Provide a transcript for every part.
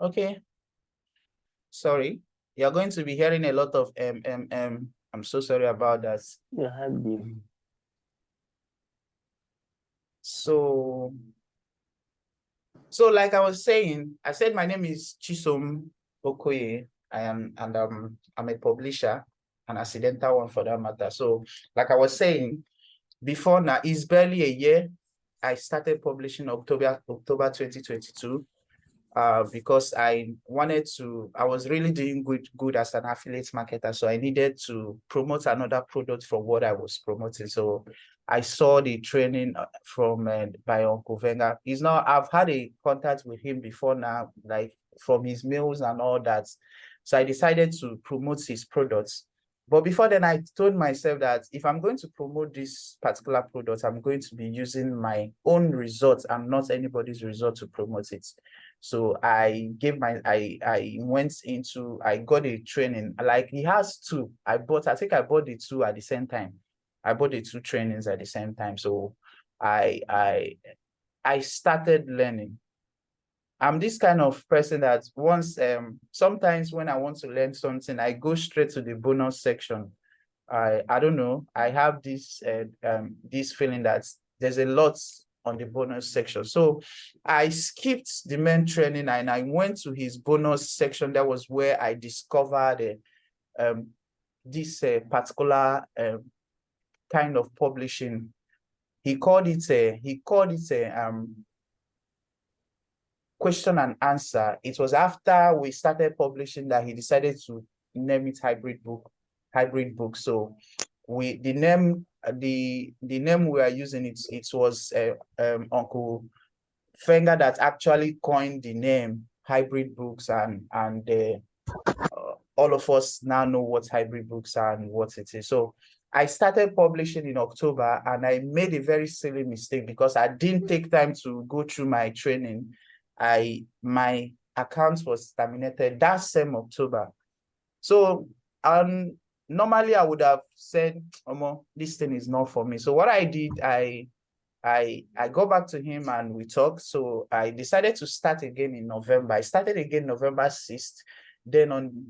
Okay. Sorry. You're going to be hearing a lot of I'm so sorry about that. Yeah, So like I was saying, I said my name is Chisom Okoye. I'm a publisher, an accidental one for that matter. So like I was saying, before now, it's barely a year. I started publishing October 2022. Because I was really doing good as an affiliate marketer. So I needed to promote another product from what I was promoting. So I saw the training from by Uncle Venga. I've had a contact with him before now, like from his mails and all that. So I decided to promote his products. But before then, I told myself that if I'm going to promote this particular product, I'm going to be using my own results and not anybody's result to promote it. So I got a training. Like he has two. I think I bought the two at the same time. I bought the two trainings at the same time. So I started learning. I'm this kind of person that sometimes when I want to learn something, I go straight to the bonus section. I don't know. I have this feeling that there's a lot on the bonus section. So I skipped the main training and I went to his bonus section. That was where I discovered this particular kind of publishing. He called it a question and answer. It was after we started publishing that he decided to name it hybrid book. So the name we are using, it was Uncle Fenger that actually coined the name hybrid books, and all of us now know what hybrid books are and what it is. So I started publishing in October and I made a very silly mistake because I didn't take time to go through my training. My account was terminated that same October. So normally I would have said, this thing is not for me. So what I did, I go back to him and we talked. So I decided to start again in November. I started again November 6th. Then on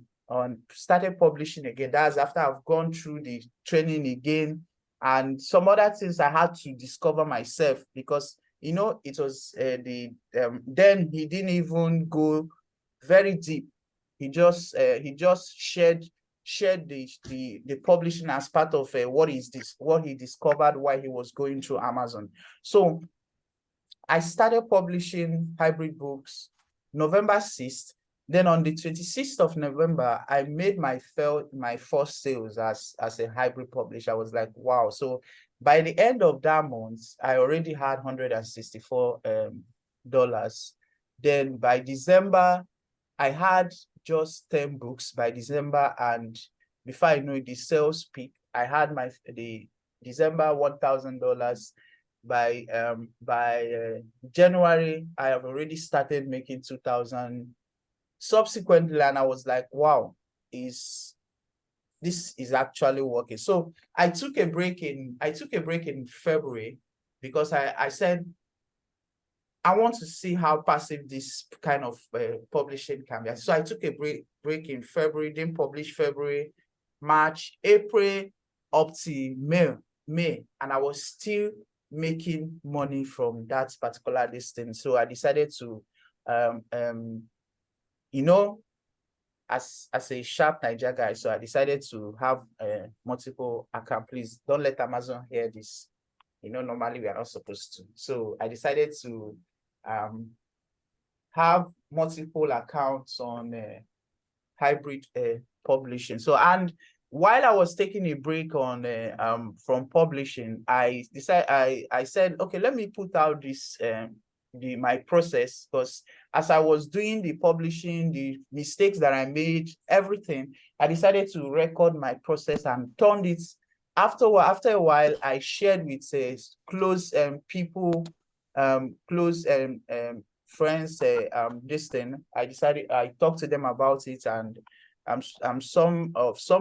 started publishing again. That's after I've gone through the training again and some other things I had to discover myself, because it was then he didn't even go very deep. He just shared the publishing as part of what he discovered while he was going through Amazon. So I started publishing hybrid books November 6th. Then on the 26th of November, I made my first sales as a hybrid publisher. I was like, wow. So by the end of that month, I already had $164. Then by December, I had just 10 books by December, and before I know it, the sales peak. I had the December $1,000. By January, I have already started making 2,000 subsequently, and I was like, wow, this is actually working. So I took a break in February because I said I want to see how passive this kind of publishing can be. So I took a break in February, didn't publish February, March, April, up to May, and I was still making money from that particular distance. So I decided to, as a sharp Niger guy, so I decided to have multiple accounts. Please don't let Amazon hear this. Normally we are not supposed to. So I decided to have multiple accounts on hybrid publishing. So, and while I was taking a break on from publishing, I said, okay, let me put out this my process, because as I was doing the publishing, the mistakes that I made, everything, I decided to record my process and turned it. After a while, I shared with close people, close friends, this thing. I talked to them about it, and some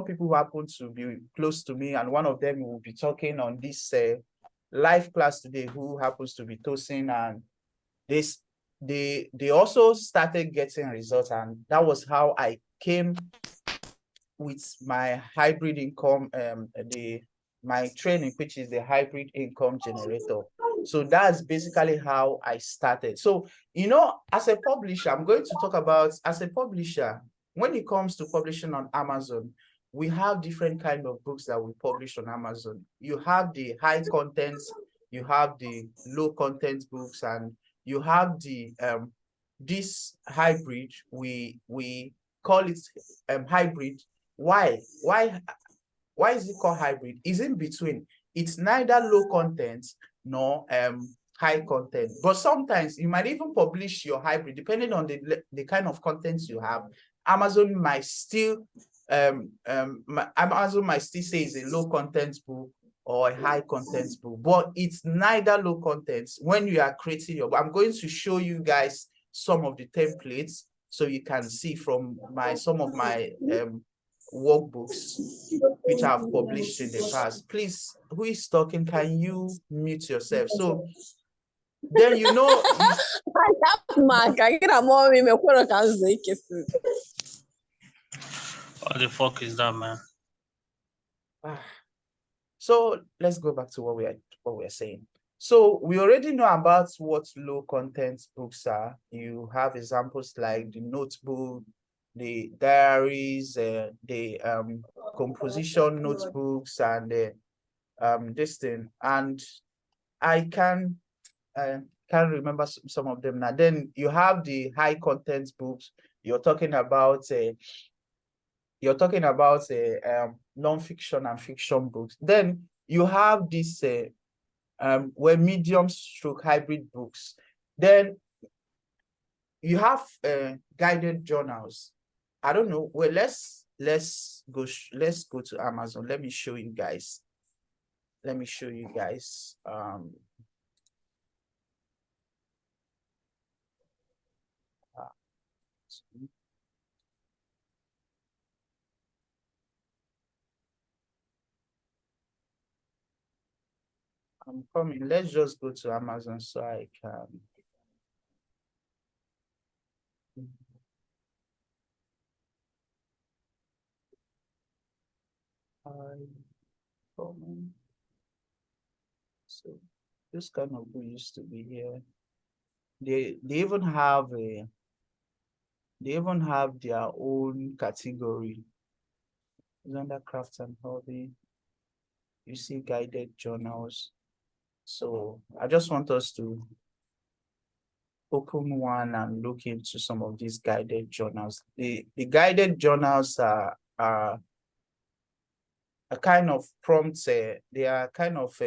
people who happen to be close to me, and one of them will be talking on this live class today, who happens to be Toson, and they also started getting results, and that was how I came with my hybrid income, my training, which is the hybrid income generator. So that's basically how I started. So, you know, as a publisher, I'm going to talk about, as a publisher, when it comes to publishing on Amazon, we have different kind of books that we publish on Amazon. You have the high content, you have the low content books, and you have the this hybrid, we call it hybrid. Why is it called hybrid? Is in between. It's neither low content nor high content. But sometimes you might even publish your hybrid depending on the kind of content you have. Amazon might still Amazon might still say it's a low content book or a high content book, but it's neither low content when you are creating your. I'm going to show you guys some of the templates so you can see from some of my workbooks which I've published in the past. Please, who is talking? Can you mute yourself? So then you know. What the fuck is that, man? So let's go back to what we're saying. So we already know about what low content books are. You have examples like the notebook, the diaries, the composition notebooks, and this thing. And I can't remember some of them now. Then you have the high content books. You're talking about non-fiction and fiction books. Then you have this where medium stroke hybrid books. Then you have guided journals. I don't know. Well, let's go to Amazon. Let me show you guys. I'm coming. Let's just go to Amazon so I can. So this kind of book used to be here. They even have their own category. It's under crafts and hobby. You see guided journals. So I just want us to open one and look into some of these guided journals. The guided journals are a kind of prompts. They are kind of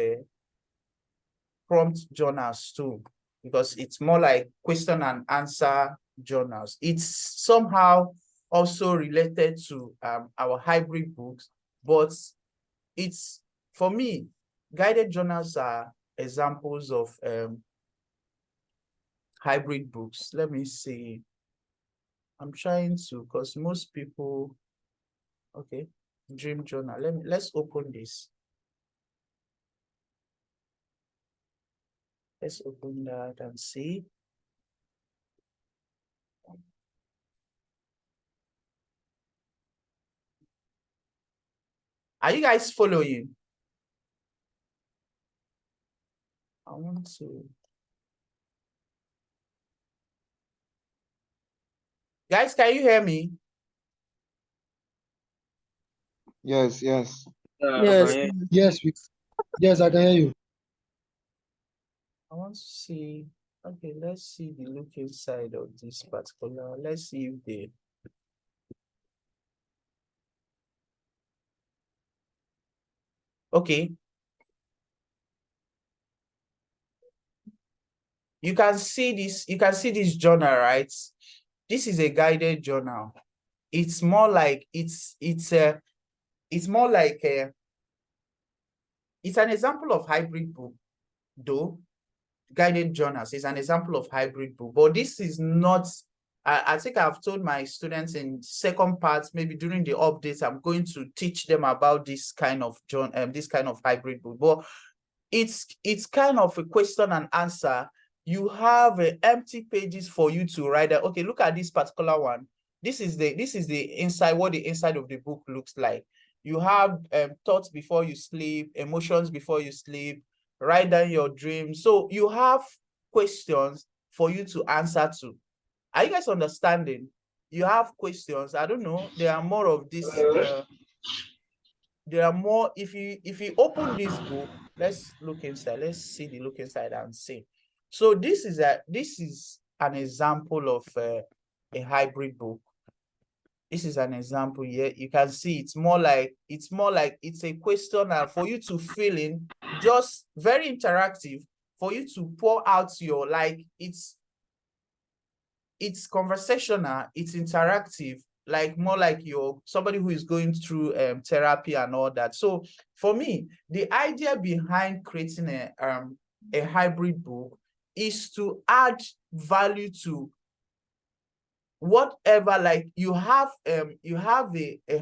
prompt journals too, because it's more like question and answer journals. It's somehow also related to our hybrid books, but it's, for me, guided journals are examples of hybrid books. Let me see. I'm trying to, because most people, okay, dream journal. Let's open this. Let's open that and see. Are you guys following? I want to. Guys, can you hear me? Yes. Yes. Yes, I can hear you. I want to see. Okay, let's see the looking side of this particular. Let's see if they. Okay. You can see this journal, right? This is a guided journal. It's more like it's more like it's an example of hybrid book, though. Guided journals is an example of hybrid book, but this is not. I think I've told my students in second part, maybe during the updates, I'm going to teach them about this kind of hybrid book. But it's kind of a question and answer. you have empty pages for you to write that. Okay, look at this particular one. This is the inside, what the inside of the book looks like. You have thoughts before you sleep, emotions before you sleep, write down your dreams. So you have questions for you to answer to. Are you guys understanding? You have questions. I don't know. There are more of this. There are more. If you open this book, let's look inside. Let's see the look inside and see. So this is an example of a hybrid book. This is an example here. You can see it's more like it's a question for you to fill in, just very interactive for you to pour out your, like, it's conversational, it's interactive, like more like you're somebody who is going through therapy and all that. So for me, the idea behind creating a hybrid book is to add value to whatever, like you have a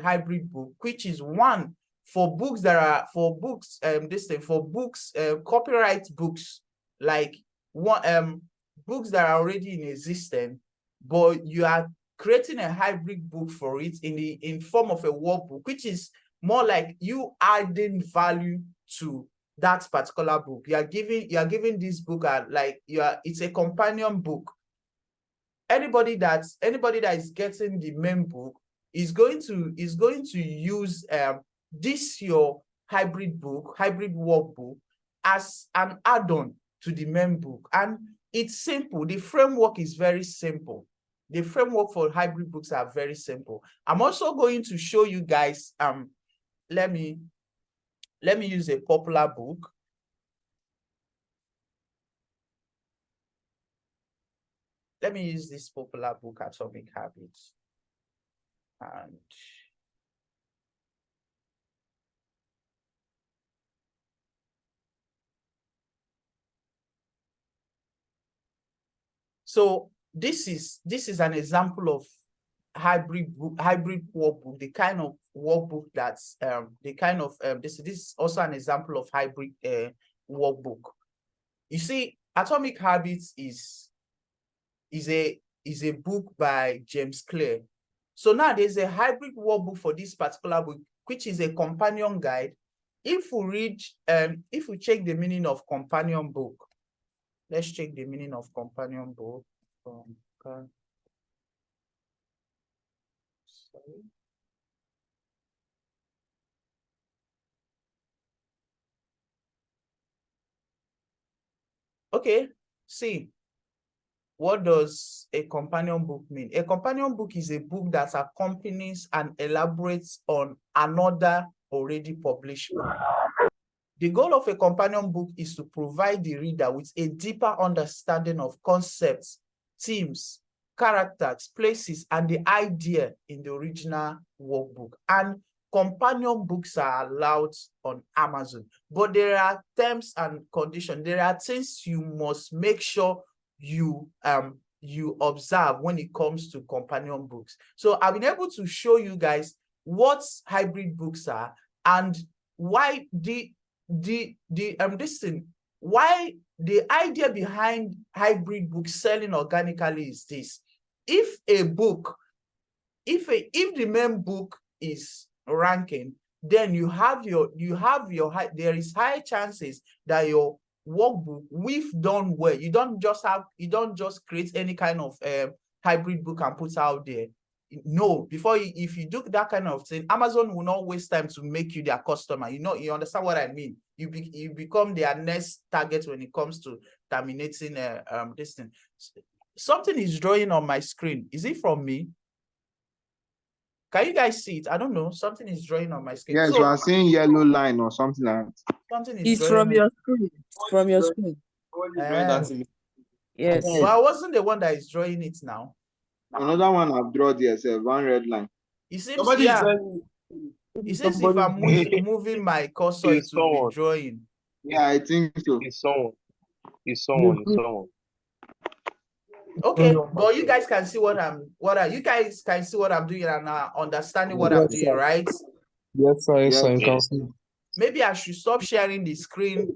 hybrid book, which is one for books that are copyright books, like one books that are already in existence, but you are creating a hybrid book for it in form of a workbook, which is more like you adding value to that particular book. You are giving this book it's a companion book. Anybody that is getting the main book is going to use this your hybrid workbook as an add-on to the main book. And it's simple. The framework is very simple. The framework for hybrid books are very simple. I'm also going to show you guys, let me use a popular book. Let me use this popular book, Atomic Habits. And so this is an example of hybrid workbook, the kind of workbook that's this is also an example of hybrid workbook. You see, Atomic Habits is a book by James Clear. So now there's a hybrid workbook for this particular book, which is a companion guide. If we check the meaning of companion book, let's check the meaning of companion book. Okay, see. What does a companion book mean? A companion book is a book that accompanies and elaborates on another already published book. The goal of a companion book is to provide the reader with a deeper understanding of concepts, themes, characters, places, and the idea in the original workbook. And companion books are allowed on Amazon, but there are terms and conditions. There are things you must make sure you observe when it comes to companion books. So I've been able to show you guys what hybrid books are and why why the idea behind hybrid books selling organically is this. If the main book is ranking, then there is high chances that your workbook, we've done well. You don't just create any kind of hybrid book and put out there. No, if you do that kind of thing, Amazon will not waste time to make you their customer. You understand what I mean? You become their next target when it comes to terminating this thing. Something is drawing on my screen. Is it from me? Can you guys see it? I don't know. Something is drawing on my screen. Yes, so, we are seeing yellow line or something like that. Something is It's drawing from your screen. From your screen. Yes. But I wasn't the one that is drawing it now. Another one I've drawn there, one red line. It seems, it seems if I'm moving my cursor, it will be drawing. Yeah, I think so. It's someone. Okay, but you guys can see you guys can see what I'm doing and understanding what I'm doing, right? Yes, sir. Yes, sir. You can Yes. see. Maybe I should stop sharing the screen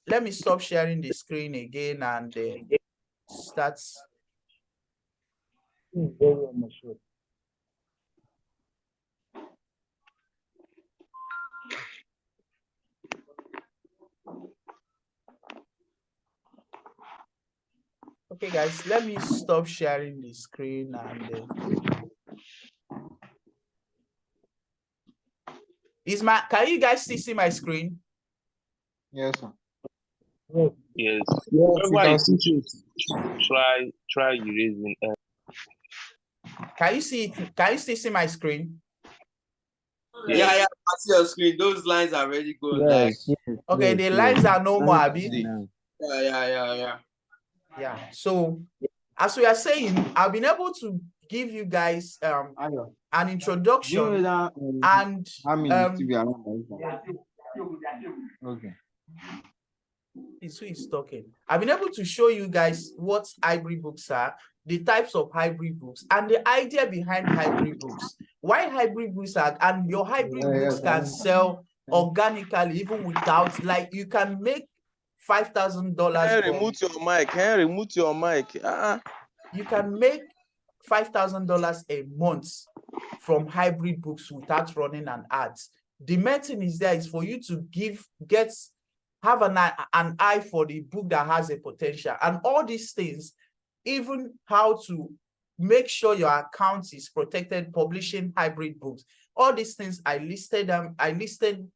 let me stop sharing the screen again and start. Okay, guys, let me stop sharing the screen and can you guys still see my screen? Yes, sir. Yes. Yes, we Whoever can is see teaching, try erasing. Can you see it? Can you still see my screen? Yes. Yeah, I see your screen. Those lines are already good. Like, Yes, yes, Okay, yes, the yes. lines are no more, Lines are Abi. now. yeah. Yeah. So as we are saying, I've been able to give you guys Ayo, an do you know introduction that and how many to be around by this one? Okay. is who is talking. I've been able to show you guys what hybrid books are, the types of hybrid books, and the idea behind hybrid books. Why hybrid books are, and your hybrid books can sell organically even without, like, you can make $5,000 from. Remove your mic. Remove your mic. You can make $5,000 a month from hybrid books without running an ad. The main thing is there is for you to have an eye for the book that has a potential, and all these things, even how to make sure your account is protected, publishing hybrid books. All these things, I listed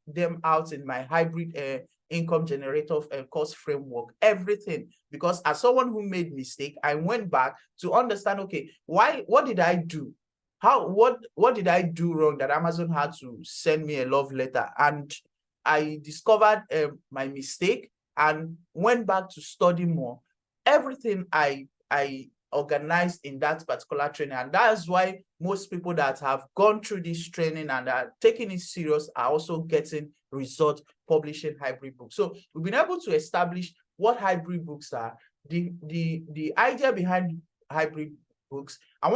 them out in my hybrid income generator course framework, everything, because as someone who made mistake, I went back to understand, okay, what did I do? What did I do wrong that Amazon had to send me a love letter? And I discovered my mistake and went back to study more. Everything I organized in that particular training, and that's why most people that have gone through this training and are taking it serious are also getting results publishing hybrid books. So we've been able to establish what hybrid books are, the idea behind hybrid books. As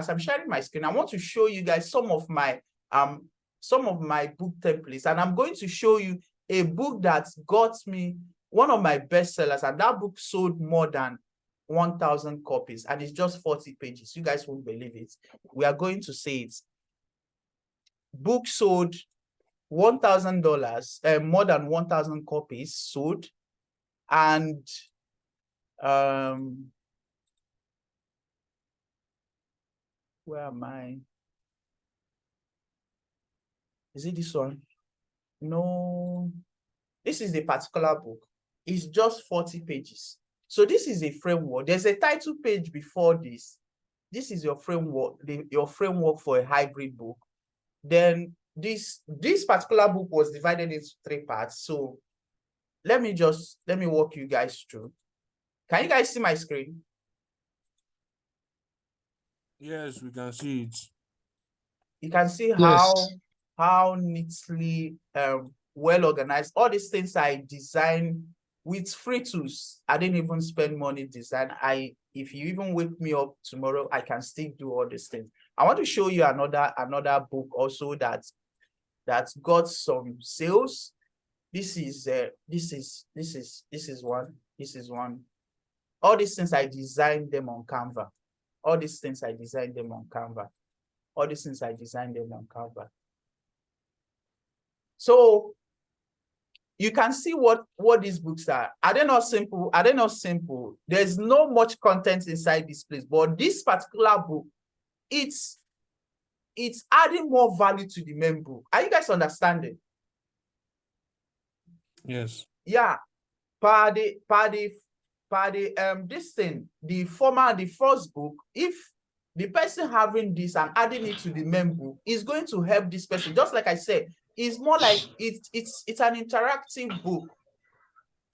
I'm sharing my screen, I want to show you guys some of my book templates, and I'm going to show you a book that got me one of my bestsellers, and that book sold more than 1,000 copies, and it's just 40 pages. You guys won't believe it. We are going to say it. Book sold $1,000, more than 1,000 copies sold, and where am I? Is it this one? No, this is the particular book. It's just 40 pages. So this is a framework. There's a title page before this. This is your framework, your framework for a hybrid book. Then this particular book was divided into 3 parts. So let me walk you guys through. Can you guys see my screen? Yes, we can see it. You can see Yes. how neatly well organized. All these things I designed with free tools. I didn't even spend money design. If you even wake me up tomorrow, I can still do all these things. I want to show you another book also that's got some sales. This is one. This is one. All these things I designed them on Canva. All these things I designed them on Canva. All these things I designed them on Canva. So you can see what these books are. Are they not simple? Are they not simple? There's no much content inside this place, but this particular book, it's adding more value to the main book. Are you guys understanding? Yes. Yeah. This thing, the first book, if the person having this and adding it to the main book is going to help this person. Just like I said, it's more like it's an interactive book.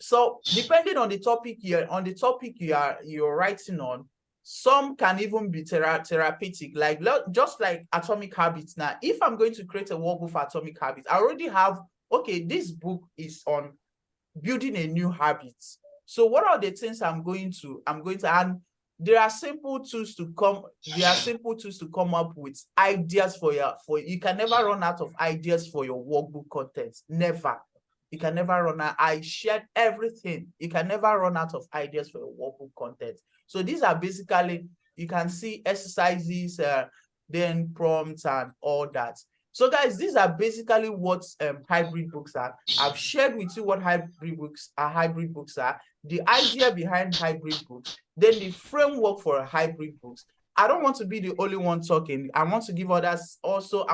So depending on the topic you're writing on, some can even be therapeutic, like just like Atomic Habits. Now, if I'm going to create a workbook for Atomic Habits, I already have, okay, this book is on building a new habit. So what are the things I'm going to, and there are simple tools to come up with ideas for you can never run out of ideas for your workbook content. Never. You can never run out. I shared everything. You can never run out of ideas for your workbook content. So these are basically, you can see exercises, then prompts and all that. So guys, these are basically what hybrid books are. I've shared with you what hybrid books are, the idea behind hybrid books, then the framework for a hybrid books. I don't want to be the only one talking. I want to give others also.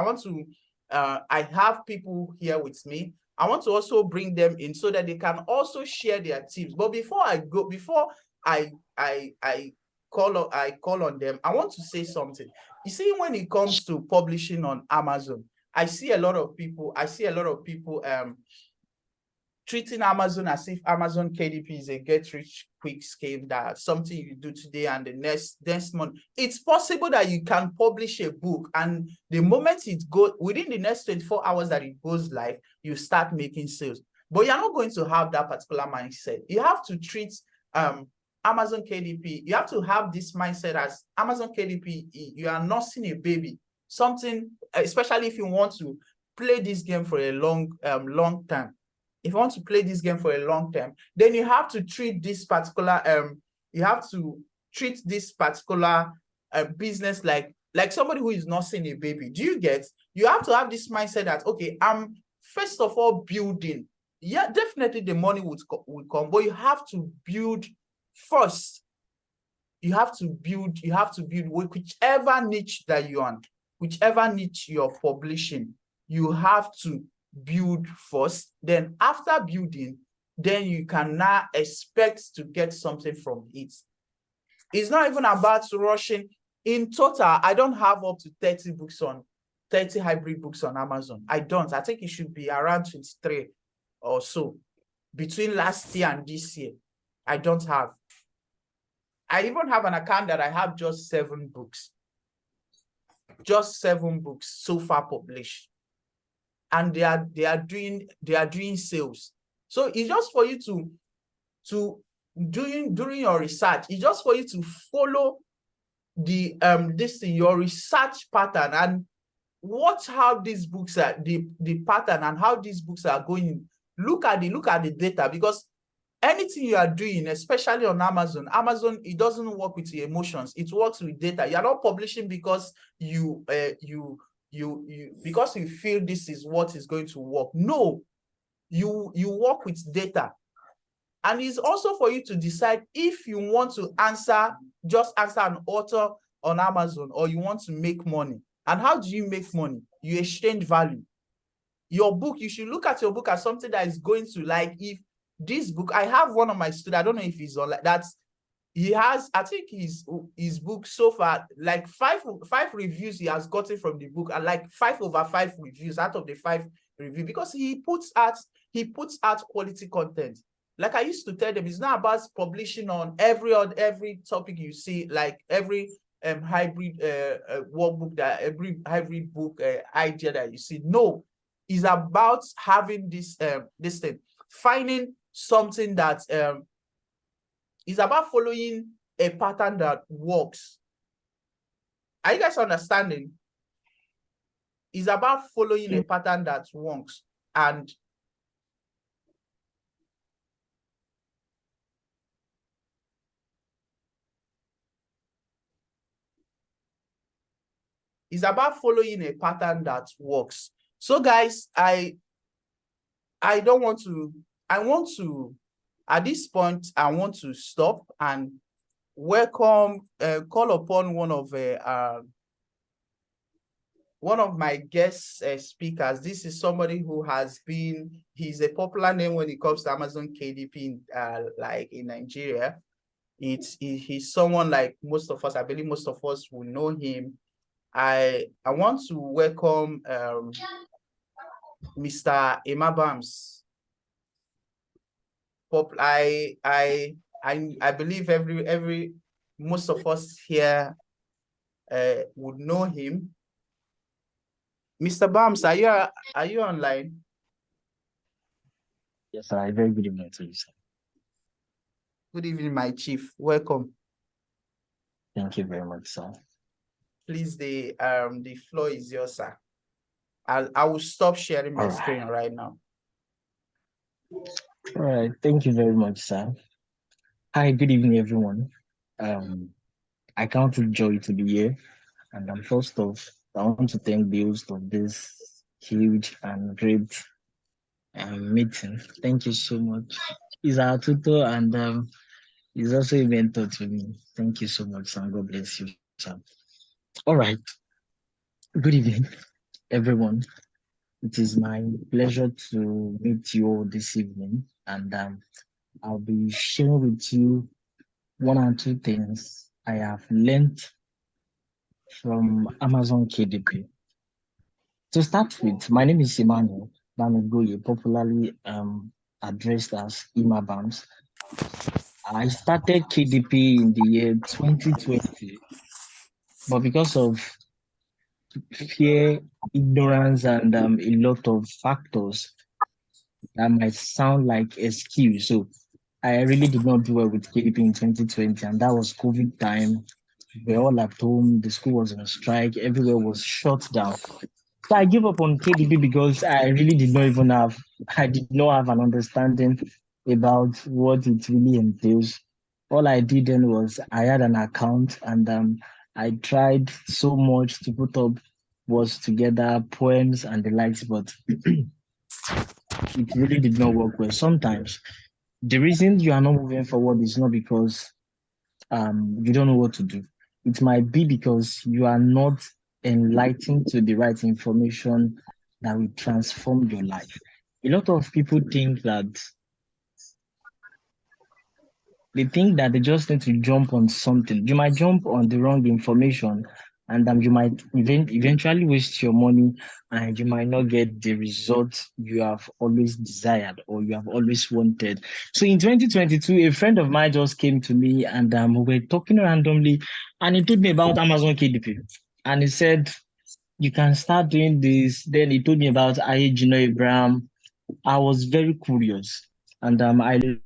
I have people here with me. I want to also bring them in so that they can also share their tips. But before I call on them, I want to say something. You see, when it comes to publishing on Amazon, I see a lot of people treating Amazon as if Amazon KDP is a get rich quick scheme, that something you do today and the next month. It's possible that you can publish a book and the moment it goes, within the next 24 hours that it goes live, you start making sales. But you're not going to have that particular mindset. You have to treat Amazon KDP, you have to have this mindset as Amazon KDP, you are nursing a baby, something, especially if you want to play this game for a long time. If you want to play this game for a long term, then you have to treat this particular business like somebody who is nursing a baby. Do you get? You have to have this mindset that, okay, I'm first of all building. Yeah, definitely the money will come, but you have to build first. You have to build whichever niche that you're on, whichever niche you're publishing, you have to build first. Then after building, then you can now expect to get something from it. It's not even about rushing. In total, I don't have up to 30 hybrid books on Amazon. I don't. I think it should be around 23 or so between last year and this year. I don't have. I even have an account that I have just 7 books. Just 7 books so far published. And they are doing sales. So it's just for you to during your research, it's just for you to follow the your research pattern and watch how these books are, the pattern and how these books are going. Look at the data, because anything you are doing, especially on Amazon, it doesn't work with your emotions. It works with data. You're not publishing because because you feel this is what is going to work. No, you work with data. And it's also for you to decide if you want to just answer an author on Amazon, or you want to make money. And how do you make money? You exchange value. Your book, you should look at your book as something that is going to, like, if this book, I have one of my students, I don't know if he's on, like, that's, he has, I think his book so far, like five reviews he has gotten from the book, and like 5/5 reviews out of the 5 reviews, because he puts out quality content. Like I used to tell them, it's not about publishing on every topic you see, like every hybrid workbook, that every hybrid book idea that you see. No, it's about having this thing, finding something that is about following a pattern that works. Are you guys understanding? It's about following a pattern that works. And it's about following a pattern that works. So guys, I want to, at this point, I want to stop and call upon one of my guest speakers. This is somebody who he's a popular name when it comes to Amazon KDP, like in Nigeria. He's someone like most of us, I believe most of us will know him. I want to welcome Mr. Emma Bams. I believe most of us here would know him. Mr. Bams, are you online? Yes, sir. Very good evening to you, sir. Good evening, my chief. Welcome. Thank you very much, sir. Please, the floor is yours, sir. I will stop sharing my screen right now. All right, thank you very much, sir. Hi, good evening, everyone. Um, I count it joy to be here, and first off, I want to thank the host of this huge and great meeting. Thank you so much. He's our tutor and he's also a mentor to me. Thank you so much, and God bless you, sir. All right, good evening, everyone. It is my pleasure to meet you all this evening, and I'll be sharing with you one or two things I have learned from Amazon KDP. To start with, my name is Emmanuel Bamigoye, popularly addressed as Imabams. I started KDP in the year 2020, but because of fear, ignorance, and a lot of factors that might sound like excuse. So I really did not do well with KDP in 2020, and that was COVID time. We were all at home, the school was on strike, everywhere was shut down. So I gave up on KDB because I really did not even have, I did not have an understanding about what it really entails. All I did then was I had an account and I tried so much to put up was together poems and the likes, but it really did not work well. Sometimes the reason you are not moving forward is not because you don't know what to do. It might be because you are not enlightened to the right information that will transform your life. A lot of people think that they just need to jump on something. You might jump on the wrong information, and you might eventually waste your money, and you might not get the results you have always desired or you have always wanted. So in 2022, a friend of mine just came to me, and we were talking randomly, and he told me about Amazon KDP, and he said you can start doing this. Then he told me about I. Gino Abraham. I was very curious, and I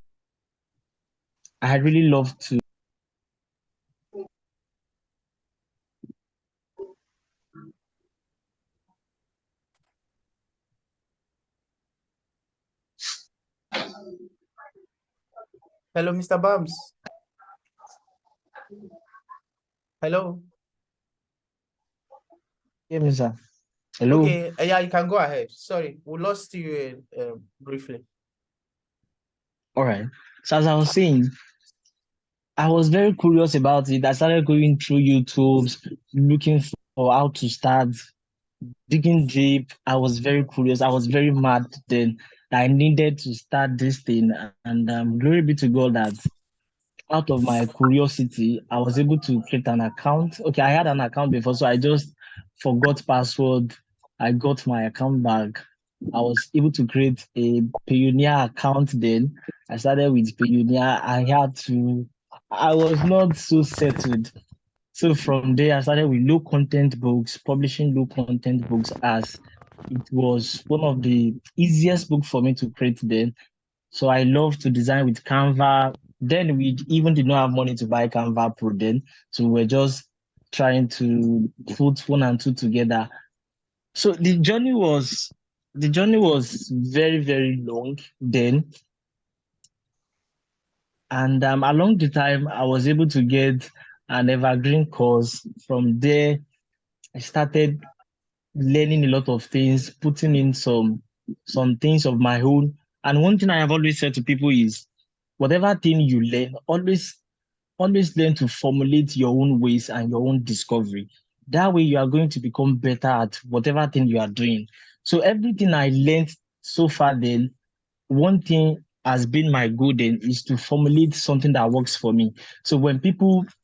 really love to. Hello, Mr. Bams. Hello. Yeah, Mr. Hello. Okay, yeah, you can go ahead. Sorry, we lost you briefly. All right. So as I was saying, I was very curious about it. I started going through YouTube, looking for how to start digging deep. I was very curious. I was very mad then. I needed to start this thing, and glory be to God that out of my curiosity, I was able to create an account. Okay, I had an account before, so I just forgot password. I got my account back. I was able to create a Payoneer account then. I started with Payoneer. I was not so settled. So from there, I started with low content books, publishing low content books as it was one of the easiest book for me to create then. So I love to design with Canva. Then we even did not have money to buy Canva Pro then. So we're just trying to put one and two together. So the journey was very, very long then. And along the time, I was able to get an evergreen course. From there, I started learning a lot of things, putting in some things of my own. And one thing I have always said to people is whatever thing you learn, always learn to formulate your own ways and your own discovery. That way you are going to become better at whatever thing you are doing. So everything I learned so far then, one thing has been my goal then is to formulate something that works for me. So when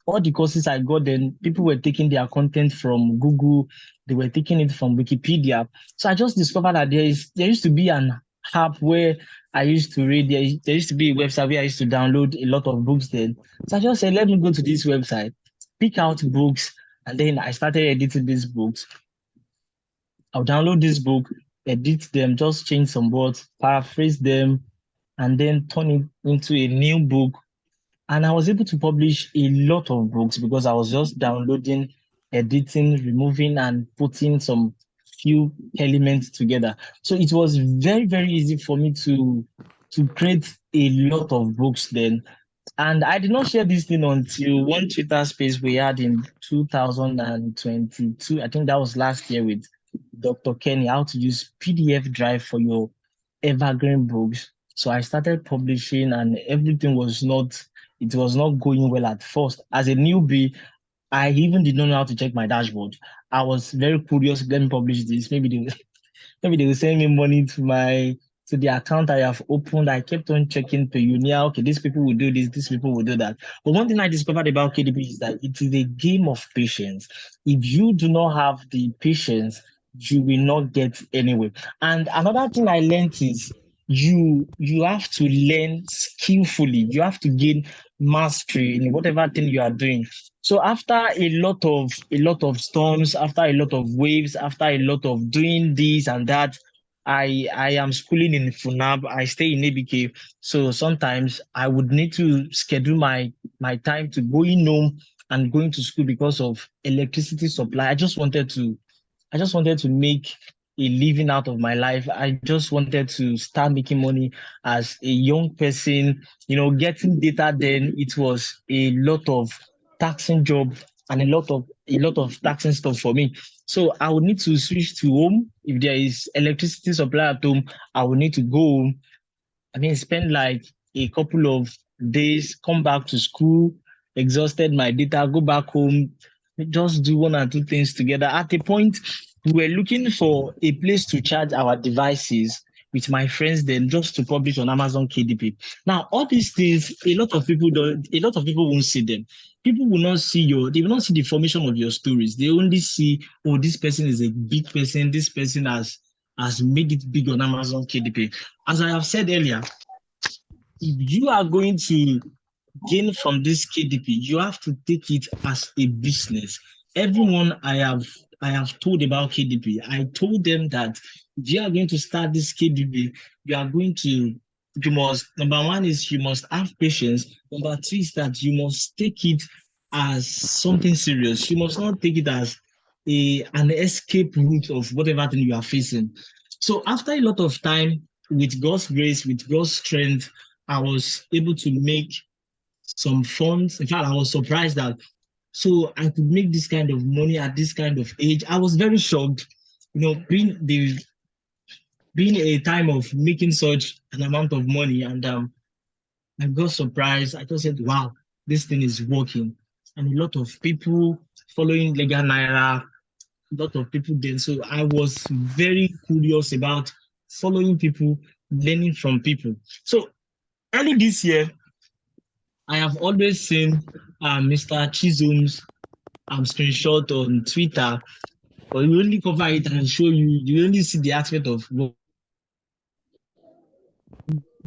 all the courses I got then, people were taking their content from Google, they were taking it from Wikipedia. So I just discovered that there used to be an app where I used to read. There used to be a website where I used to download a lot of books then. So I just said, let me go to this website, pick out books, and then I started editing these books. I'll download this book, edit them, just change some words, paraphrase them, and then turn it into a new book. And I was able to publish a lot of books because I was just downloading, editing, removing, and putting some few elements together. So it was very, very easy for me to to create a lot of books then. And I did not share this thing until one Twitter space we had in 2022. I think that was last year with Dr. Kenny, how to use PDF drive for your evergreen books. So I started publishing and everything it was not going well at first. As a newbie, I even did not know how to check my dashboard. I was very curious, let me publish this. Maybe they will send me money to the account I have opened. I kept on checking per Unia. Okay, these people will do this, these people will do that. But one thing I discovered about KDP is that it is a game of patience. If you do not have the patience, you will not get anywhere. And another thing I learned is you have to learn skillfully. You have to gain mastery in whatever thing you are doing. So after a lot of storms, after a lot of waves, after a lot of doing this and that, I am schooling in Funab. I stay in ABK. So sometimes I would need to schedule my time to going home and going to school because of electricity supply. I just wanted to make a living out of my life. I just wanted to start making money as a young person. Getting data then it was a lot of taxing job and a lot of taxing stuff for me. So I would need to switch to home. If there is electricity supply at home, I would need to go home. Spend like a couple of days, come back to school, exhausted my data, go back home, just do one or two things together. At a point, we were looking for a place to charge our devices with my friends then just to publish on Amazon KDP. Now, all these things, a lot of people won't see them. People will not see they will not see the formation of your stories. They only see, oh, this person is a big person, this person has made it big on Amazon KDP. As I have said earlier, if you are going to gain from this KDP, you have to take it as a business. Everyone I have told about KDP, I told them that if you are going to start this KDP, you must, number one is you must have patience. Number two is that you must take it as something serious. You must not take it as an escape route of whatever thing you are facing. So after a lot of time, with God's grace, with God's strength, I was able to make some funds. In fact, I was surprised that so I could make this kind of money at this kind of age. I was very shocked, being a time of making such an amount of money, and I got surprised. I just said, "Wow, this thing is working," and a lot of people following Legal Naira, a lot of people then. So I was very curious about following people, learning from people. So early this year, I have always seen Mr. Chisholm's screenshot on Twitter, but you only cover it and show you only see the aspect of work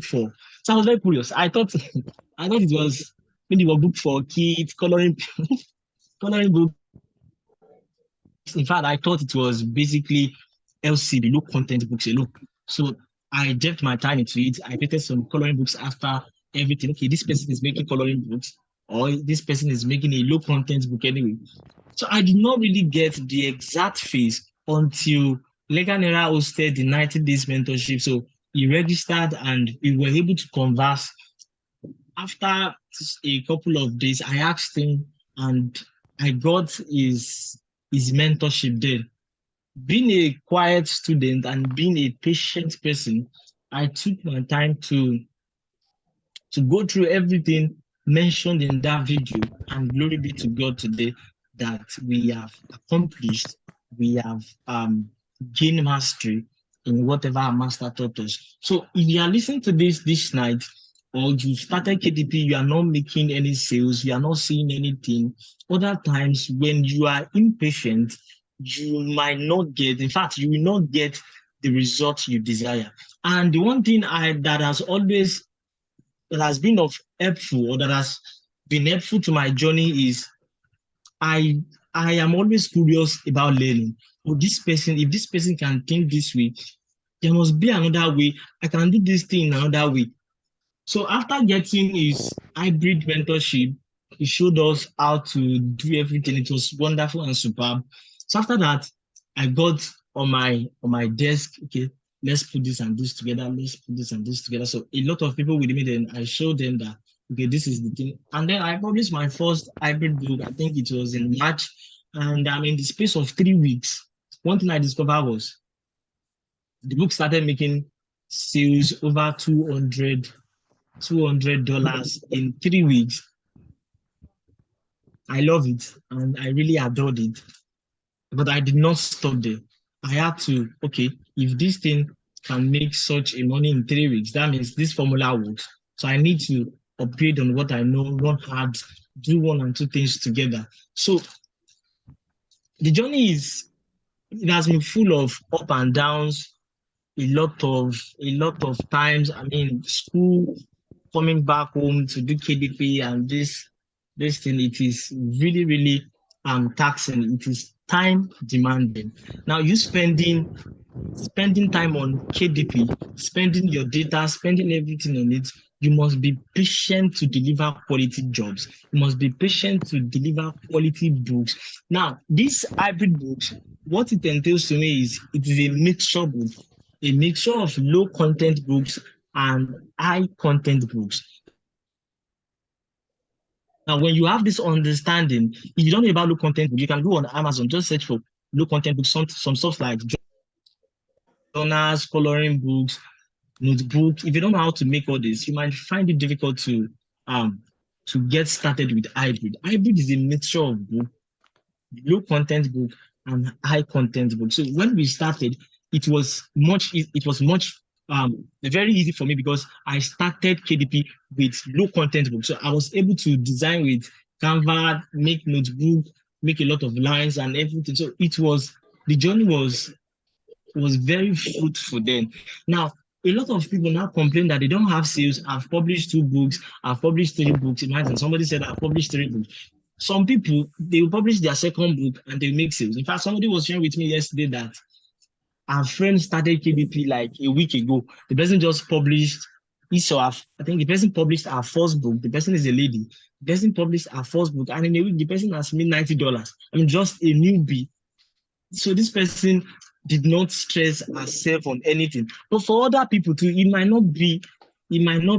for. So I was very curious. I thought it was maybe a book for kids, coloring coloring book. In fact, I thought it was basically LCB, low content books alone. So I dipped my time into it. I created some coloring books after everything. Okay, this person is making coloring books, or this person is making a low content book anyway. So I did not really get the exact phase until Leganera hosted the 90 days mentorship. So he registered and we were able to converse. After a couple of days, I asked him and I got his mentorship there. Being a quiet student and being a patient person, I took my time to go through everything mentioned in that video. And glory be to God today that we have accomplished, we have gained mastery in whatever our master taught us. So if you are listening to this night, or you started KDP, you are not making any sales, you are not seeing anything. Other times when you are impatient, you might not get, in fact, you will not get the result you desire. And the one thing that has been of helpful or that has been helpful to my journey is I I am always curious about learning. Oh, if this person can think this way, there must be another way. I can do this thing in another way. So after getting his hybrid mentorship, he showed us how to do everything. It was wonderful and superb. So after that, I got on my desk, okay, let's put this and this together, let's put this and this together. So a lot of people with me, then I showed them that, okay, this is the thing. And then I published my first hybrid book. I think it was in March. And in the space of 3 weeks, one thing I discovered was the book started making sales over $200 in 3 weeks. I love it and I really adored it. But I did not stop there. I had to, okay, if this thing can make such a money in 3 weeks, that means this formula works. So I need to upgrade on what I know, run hard, do one and two things together. So the journey it has been full of up and downs, a lot of times. School, coming back home to do KDP and this thing, it is really, really taxing. It is time demanding. Now you spending time on KDP, spending your data, spending everything on it, you must be patient to deliver quality jobs. You must be patient to deliver quality books. Now, these hybrid books, what it entails to me is it is a mixture book, a mixture of low content books and high content books. Now, when you have this understanding, if you don't know about low content book, you can go on Amazon, just search for low content books, some stuff like journals, coloring books, notebook. If you don't know how to make all this, you might find it difficult to get started with hybrid. Hybrid is a mixture of book, low content book and high content book. So when we started, it was much very easy for me because I started KDP with low content book. So I was able to design with Canva, make notebook, make a lot of lines and everything. So the journey was very fruitful then. Now, a lot of people now complain that they don't have sales. I've published 2 books, I've published 3 books. Imagine somebody said I've published 3 books. Some people, they will publish their second book and they make sales. In fact, somebody was sharing with me yesterday that our friend started KBP like a week ago. The person just published, I think the person published our first book. The person is a lady. The person published our first book, and in a week, the person has made $90. Just a newbie. So this person did not stress herself on anything. But for other people too, it might not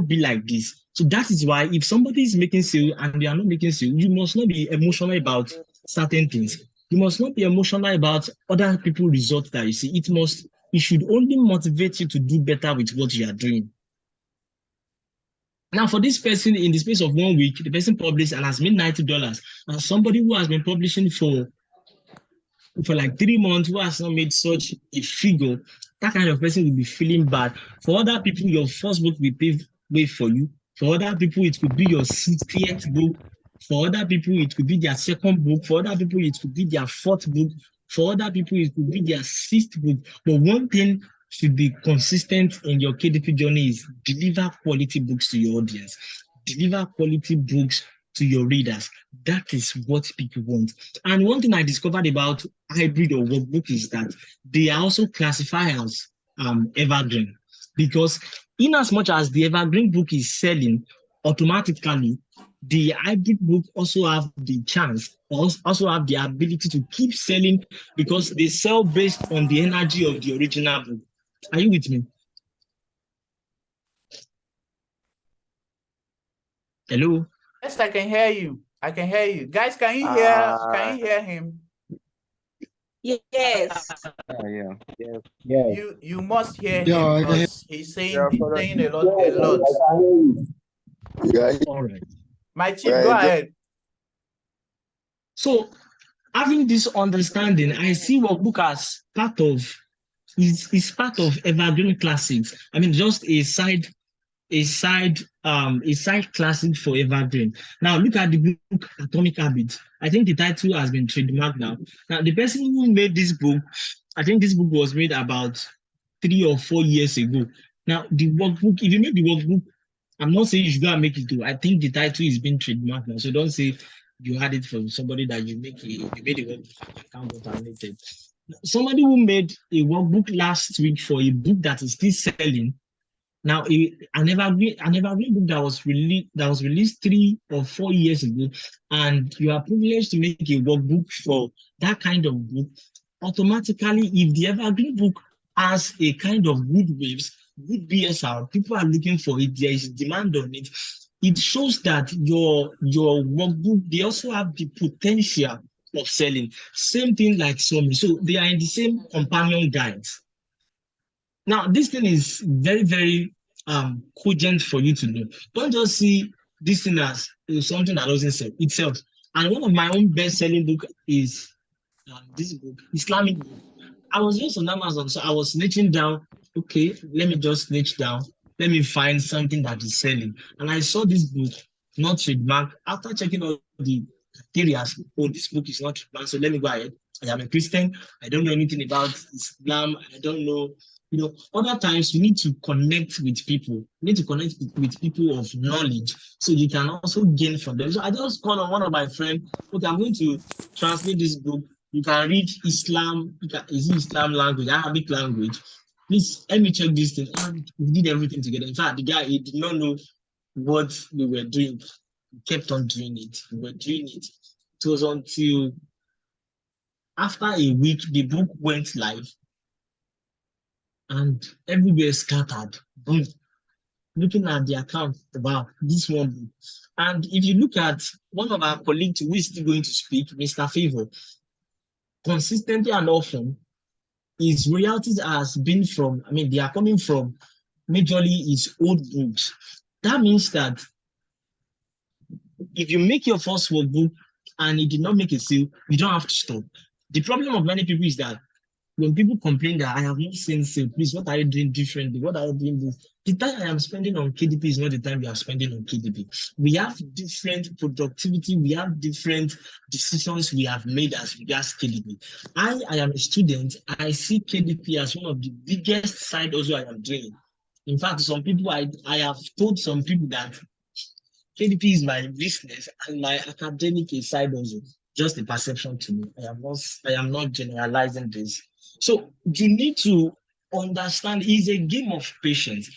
be like this. So that is why if somebody is making sale and they are not making sale, you must not be emotional about certain things. You must not be emotional about other people's results that you see. It should only motivate you to do better with what you are doing. Now, for this person, in the space of 1 week, the person published and has made $90. And somebody who has been publishing for like 3 months, who has not made such a figure, that kind of person will be feeling bad. For other people, your first book will pave way for you. For other people, it could be your 60th book. For other people, it could be their second book. For other people, it could be their 4th book. For other people, it could be their 6th book. But one thing should be consistent in your KDP journey is deliver quality books to your audience. Deliver quality books to your readers. That is what people want. And one thing I discovered about hybrid or workbook is that they are also classified as evergreen, because in as much as the evergreen book is selling, automatically the hybrid book also have the chance, also have the ability to keep selling because they sell based on the energy of the original book. Are you with me? Hello? Yes, I can hear you. I can hear you. Guys, can you hear him? Yes. Yeah. You must hear Yeah, him I can hear. because he's saying a lot. Yeah. All right. My chief, go ahead. So having this understanding, I see workbook as part of is part of evergreen classics. Just a side classic for evergreen. Now look at the book Atomic Habits. I think the title has been trademarked now. Now the person who made this book, I think this book was made about 3 or 4 years ago. Now the workbook, if you make the workbook, I'm not saying you should go and make it too. I think the title is being trademarked now. So don't say you had it from somebody that you made a workbook account contaminated. Somebody who made a workbook last week for a book that is still selling. Now, an evergreen book that was released 3 or 4 years ago, and you are privileged to make a workbook for that kind of book. Automatically, if the evergreen book as a kind of good waves, good BSR. People are looking for it. There is demand on it. It shows that your workbook, they also have the potential of selling. Same thing like Somi. So they are in the same companion guides. Now, this thing is very, very cogent for you to know. Don't just see this thing as something that doesn't sell itself. And one of my own best-selling book is this book, Islamic book. I was just on Amazon, so I was niching down. Okay, let me just niche down. Let me find something that is selling. And I saw this book, not trademark. After checking all the areas, oh, this book is not trademark, so let me go ahead. I am a Christian. I don't know anything about Islam. I don't know. Other times you need to connect with people. You need to connect with people of knowledge so you can also gain from them. So I just called on one of my friends. Okay, I'm going to translate this book. You can read Islam, is it Islam language, Arabic language. Please let me check this thing. And we did everything together. In fact, the guy, he did not know what we were doing. We kept on doing it. We were doing it. It was until after a week, the book went live and everywhere scattered. Boom. Looking at the account, wow, this one book. And if you look at one of our colleagues who is still going to speak, Mr. Favor, consistently and often, his royalties has been from, they are coming from majorly his old books. That means that if you make your first workbook and it did not make a sale, you don't have to stop. The problem of many people is that when people complain that I have not seen sale, please, what are you doing differently? What are you doing this? The time I am spending on KDP is not the time we are spending on KDP. We have different productivity, we have different decisions we have made as regards KDP. I am a student, I see KDP as one of the biggest side also I am doing. In fact, some people, I have told some people that KDP is my business and my academic side also. Just a perception to me. I am not generalizing this. So you need to understand it's a game of patience.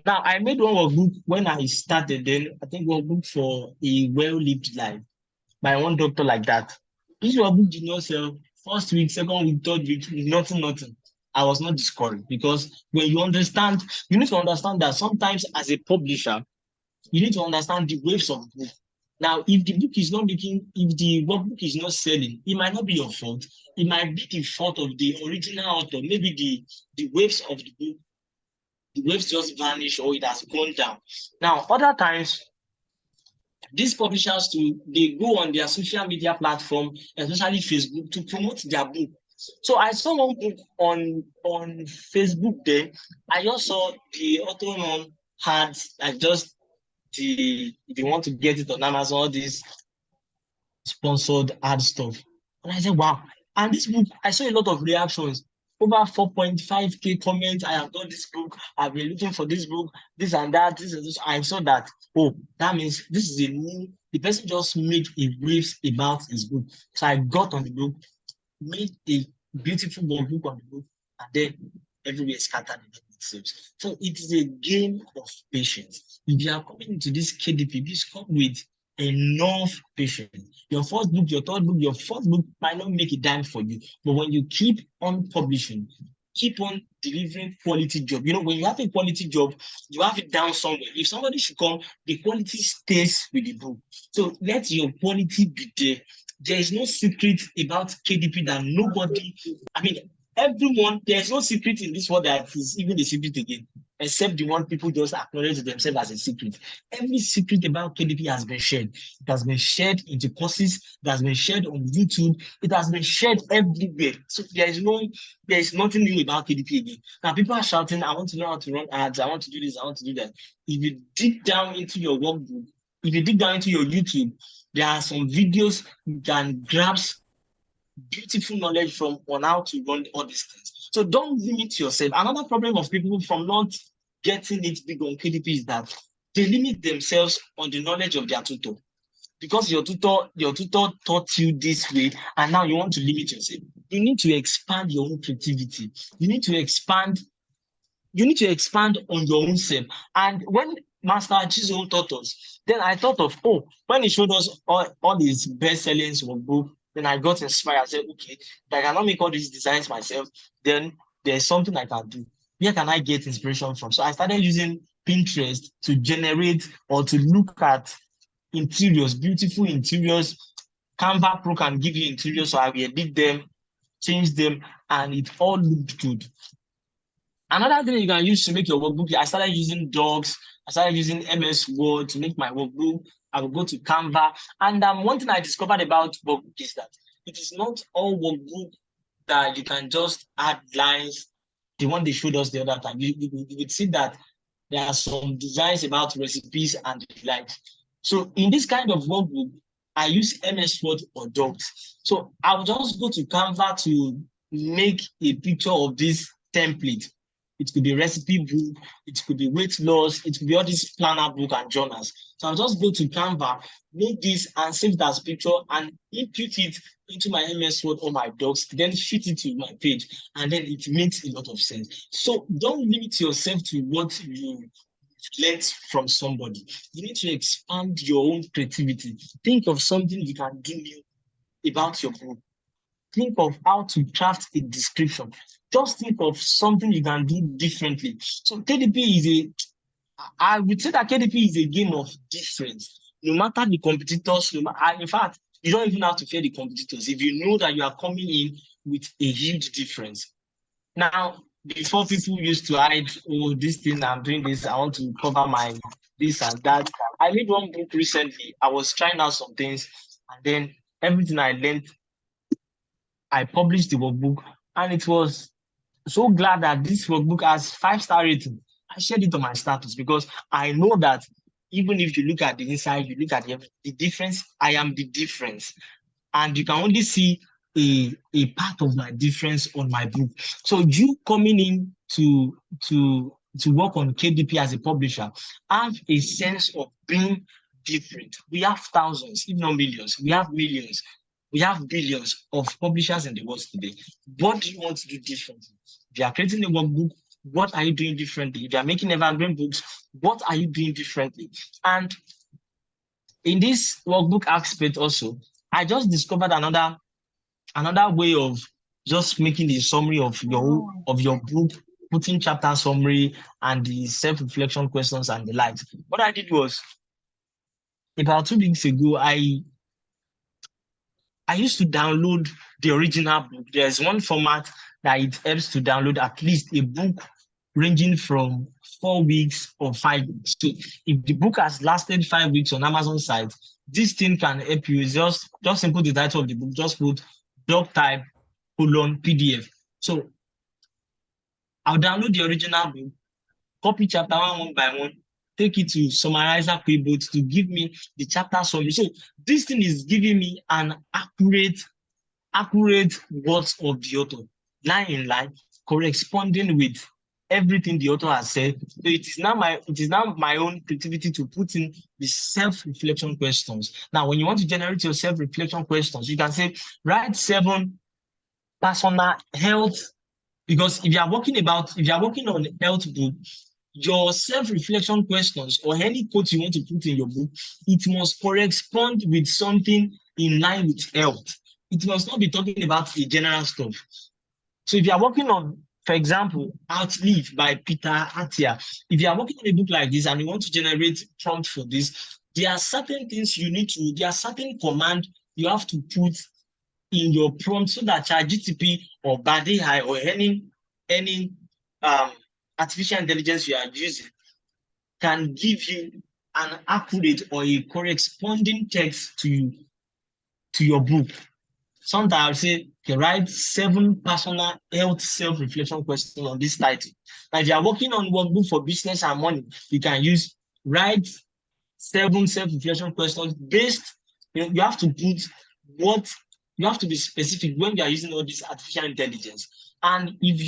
Now I made one workbook when I started, then I think workbook for a well-lived life by one doctor like that. This workbook did not sell first week, second week, third week, nothing. I was not discouraged because when you understand, you need to understand that sometimes as a publisher, you need to understand the waves of the book. Now, if the book is not making, if the workbook is not selling, it might not be your fault. It might be the fault of the original author. Maybe the waves of the book, the waves just vanish or it has gone down. Now, other times, these publishers too, they go on their social media platform, especially Facebook, to promote their book. So I saw one book on Facebook there. I just saw the author had like just if you want to get it on Amazon, all this sponsored ad stuff. And I said, wow. And this book, I saw a lot of reactions. Over 4.5K comments. I have done this book. I've been looking for this book, this and that, this and this. I saw that. Oh, that means this is a new, the person just made a waves about his book. So I got on the book, made a beautiful book on the book, and then everywhere scattered in itself. So it is a game of patience. If you are coming into this KDP, please come with enough patience. Your first book, your third book, your fourth book might not make a dime for you, but when you keep on publishing, keep on delivering quality job. When you have a quality job, you have it down somewhere. If somebody should come, the quality stays with the book. So let your quality be there. There is no secret about KDP that nobody, everyone, there's no secret in this world that is even a secret again, except the one people just acknowledge themselves as a secret. Every secret about KDP has been shared. It has been shared into courses, it has been shared on YouTube, it has been shared everywhere. So there is nothing new about KDP again. Now people are shouting, I want to know how to run ads, I want to do this, I want to do that. If you dig down into your workbook, if you dig down into your YouTube, there are some videos you can grasp beautiful knowledge from on how to run all these things. So don't limit yourself. Another problem of people from not getting it big on KDP is that they limit themselves on the knowledge of their tutor. Because your tutor taught you this way, and now you want to limit yourself. You need to expand your own creativity. You need to expand on your own self. And when Master Chizo taught us, then I thought of, when he showed us all these best-sellings book, then I got inspired. I said, okay, I cannot make all these designs myself. Then there's something I can do. Where can I get inspiration from? So I started using Pinterest to generate or to look at interiors, beautiful interiors. Canva Pro can give you interiors, so I will edit them, change them, and it all looked good. Another thing you can use to make your workbook, I started using Docs, I started using MS Word to make my workbook. I will go to Canva. And one thing I discovered about workbook is that it is not all workbook that you can just add lines, the one they showed us the other time. You would see that there are some designs about recipes and the likes. So in this kind of workbook, I use MS Word or Docs. So I'll just go to Canva to make a picture of this template. It could be recipe book, it could be weight loss, it could be all these planner book and journals. So I'll just go to Canva, make this and save it as picture and input it into my MS Word or my Docs, then fit it to my page, and then it makes a lot of sense. So don't limit yourself to what you learned from somebody. You need to expand your own creativity. Think of something you can do new about your book. Think of how to craft a description. Just think of something you can do differently. So KDP is I would say that KDP is a game of difference. No matter the competitors, in fact, you don't even have to fear the competitors if you know that you are coming in with a huge difference. Now, before people used to hide, oh, this thing, I'm doing this, I want to cover my this and that. I made one book recently. I was trying out some things, and then everything I learned, I published the workbook, and it was so glad that this workbook has 5-star rating. I shared it on my status because I know that even if you look at the inside, you look at the difference, I am the difference. And you can only see a part of my difference on my book. So you coming in to work on KDP as a publisher, have a sense of being different. We have thousands, if not millions. We have millions. We have billions of publishers in the world today. What do you want to do differently? If you are creating a workbook, what are you doing differently? If you are making evergreen books, what are you doing differently? And in this workbook aspect also, I just discovered another way of just making the summary of your book, putting chapter summary and the self-reflection questions and the likes. What I did was about 2 weeks ago, I used to download the original book. There's one format that it helps to download at least a book ranging from 4 weeks or 5 weeks. So if the book has lasted 5 weeks on Amazon site, this thing can help you. Just input the title of the book, just put doc type :PDF. So I'll download the original book, copy chapter one by one, take it to Summarizer Quiboat to give me the chapter summary. So this thing is giving me an accurate words of the author, line in line, corresponding with everything the author has said. So it is now my own creativity to put in the self-reflection questions. Now, when you want to generate your self-reflection questions, you can say write 7 personal health, because if you are working on health book, your self-reflection questions or any quote you want to put in your book, it must correspond with something in line with health. It must not be talking about the general stuff. So if you are working on, for example, Outlive by Peter Attia, if you are working on a book like this and you want to generate prompt for this, there are certain things there are certain commands you have to put in your prompt so that ChatGPT or Bard AI or any artificial intelligence you are using can give you an accurate or a corresponding text to your book. Sometimes I'll say, okay, write 7 personal health self-reflection questions on this title. Now, if you are working on workbook for business and money, you can use write 7 self-reflection questions based, you have to put what, you have to be specific when you are using all this artificial intelligence. And if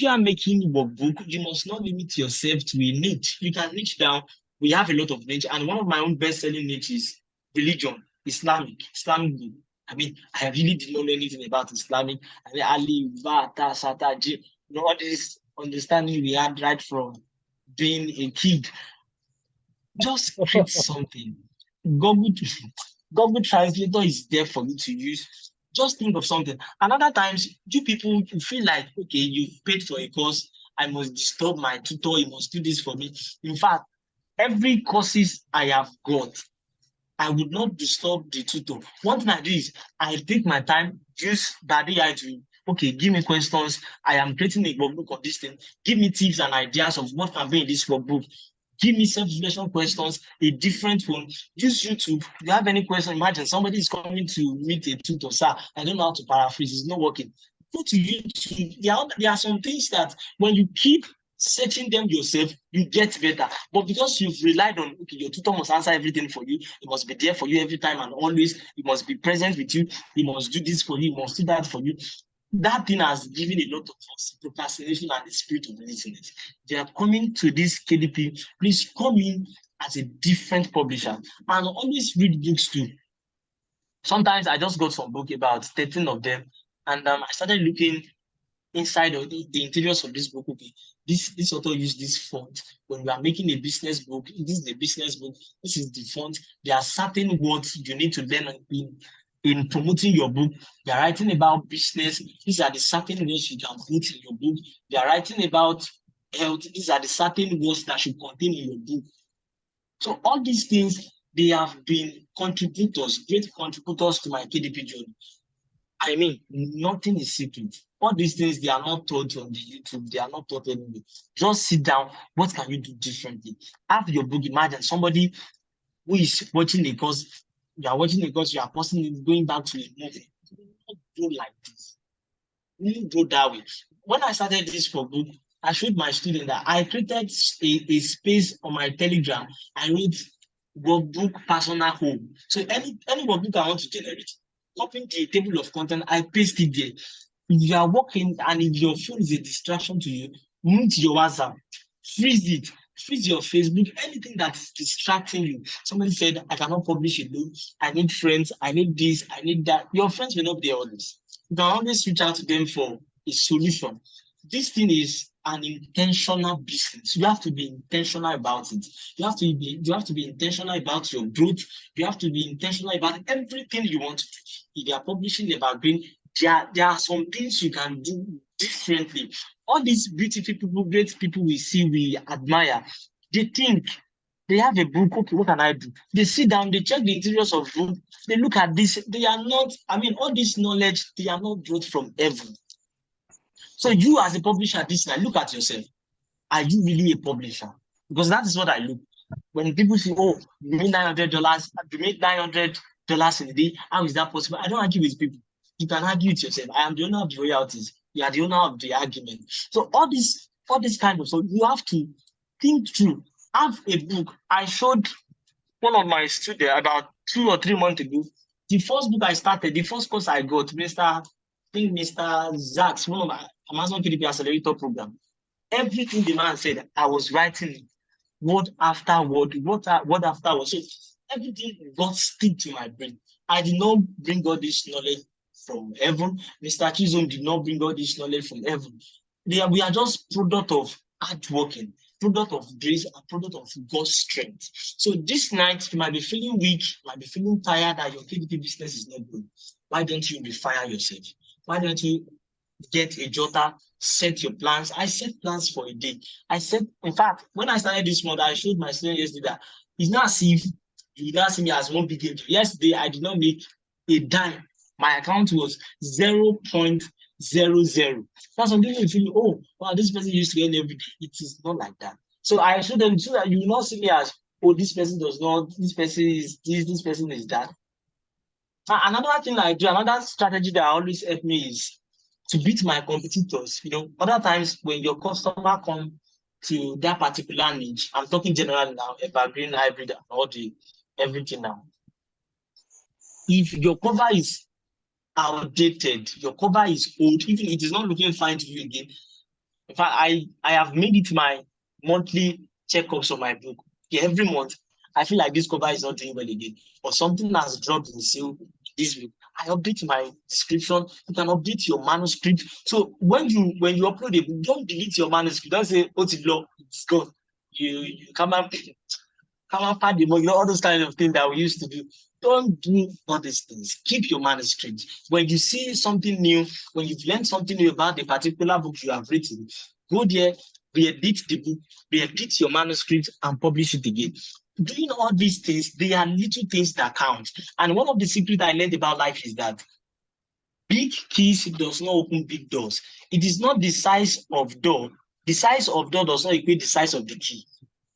you are making workbook, you must not limit yourself to a niche. You can niche down. We have a lot of niche, and one of my own best-selling niches, religion, Islamic book. I mean, I really didn't know anything about Islamic. I mean, Ali, Vata, Sata, all this understanding we had right from being a kid. Just create something. Google Translator is there for you to use. Just think of something. And other times, you people you feel like, okay, you've paid for a course, I must disturb my tutor, he must do this for me. In fact, every courses I have got, I would not disturb the tutor. One thing I do is I take my time, use that AI to, okay, give me questions. I am creating a workbook of this thing. Give me tips and ideas of what can be in this workbook. Give me self-reflection questions, a different one. Use YouTube. If you have any question, imagine somebody is coming to meet a tutor. Sir, I don't know how to paraphrase. It's not working. Go to YouTube. There are some things that when you keep searching them yourself, you get better. But because you've relied on, okay, your tutor must answer everything for you. He must be there for you every time and always. He must be present with you. He must do this for you. He must do that for you. That thing has given a lot of procrastination and the spirit of laziness. They are coming to this KDP. Please come in as a different publisher and always read books too. Sometimes I just got some book, about 13 of them, and I started looking inside of the interiors of this book. Okay, this author used this font. When you are making a business book, this is the business book, this is the font. There are certain words you need to learn in promoting your book. They are writing about business. These are the certain words you can put in your book. They are writing about health. These are the certain words that should contain in your book. So all these things, they have been contributors, great contributors to my KDP journey. I mean, nothing is secret. All these things, they are not taught on the YouTube. They are not taught anywhere. Just sit down. What can you do differently? Have your book. Imagine somebody who is watching a course. You are watching a course. You are posting it, going back to a movie. Don't go like this. Really go that way. When I started this for book, I showed my student that I created a space on my Telegram. I wrote workbook personal home. So any workbook I want to generate, copy the table of content, I paste it there. If you are working and if your phone is a distraction to you, mute your WhatsApp, freeze it, freeze your Facebook, anything that is distracting you. Somebody said, I cannot publish alone. I need friends. I need this. I need that. Your friends will not be always. You can always reach out to them for a solution. This thing is an intentional business. You have to be intentional about it. You have to be intentional about your growth. You have to be intentional about everything you want to do. If you are publishing evergreen, there are some things you can do differently. All these beautiful people, great people we see, we admire, they think they have a book. Okay, what can I do? They sit down, they check the interiors of book, they look at this. They are not, all this knowledge, they are not brought from heaven. So you as a publisher, this night, look at yourself. Are you really a publisher? Because that is what I look. When people say, oh, you made $900, you made $900 in a day, how is that possible? I don't argue with people. You can argue with yourself. I am the owner of the royalties. You are the owner of the argument. So all this kind of, so you have to think through. Have a book. I showed one of my students about 2 or 3 months ago. The first book I started, the first course I got, Mr. Zach's, one of my Amazon KDP Accelerator program. Everything the man said, I was writing word after word, word after word. So everything got stick to my brain. I did not bring all this knowledge from heaven. Mr. Toson did not bring all this knowledge from heaven. We are just product of hard working, product of grace, and product of God's strength. So this night, you might be feeling weak, you might be feeling tired that your KDP business is not good. Why don't you refire yourself? Why don't you get a jotter, set your plans? I set plans for a day. In fact, when I started this month, I showed my student yesterday that it's not as if you don't see me as one big game. Yesterday, I did not make a dime. My account was 0.00. That's something you feel, oh, wow, this person used to earn every day. It is not like that. So I showed them so that you will not see me as, oh, this person does not, this person is this person is that. Another thing I do, another strategy that always help me is to beat my competitors. Other times when your customer come to that particular niche, I'm talking generally now, evergreen, hybrid, and all the everything now. If your cover is outdated, your cover is old, even it is not looking fine to you again. In fact, I have made it my monthly checkups of my book. Okay, every month, I feel like this cover is not doing well again, or something has dropped in sale this week. I update my description. You can update your manuscript. So when you upload a book, don't delete your manuscript. Don't say, oh, it's gone. You come and all those kind of things that we used to do. Don't do all these things. Keep your manuscript. When you see something new, when you've learned something new about the particular book you have written, go there, re-edit the book, re-edit your manuscript, and publish it again. Doing all these things, they are little things that count. And one of the secrets I learned about life is that big keys does not open big doors. It is not the size of door. The size of door does not equate the size of the key.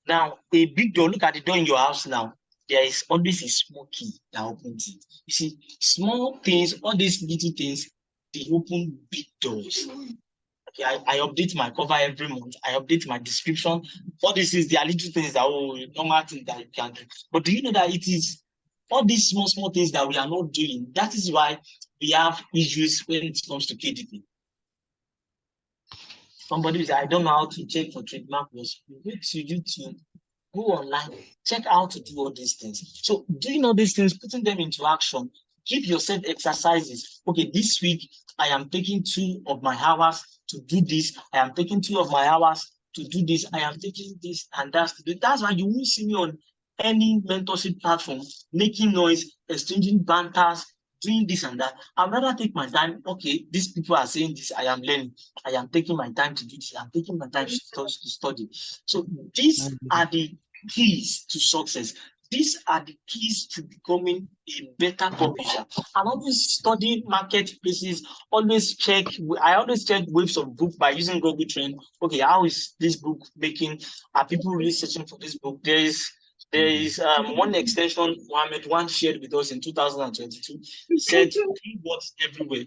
Now, a big door, look at the door in your house now. There is always a small key that opens it. You see, small things, all these little things, they open big doors. Okay, I update my cover every month. I update my description. All this is there are little things that normal things that you can do. But do you know that it is all these small things that we are not doing? That is why we have issues when it comes to KDP. Somebody says, I don't know how to check for trademark laws. Go to YouTube, go online, check how to do all these things. So doing all these things, putting them into action, give yourself exercises. Okay, this week I am taking 2 of my hours to do this. I am taking 2 of my hours to do this. I am taking this and that to do. That's why you won't see me on any mentorship platform making noise, exchanging banters, doing this and that. I'd rather take my time. Okay, these people are saying this. I am learning. I am taking my time to do this. I'm taking my time to study. So these are the keys to success. These are the keys to becoming a better publisher. And always study marketplaces. Always check. I always check waves of book by using Google Trend. Okay, how is this book making? Are people really searching for this book? There is one extension Mohammed one shared with us in 2022. He said keywords everywhere.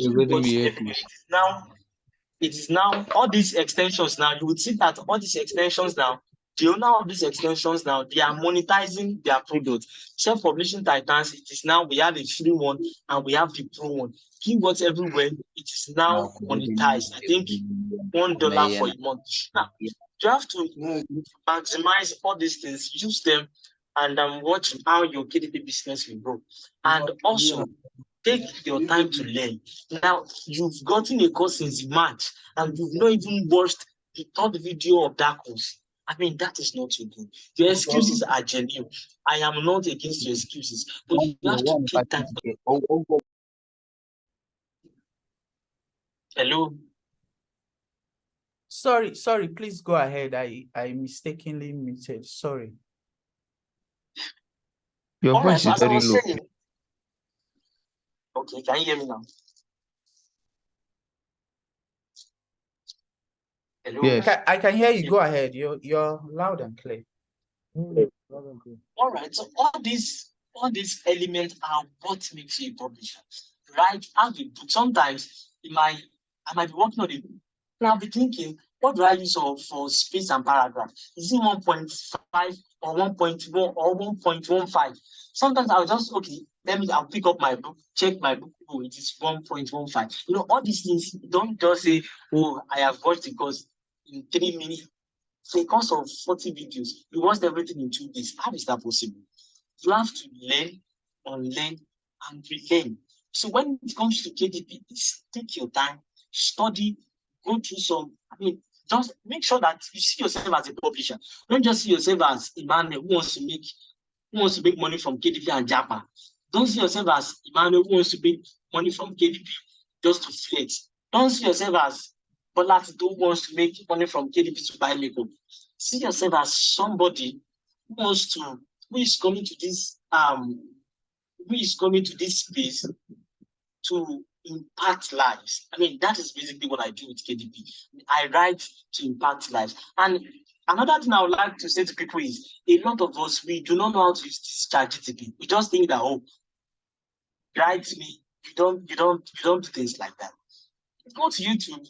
Keywords everywhere. It is now all these extensions now. You would see that all these extensions now, the owner of these extensions now, they are monetizing their product. Self-publishing titans, it is now we have a free one and we have the pro one. Keywords everywhere, it is now monetized. I think $1 for a month. Now, you have to maximize all these things, use them, and watch how your KDP business will grow. And also take your time to learn. Now, you've gotten a course since March and you've not even watched the third video of that course. I mean, that is not too good. Your excuses are genuine. I am not against your excuses, but you have to take time. Hello? Sorry, please go ahead. I mistakenly muted. Sorry. Your voice is very low. Okay, can you hear me now? Hello? Yes. I can hear you. Go ahead. You're loud and clear. All right. So all these elements are what makes you a publisher, right? As a book, sometimes I might be working on a book, and I'll be thinking, what do I use for space and paragraph? Is it 1.5 or 1.1 or 1.15? Sometimes I'll just I'll pick up my book, check my book. Oh, it is 1.15. You know, all these things. Don't just say, oh, I have watched the course in 3 minutes. So, because of 40 videos, you watched everything in 2 days. How is that possible? You have to learn, unlearn, and relearn. So when it comes to KDP, take your time, study, go through some. Just make sure that you see yourself as a publisher. Don't just see yourself as Emmanuel who wants to make money from KDP and Japa. Don't see yourself as Emmanuel who wants to make money from KDP just to flex. Don't see yourself as Bola who wants to make money from KDP to buy makeup. See yourself as somebody who is coming to this space to impact lives. That is basically what I do with KDP. I write to impact lives. And another thing I would like to say to people is a lot of us, we do not know how to use this ChatGPT. We just think that, write me. You don't do things like that. Go to YouTube.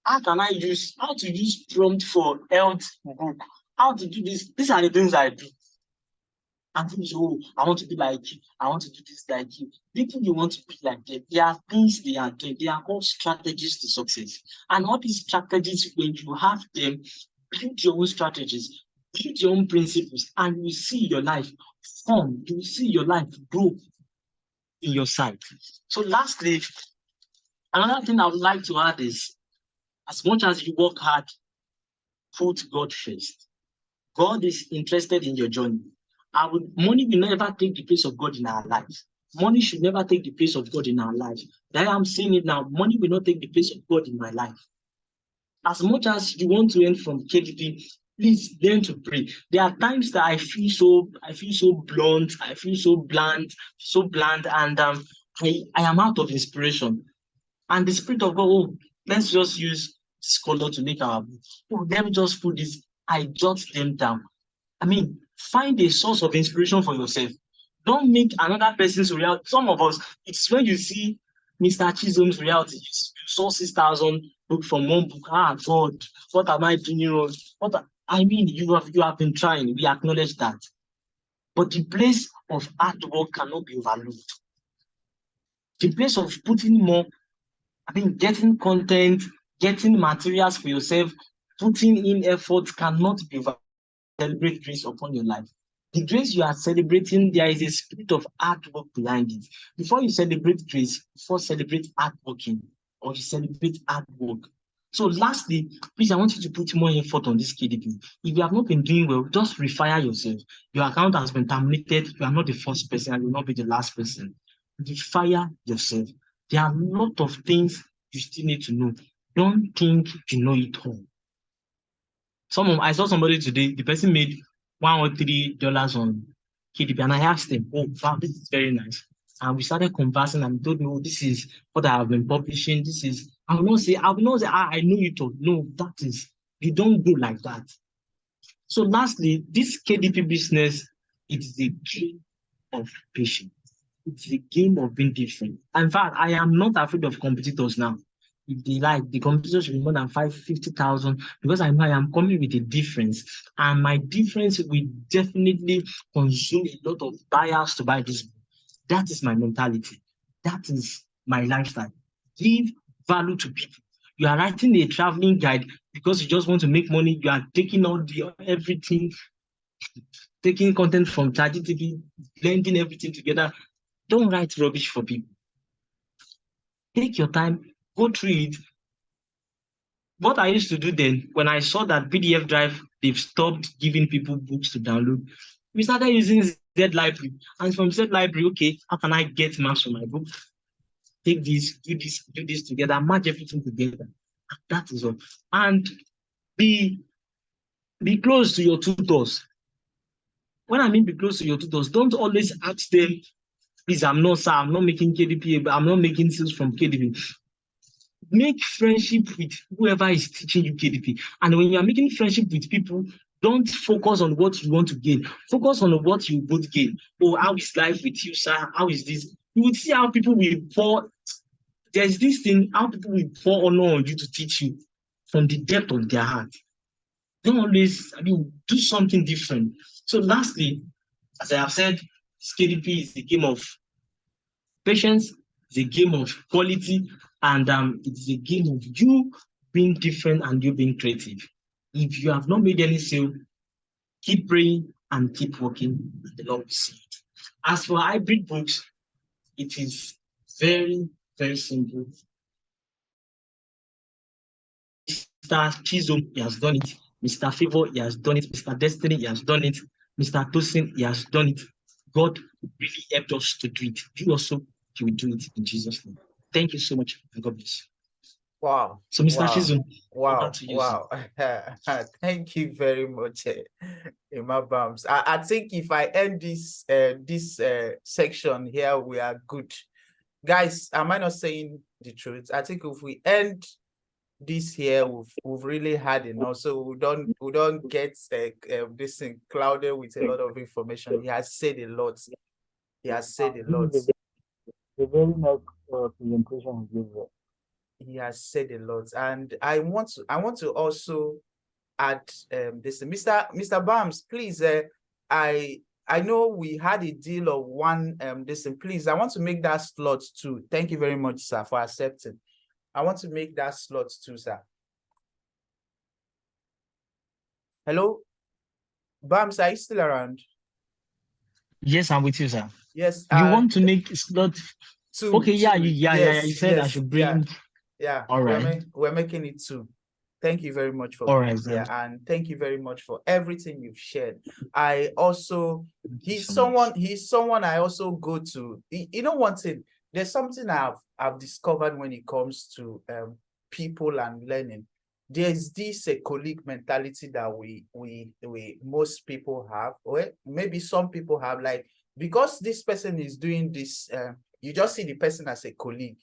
How to use prompt for health book? How to do this? These are the things I do. And people say, I want to be like you. I want to do this like you. People you want to be like them. There are things they are doing. They are called strategies to success. And all these strategies, when you have them, build your own strategies, build your own principles, and you will see your life form. You will see your life grow in your sight. So lastly, another thing I would like to add is, as much as you work hard, put God first. God is interested in your journey. Money will never take the place of God in our lives. Money should never take the place of God in our lives. That I'm saying it now. Money will not take the place of God in my life. As much as you want to earn from KDP, please learn to pray. There are times that I feel so blunt, I feel so bland, and I am out of inspiration. And the Spirit of God, oh, let's just use this color to make our book. Oh, let me just put this. I jot them down. I mean, find a source of inspiration for yourself. Don't make another person's reality. Some of us, it's when you see Mr. Chisholm's reality, you saw 6,000 book from one book. Ah, God, what am I doing wrong? I mean, you have been trying. We acknowledge that. But the place of hard work cannot be overlooked. The place of putting more, getting content, getting materials for yourself, putting in effort cannot be overlooked. Celebrate grace upon your life. The grace you are celebrating, there is a spirit of hard work behind it. Before you celebrate grace, before celebrate hard working, or you celebrate hard work. So lastly, please, I want you to put more effort on this KDP. If you have not been doing well, just refire yourself. Your account has been terminated. You are not the first person and you will not be the last person. Refire yourself. There are a lot of things you still need to know. Don't think you know it all. I saw somebody today, the person made $1 or $3 on KDP, and I asked him, oh, wow, this is very nice. And we started conversing, and he told me, oh, this is what I have been publishing. I will not say, I know it all. No, you don't go like that. So lastly, this KDP business, it is a game of patience. It's a game of being different. In fact, I am not afraid of competitors now. If they like, the competition should be more than 50,000 because I know I am coming with a difference. And my difference will definitely consume a lot of buyers to buy this book. That is my mentality. That is my lifestyle. Give value to people. You are writing a traveling guide because you just want to make money. You are taking all everything, taking content from ChatGPT, blending everything together. Don't write rubbish for people. Take your time, go through it. What I used to do then, when I saw that PDF Drive, they've stopped giving people books to download, we started using Z Library. And from Z Library, okay, how can I get marks for my book? Take this, do this together, match everything together. That is all. And be close to your tutors. When I mean be close to your tutors, don't always ask them, please, I'm not making KDP, but I'm not making sales from KDP. Make friendship with whoever is teaching you KDP. And when you are making friendship with people, don't focus on what you want to gain. Focus on what you both gain. Oh, how is life with you, sir? How is this? You will see how people will pour. There's this thing, how people will pour honor on you to teach you from the depth of their heart. Don't always, do something different. So lastly, as I have said, KDP is a game of patience, it's a game of quality, and it's a game of you being different and you being creative. If you have not made any sale, keep praying and keep working, and the Lord will see it. As for hybrid books, it is very, very simple. Mr. Chisholm, he has done it. Mr. Favor, he has done it. Mr. Destiny, he has done it. Mr. Toson, he has done it. God really helped us to do it. You also, you will do it in Jesus' name. Thank you so much, and God bless you. Wow. So, Mr. Chisholm, wow. Thank you very much, Emma Bams. I think if I end this section here, we are good. Guys, am I not saying the truth? I think if we end this here, we've really had enough. So we don't get this thing clouded with a lot of information. He has said a lot. He has said a lot. The very next presentation we give. He has said a lot, and I want to also add this. Mr. Bams, please. I know we had a deal of one this, and please, I want to make that slot too. Thank you very much, sir, for accepting. I want to make that slot too, sir. Hello, Bams, are you still around? Yes, I'm with you, sir. Yes. You want to make slot two? Okay, yeah. You said I should bring. Yeah. All right. We're making it two. Thank you very much for All being right, here, then. and thank you very much for everything you've shared. I also, Thank you he's so much. someone I also go to. You know one thing, there's something I've discovered when it comes to people and learning. There's this a colleague mentality that we most people have, or maybe some people have, like, because this person is doing this, you just see the person as a colleague.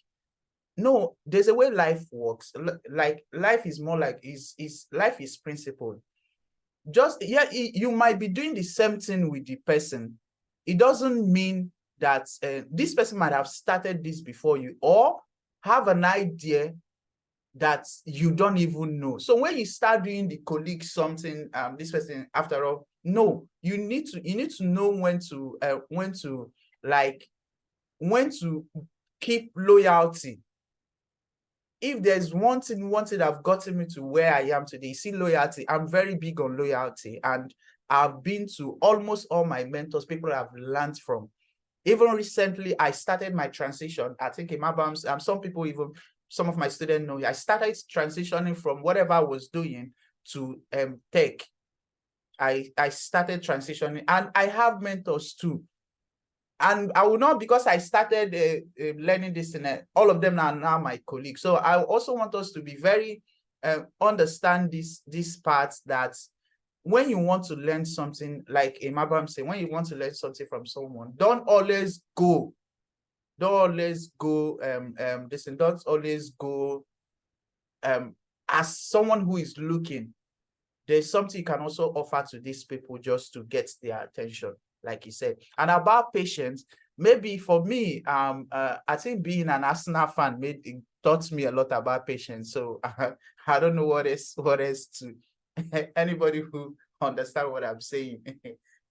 No, there's a way life works. Like life is more like life is principle. Just, yeah, you might be doing the same thing with the person. It doesn't mean that this person might have started this before you, or have an idea that you don't even know. So when you start doing the colleague something, this person, after all, no, you need to know when to like when to keep loyalty. If there's one thing that have gotten me to where I am today, see, loyalty. I'm very big on loyalty, and I've been to almost all my mentors, people I've learned from. Even recently, I started my transition. I think in my some people, even some of my students know, I started transitioning from whatever I was doing to tech. I started transitioning, and I have mentors too. And I will not, because I started learning this, and all of them are now my colleagues. So I also want us to be very understand this part, that when you want to learn something, like Imabam say, when you want to learn something from someone, don't always go as someone who is looking. There's something you can also offer to these people just to get their attention, like you said. And about patience, maybe for me, I think being an Arsenal fan taught me a lot about patience. So I don't know what else to anybody who understand what I'm saying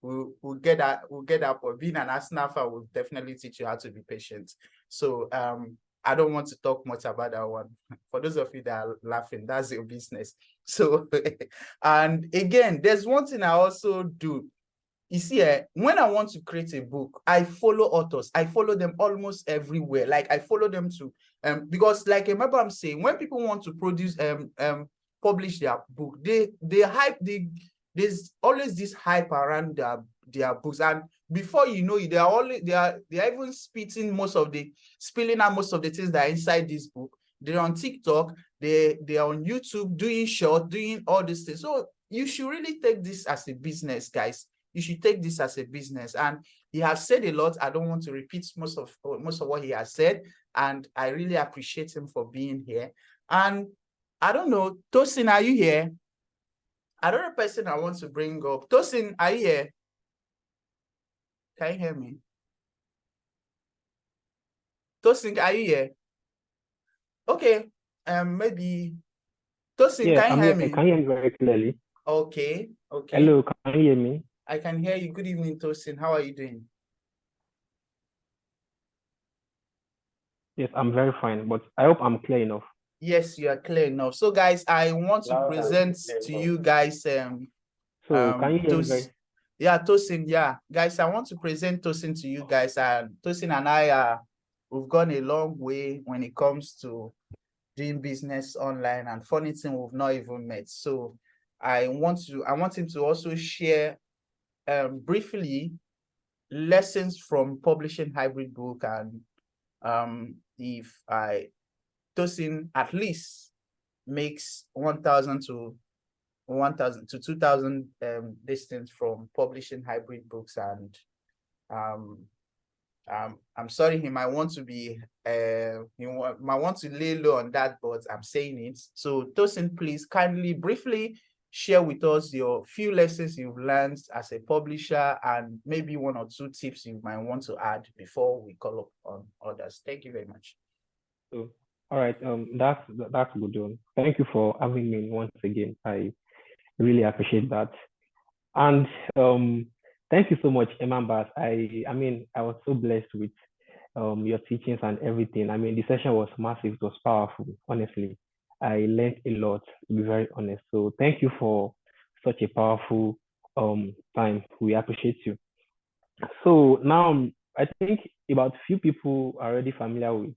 will get that. But being an Arsenal fan will definitely teach you how to be patient. So I don't want to talk much about that one. For those of you that are laughing, that's your business. So, and again, there's one thing I also do. You see, when I want to create a book, I follow authors. I follow them almost everywhere. Like I follow them to, because like remember I'm saying, when people want to publish their book, there's always this hype around their books, and before you know it, they are even spilling out most of the things that are inside this book. They're on TikTok, they're on YouTube doing short, doing all these things. So you should really take this as a business, guys. You should take this as a business. And he has said a lot. I don't want to repeat most of what he has said. And I really appreciate him for being here. And I don't know, Tosin, are you here? Another person I want to bring up. Tosin, are you here? Can you hear me? Tosin, are you here? Okay. Maybe Tosin, Yes, can you I'm hear here. me? Can you hear me very clearly? Okay. Hello, can you hear me? I can hear you. Good evening, Tosin. How are you doing? Yes, I'm very fine, but I hope I'm clear enough. Yes, you are clear enough. So, guys, I want to present to you guys So can you hear me very? Tosin, yeah. Guys, I want to present Tosin to you guys. Tosin and I we've gone a long way when it comes to doing business online, and funny thing, we've not even met. So I want him to also share briefly lessons from publishing hybrid book, and if Tosin at least makes 1,000 to 2,000 distance from publishing hybrid books. And I'm sorry, he might want to be might want to lay low on that, but I'm saying it. So Tosin, please kindly briefly share with us your few lessons you've learned as a publisher, and maybe one or two tips you might want to add before we call up on others. Thank you very much. So, all right, that's good. Thank you for having me once again. I really appreciate that. And thank you so much, Emambas. I mean, I was so blessed with your teachings and everything. I mean, the session was massive. It was powerful, honestly. I learned a lot, to be very honest. So thank you for such a powerful time. We appreciate you. So now I think about few people are already familiar with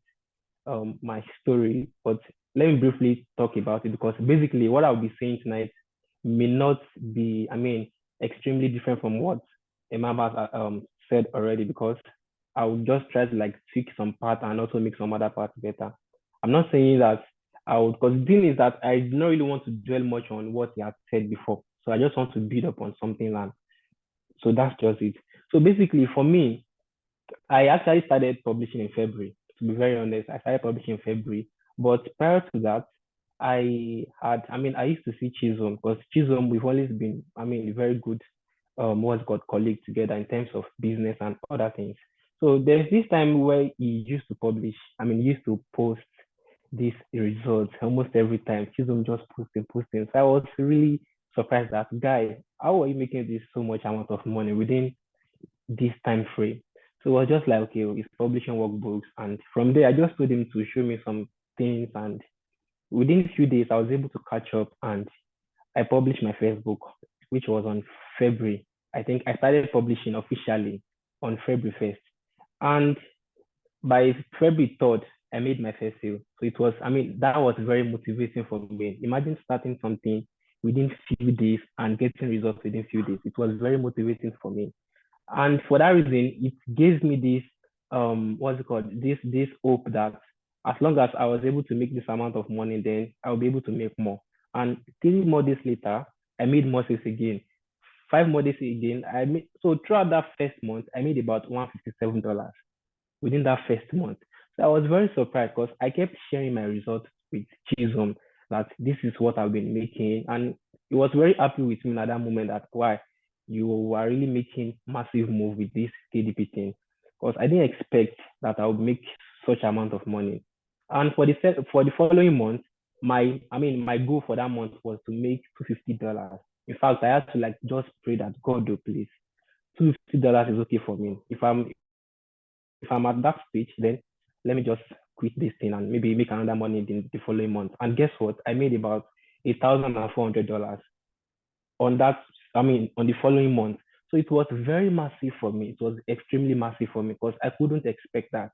my story, but let me briefly talk about it because basically what I'll be saying tonight may not be, extremely different from what Emma has said already because I will just try to like tweak some part and also make some other parts better. I'm not saying that I would, because the thing is that I do not really want to dwell much on what he had said before. So I just want to build up on something and so that's just it. So basically for me, I actually started publishing in February. To be very honest, I started publishing in February. But prior to that, I used to see Chisholm because Chisholm, we've always been, very good, what's got colleagues together in terms of business and other things. So there's this time where he used to publish, he used to post these results almost every time. Chisholm just posting. So I was really surprised that guy, how are you making this so much amount of money within this time frame? So I was just like, okay, he's publishing workbooks. And from there, I just told him to show me some things. And within a few days, I was able to catch up and I published my first book, which was on February. I think I started publishing officially on February 1st. And by February 3rd, I made my first sale. So it was, that was very motivating for me. Imagine starting something within few days and getting results within few days. It was very motivating for me. And for that reason, it gives me this what's it called? This hope that as long as I was able to make this amount of money, then I'll be able to make more. And 3 more days later, I made more sales again. 5 more days again, I made so throughout that first month, I made about $157 within that first month. So I was very surprised because I kept sharing my results with Chisholm that this is what I've been making. And he was very happy with me at that moment that why you are really making massive move with this KDP thing. Because I didn't expect that I would make such amount of money. And for the following month, my goal for that month was to make $250. In fact, I had to like just pray that God, do please, $250 is okay for me. If I'm at that stage, then let me just quit this thing and maybe make another money in the following month. And guess what? I made about $1,400 on that, on the following month. So it was very massive for me. It was extremely massive for me because I couldn't expect that.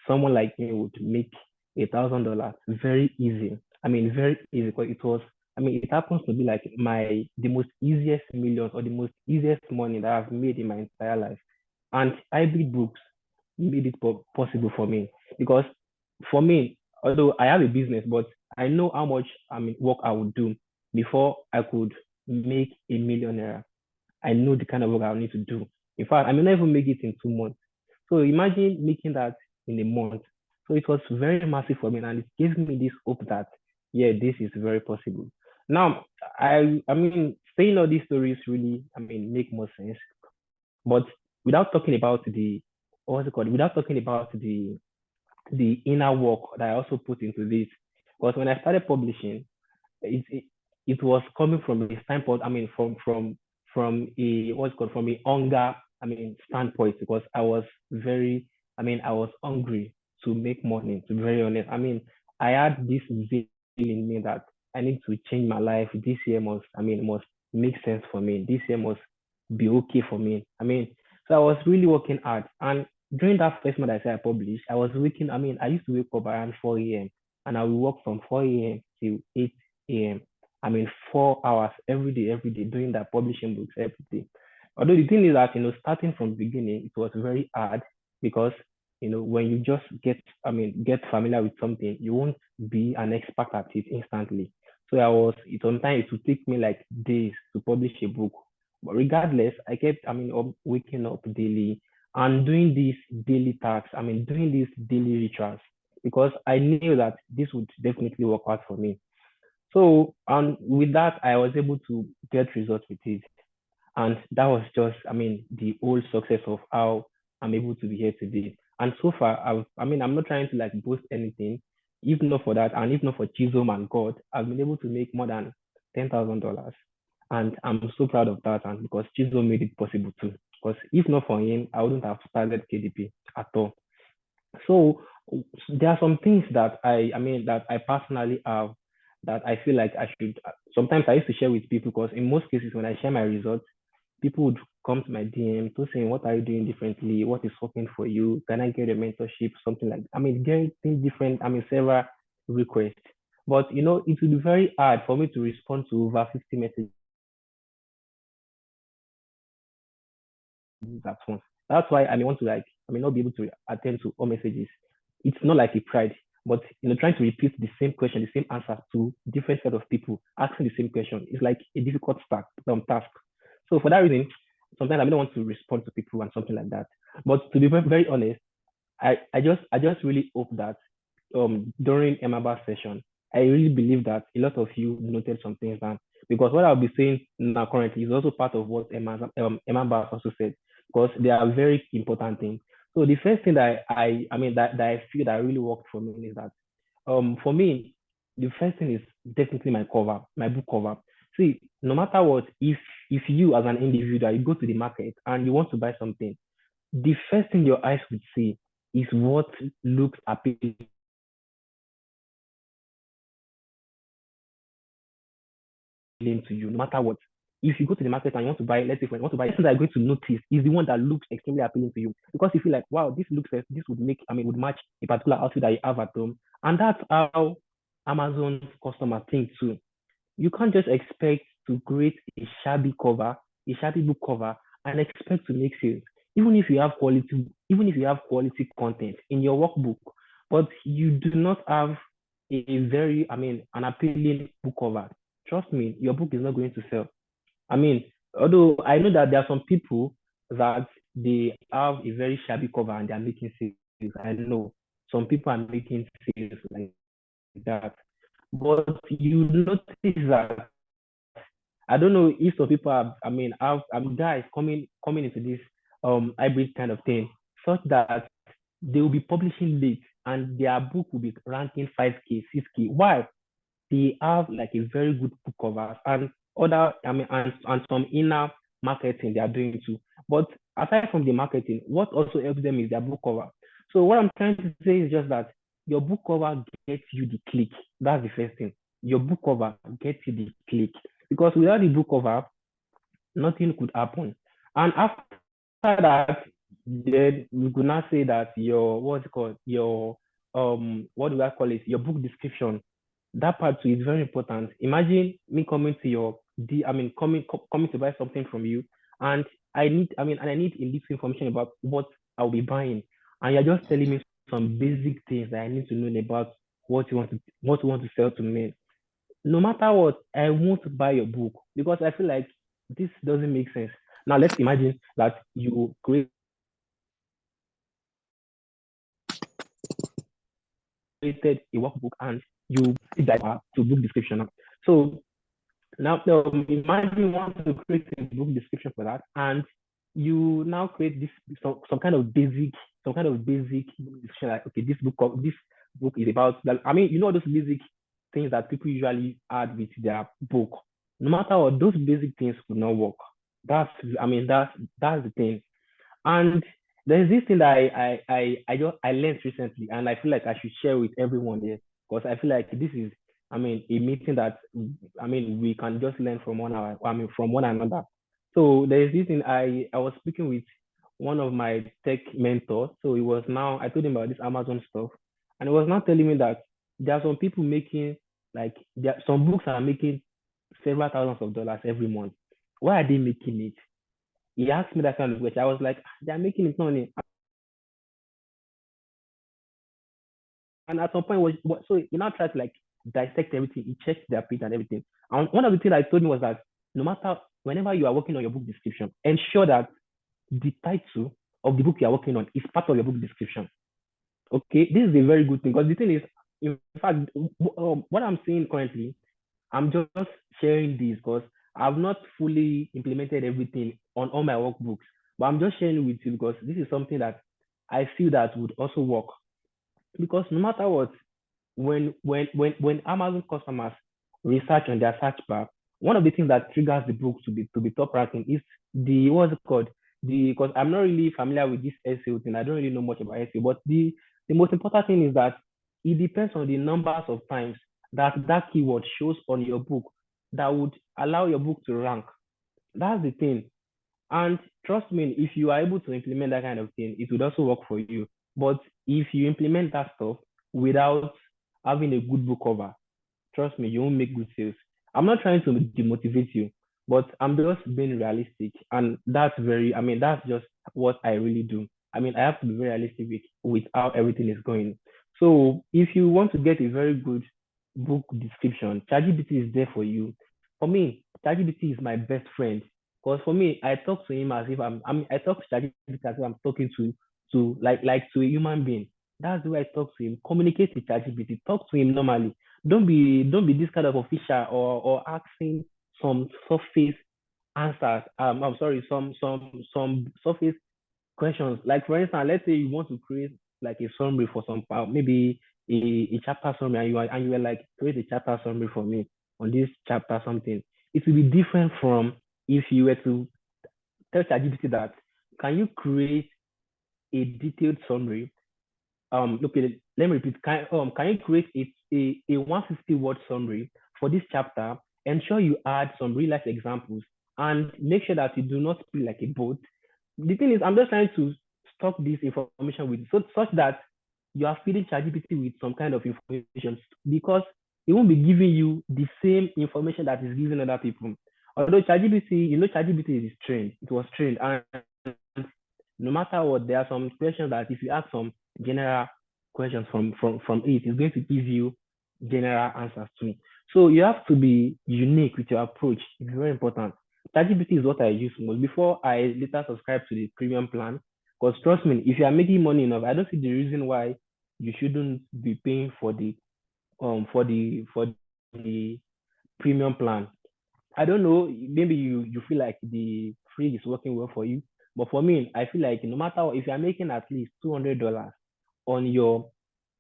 Someone like me would make $1,000 very easy. Very easy because it was, it happens to be like the most easiest millions or the most easiest money that I've made in my entire life. And hybrid books made it possible for me because for me, although I have a business, but I know how much work I would do before I could make a millionaire. I know the kind of work I need to do. In fact, I may not even make it in 2 months. So imagine making that in a month. So it was very massive for me, and it gave me this hope that yeah, this is very possible. Now, saying all these stories really, make more sense. But without talking about the what's it called? Without talking about the inner work that I also put into this, because when I started publishing, it it was coming from a standpoint. From a what's it called from a hunger. Standpoint because I was very. I was hungry to make money. To be very honest, I had this zeal in me that I need to change my life. This year must make sense for me. This year must be okay for me. So I was really working hard. And during that first month I said I published, I was working, I used to wake up around 4 a.m. and I would work from 4 a.m. to 8 a.m. 4 hours every day, doing that, publishing books every day. Although the thing is that, starting from the beginning, it was very hard because, when you just get familiar with something, you won't be an expert at it instantly. So sometimes it would take me like days to publish a book. But regardless, I kept, waking up daily and doing these daily tasks. Doing these daily rituals because I knew that this would definitely work out for me. So, and with that, I was able to get results with it. And that was just, the whole success of how I'm able to be here today. And so far, I'm not trying to like boast anything. If not for that, and if not for Chisholm and God, I've been able to make more than $10,000. And I'm so proud of that. And because Chisholm made it possible too. Because if not for him, I wouldn't have started KDP at all. So there are some things that that I personally have that I feel like I should. Sometimes I used to share with people because in most cases when I share my results, people would come to my DM to saying, "What are you doing differently? What is working for you? Can I get a mentorship? Something like." Getting different. Several request. But it will be very hard for me to respond to over 50 messages at once. That's why I may want to I may not be able to attend to all messages. It's not like a pride, but trying to repeat the same question, the same answer to different set of people asking the same question is like a difficult task. So for that reason, sometimes I don't want to respond to people and something like that. But to be very honest, I just really hope that during Emma's session, I really believe that a lot of you noted some things down, because what I'll be saying now currently is also part of what Emma also said, because they are very important things. So the first thing that that I feel that really worked for me is that for me, the first thing is definitely my cover, my book cover. See, no matter what, if you as an individual, you go to the market and you want to buy something, the first thing your eyes would see is what looks appealing to you, no matter what. If you go to the market and you want to buy, let's say, you want to buy, the thing that you're going to notice is the one that looks extremely appealing to you, because you feel like, wow, this would make, would match a particular outfit that you have at home. And that's how Amazon customers think too. You can't just expect to create a shabby book cover, and expect to make sales. Even if you have quality content in your workbook, but you do not have a very, an appealing book cover, trust me, your book is not going to sell. I mean, although I know that there are some people that they have a very shabby cover and they're making sales. I know some people are making sales like that. But you notice that I don't know if some people have, have guys coming into this hybrid kind of thing, such that they will be publishing late and their book will be ranking 5K, 6K. Why? They have like a very good book cover and and some inner marketing they are doing too. But aside from the marketing, what also helps them is their book cover. So what I'm trying to say is just that your book cover gets you the click. That's the first thing. Your book cover gets you the click. Because without the book cover, nothing could happen. And after that, then we could not say that your what's it called, your what do I call it, your book description, that part too is very important. Imagine me coming to your coming to buy something from you, and I need a little information about what I'll be buying, and you're just telling me some basic things that I need to know about what you want to sell to me. No matter what, I won't buy your book, because I feel like this doesn't make sense. Now let's imagine that you created a workbook and you did that to book description. So now imagine you want to create a book description for that, and you now create this some kind of basic book description, like, okay, this book is about that. Those basic things that people usually add with their book. No matter what, those basic things will not work. That's the thing. And there's this thing that I learned recently, and I feel like I should share with everyone here, because I feel like this is a meeting that we can just learn from from one another. So there's this thing, I was speaking with one of my tech mentors. So it was now I told him about this Amazon stuff, and he was now telling me that there are some people making, like, some books are making several thousands of dollars every month. Why are they making it? He asked me that kind of question. I was like, they're making it money. And at some point, so he now tried to like dissect everything. He checked their page and everything. And one of the things I told him was that no matter, whenever you are working on your book description, ensure that the title of the book you are working on is part of your book description. Okay, this is a very good thing, because the thing is, in fact, what I'm saying currently, I'm just sharing this because I've not fully implemented everything on all my workbooks, but I'm just sharing it with you because this is something that I feel that would also work. Because no matter what, when Amazon customers research on their search bar, one of the things that triggers the book to be top ranking is the what's it called? Because I'm not really familiar with this SEO thing. I don't really know much about SEO, but the most important thing is that it depends on the numbers of times that keyword shows on your book that would allow your book to rank. That's the thing. And trust me, if you are able to implement that kind of thing, it would also work for you. But if you implement that stuff without having a good book cover, trust me, you won't make good sales. I'm not trying to demotivate you, but I'm just being realistic. And that's just what I really do. I mean, I have to be very realistic with how everything is going. So if you want to get a very good book description, ChatGPT is there for you. For me, ChatGPT is my best friend. Because for me, I talk to him as if I talk to ChatGPT as if I'm talking to to a human being. That's the way I talk to him. Communicate with ChatGPT. Talk to him normally. Don't be this kind of official or asking some surface answers. I'm sorry, some surface questions. Like for instance, let's say you want to create like a summary for some maybe a chapter summary, and you were like, create a chapter summary for me on this chapter something. It will be different from if you were to tell ChatGPT that, can you create a detailed summary? Okay, let me repeat. Can you create a 150 word summary for this chapter? Ensure you add some real life examples and make sure that you do not speak like a bot. The thing is, I'm just trying to stock this information with such that you are feeding ChatGPT with some kind of information, because it won't be giving you the same information that is given other people. Although ChatGPT, ChatGPT is trained. It was trained, and no matter what, there are some questions that if you ask some general questions from it, it's going to give you general answers too. So you have to be unique with your approach. It's very important. ChatGPT is what I use most before I later subscribe to the premium plan. Because trust me, if you are making money enough, I don't see the reason why you shouldn't be paying for the premium plan. I don't know, maybe you feel like the free is working well for you, but for me, I feel like no matter what, if you're making at least $200 on your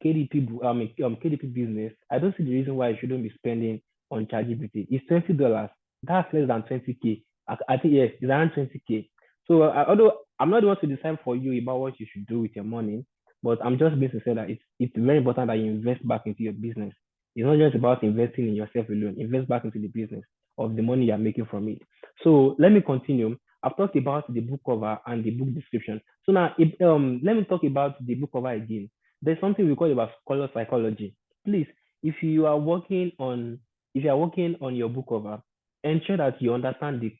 KDP business, I don't see the reason why you shouldn't be spending on ChatGPT. It's $20. That's less than 20K. I think yes, it's around 20K. So although I'm not the one to decide for you about what you should do with your money, but I'm just being sincere that it's very important that you invest back into your business. It's not just about investing in yourself alone. Invest back into the business of the money you're making from it. So let me continue. I've talked about the book cover and the book description. So now, let me talk about the book cover again. There's something we call about color psychology. Please, if you are working on your book cover, ensure that you understand the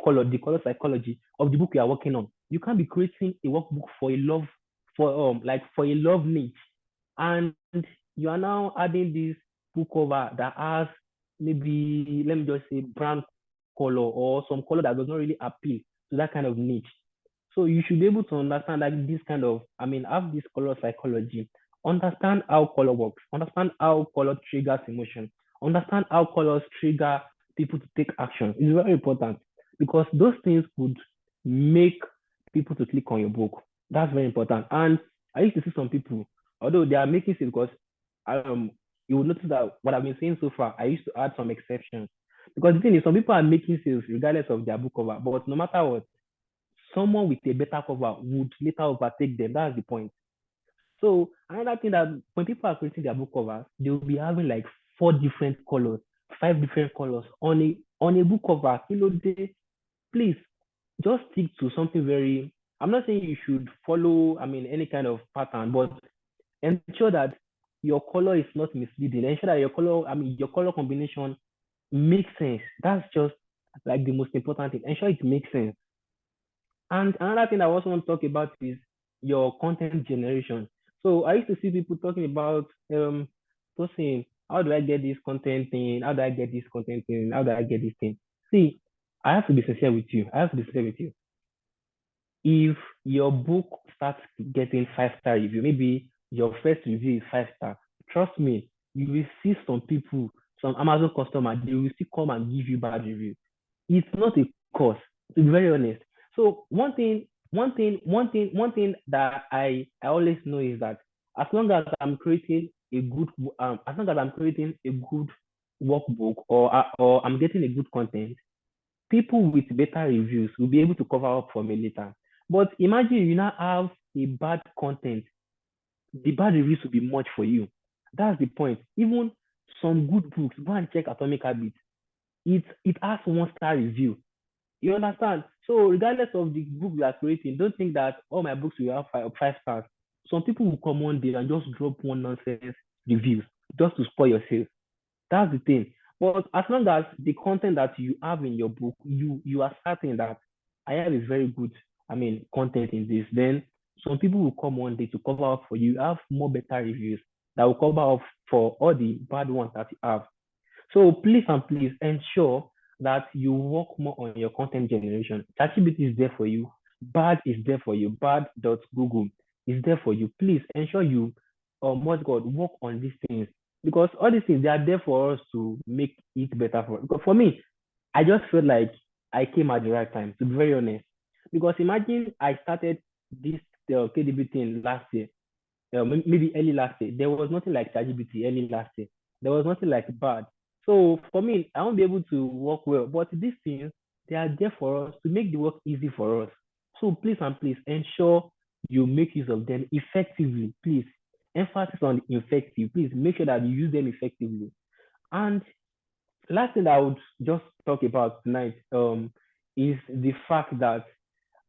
color psychology of the book you are working on. You can't be creating a workbook for a love niche, and you are now adding this book cover that has maybe, let me just say, brown color or some color that does not really appeal to that kind of niche. So you should be able to understand like this kind of, have this color psychology, understand how color works, understand how color triggers emotion, understand how colors trigger people to take action. It's very important because those things could make people to click on your book. That's very important. And I used to see some people, although they are making it because you will notice that what I've been saying so far, I used to add some exceptions. Because the thing is, some people are making sales regardless of their book cover, but no matter what, someone with a better cover would later overtake them. That's the point. So another thing that when people are creating their book covers, they will be having like 4 different colors, 5 different colors on a book cover. Please just stick to something very. I'm not saying you should follow, any kind of pattern, but ensure that your color is not misleading. Ensure that your color combination makes sense. That's just like the most important thing. Ensure it makes sense. And another thing I also want to talk about is your content generation. So I used to see people talking about Tosin, how do I get this content thing? How do I get this content thing? How do I get this thing? See, I have to be sincere with you. I have to be sincere with you. If your book starts getting 5-star review, maybe your first review is 5 star, trust me, you will see some people, some Amazon customers, they will still come and give you bad review. It's not a cause, to be very honest. So one thing that I always know is that as long as I'm creating a good as long as I'm creating a good workbook or I'm getting a good content, people with better reviews will be able to cover up for me later. But imagine you now have a bad content, the bad reviews will be much for you. That's the point. Even some good books, go and check Atomic Habits. It has 1 star review. You understand? So regardless of the book you are creating, don't think that all my books will have 5 stars. Some people will come one day and just drop one nonsense reviews. just to spoil your sales. That's the thing. But as long as the content that you have in your book, you are certain that I have is very good, content in this, then some people will come one day to cover up for you. You have more better reviews that will cover up for all the bad ones that you have. So please and please ensure that you work more on your content generation. ChatGPT is there for you. Bard is there for you. Bard.google is there for you. Please ensure you, what God, work on these things, because all these things, they are there for us to make it better for. Because for me, I just feel like I came at the right time, to be very honest. Because imagine I started this KDB thing last year, maybe early last year. There was nothing like ChatGPT early last year. There was nothing like bad. So for me, I won't be able to work well. But these things, they are there for us to make the work easy for us. So please and please ensure you make use of them effectively. Please, emphasis on effective. Please make sure that you use them effectively. And last thing that I would just talk about tonight is the fact that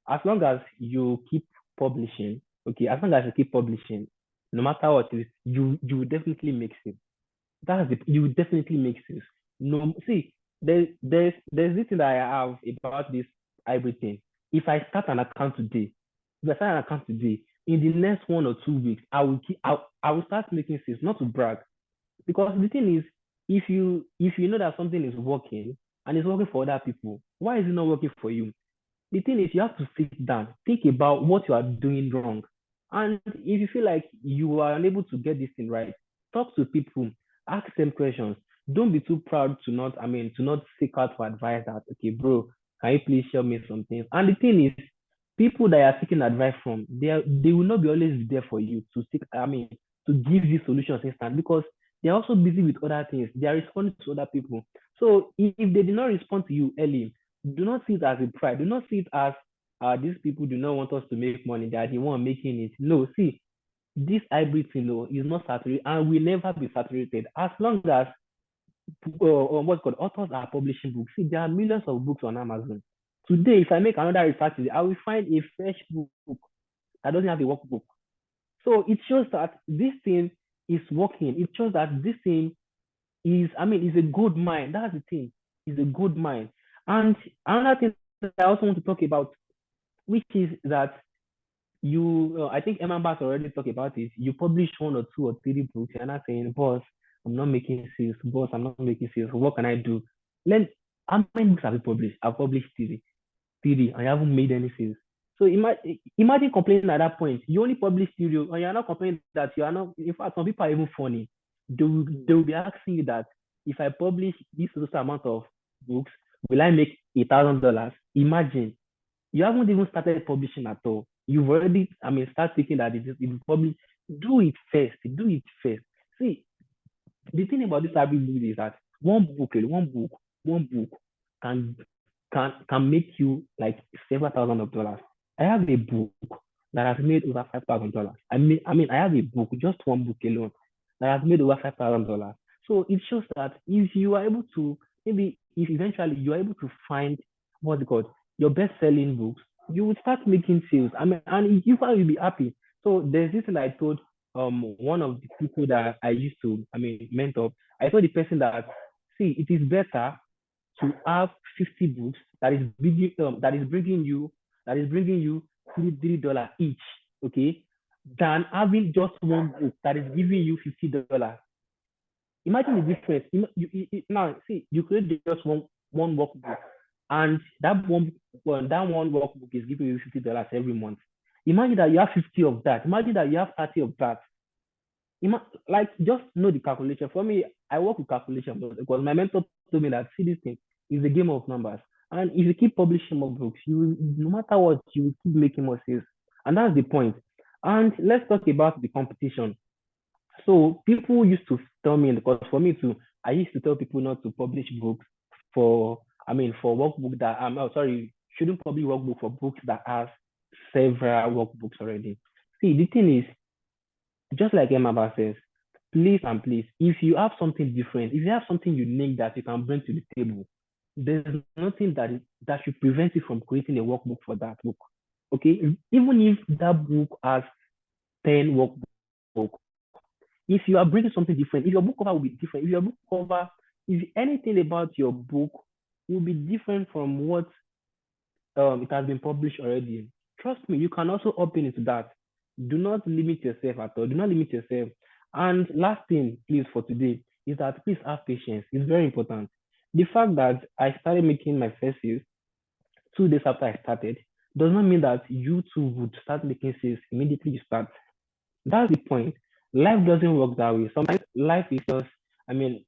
as long as you keep publishing, okay, as long as you keep publishing, no matter what it is, you will definitely make sense. You will definitely make sense. No, see, there's this thing that I have about this hybrid thing. If I start an account today, in the next 1 or 2 weeks, I will start making sense, not to brag. Because the thing is, if you know that something is working and it's working for other people, why is it not working for you? The thing is, you have to sit down, think about what you are doing wrong. And if you feel like you are unable to get this thing right, talk to people, ask them questions. Don't be too proud to not seek out for advice that, okay, bro, can you please show me some things? And the thing is, people that are seeking advice from, they will not be always there for you to to give you solutions instant, because they're also busy with other things. They are responding to other people. So if they did not respond to you early, do not see it as a pride. Do not see it as these people do not want us to make money. They are the one making it. No, see, this hybrid thing is not saturated and will never be saturated as long as what's called authors are publishing books. See, there are millions of books on Amazon. Today, if I make another research, I will find a fresh book that doesn't have a workbook. So it shows that this thing is working. It shows that this thing is a good mind. That's the thing. Is a good mind. And another thing that I also want to talk about, which is that I think Emma Bass already talked about it. You publish 1 or 2 or 3 books, and I'm saying, boss, I'm not making sales. Boss, I'm not making sales. What can I do? Let How many books have you published? I've published three, and I haven't made any sales. So imagine complaining at that point. You only publish studio, and you're not complaining that you are not. In fact, some people are even funny. They will be asking you that if I publish this total amount of books, will I make $1,000? Imagine you haven't even started publishing at all. You've already, start thinking that it probably do it first. Do it first. See, the thing about this hybrid book is that one book can can make you like several thousand of dollars. I have a book that has made over $5,000. I have a book, just one book alone, that has made over $5,000. So it shows that if you are able to, maybe if eventually you are able to find what's it called, your best-selling books, you will start making sales. And you will be happy. So there's this thing I told one of the people that I used to mentor. I told the person that, see, it is better to have 50 books that is bringing you $3 each, okay, than having just one book that is giving you $50. Imagine the difference. Now, see, you create just one workbook, and that one workbook is giving you $50 every month. Imagine that you have 50 of that. Imagine that you have 30 of that. Like, just know the calculation. For me, I work with calculation because my mentor told me that, see, this thing is a game of numbers. And if you keep publishing more books, no matter what, you will keep making more sales. And that's the point. And let's talk about the competition. So people used to tell me, because for me too, I used to tell people not to publish books for, for workbook that, shouldn't publish workbook for books that have several workbooks already. See, the thing is, just like Emma says, please and please, if you have something different, if you have something unique that you can bring to the table, there's nothing that should prevent you from creating a workbook for that book. Okay, even if that book has 10 workbooks, if you are bringing something different, if your book cover will be different, if your book cover, if anything about your book will be different from what it has been published already, trust me, you can also open into that. Do not limit yourself at all. Do not limit yourself. And last thing, please, for today, is that please have patience. It's very important. The fact that I started making my first sales 2 days after I started does not mean that you too would start making sales immediately you start. That's the point. Life doesn't work that way. Sometimes life is just,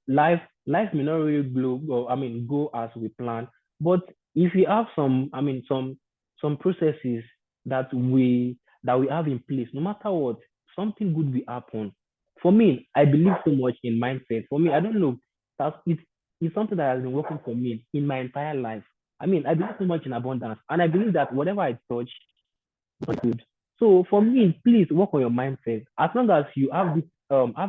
life may not really go as we plan. But if we have some processes that we have in place, no matter what, something good will happen. For me, I believe so much in mindset. For me, I don't know, that it's something that has been working for me in my entire life. I believe so much in abundance, and I believe that whatever I touch is good. So for me, please work on your mindset. As long as you have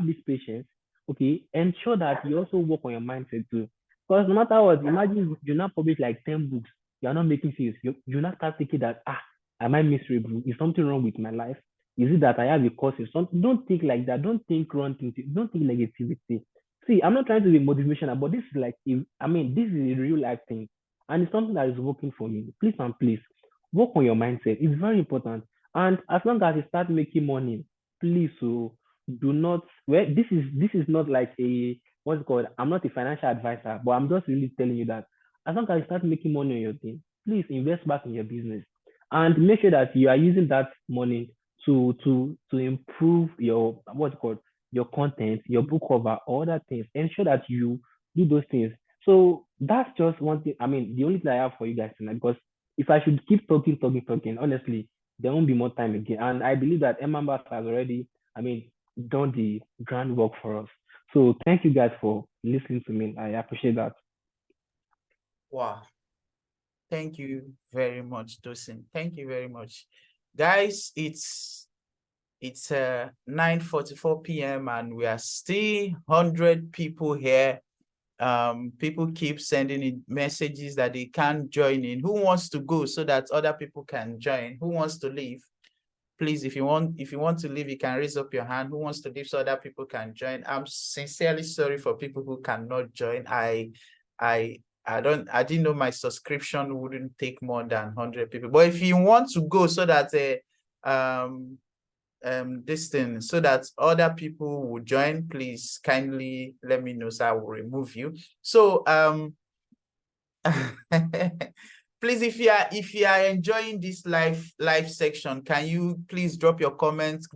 this patience, okay, ensure that you also work on your mindset too. Because no matter what, imagine you now publish like 10 books, you are not making sales. You now start thinking that am I miserable? Is something wrong with my life? Is it that I have a cause? Something? Don't think like that. Don't think wrong things. Don't think negativity. See, I'm not trying to be motivational, but this is like this is a real life thing, and it's something that is working for me. Please and please work on your mindset. It's very important. And as long as you start making money, please, so do not. Well, this is not like a what's it called. I'm not a financial advisor, but I'm just really telling you that as long as you start making money on your thing, please invest back in your business and make sure that you are using that money to improve your what's it called, your content, your book cover, all that things. Ensure that you do those things. So that's just one thing. The only thing I have for you guys tonight, because if I should keep talking, honestly, there won't be more time again. And I believe that Emma Bass has already, done the groundwork for us. So thank you guys for listening to me. I appreciate that. Wow. Thank you very much, Tosin. Thank you very much. Guys, it's 9:44 p.m. and we are still 100 people here. People keep sending in messages that they can't join in. Who wants to go so that other people can join? Who wants to leave? Please, if you want to leave, you can raise up your hand. Who wants to leave so other people can join? I'm sincerely sorry for people who cannot join. I didn't know my subscription wouldn't take more than 100 people. But if you want to go so that this thing, so that other people will join, please kindly let me know so I will remove you. So please, if you are enjoying this live section, can you please drop your comments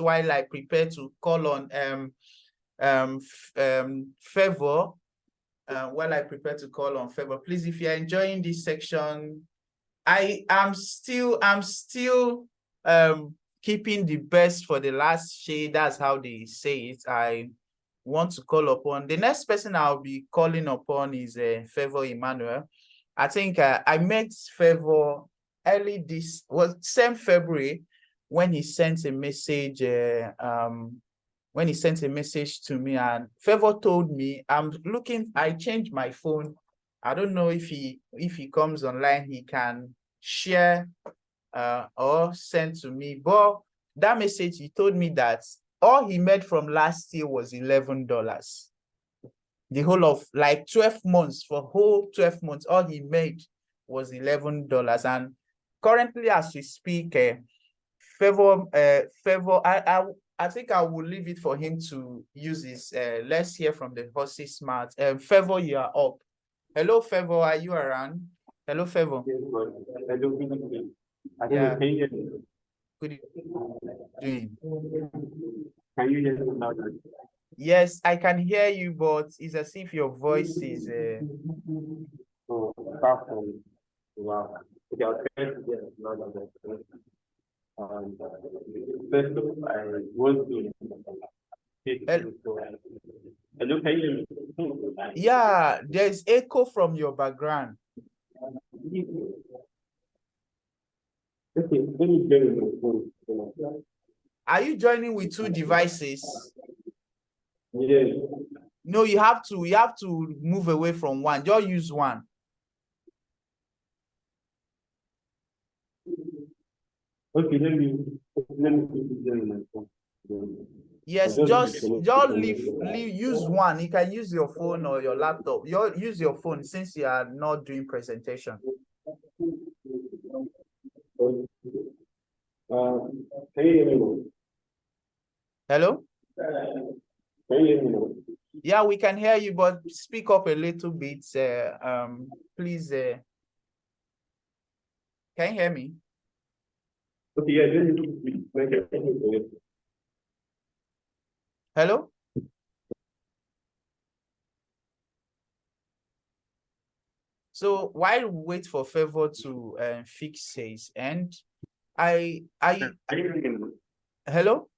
while I prepare to call on Favor. While I prepare to call on Favor, please, if you are enjoying this section, I'm still keeping the best for the last shade. That's how they say it. I want to call upon the next person I'll be calling upon is Favor Emmanuel. I think I met Favor early same February when he sent a message to me, and Favor told me I changed my phone. I don't know if he comes online, he can share or send to me. But that message, he told me that all he made from last year was $11. The whole of like 12 months, for whole 12 months, all he made was $11. And currently, as we speak, Favor, I think I will leave it for him to use his. Let's hear from the horses smart. Favor, you are up. Hello, Favor. Are you around? Hello, Favor. Yeah. Good evening. Can you hear me now? Yes, I can hear you, but it's as if your voice is. Oh, apart from wow. Okay, I'll try to get another one. First of all, I want to hello, can you hear me? Yeah, there's echo from your background. Okay, let me get my phone. Are you joining with two devices? Yes. No, you have to move away from one. Just use one. Okay, let me join my phone. Yes, just just disconnect just from use one. You can use your phone or your laptop. Use your phone since you are not doing presentation. Can you hear me now? Hello? Can you hear me now? Yeah, we can hear you, but speak up a little bit. Please. Can you hear me? Okay, yeah, then Hello? So while we wait for Favor to fix his end, hello?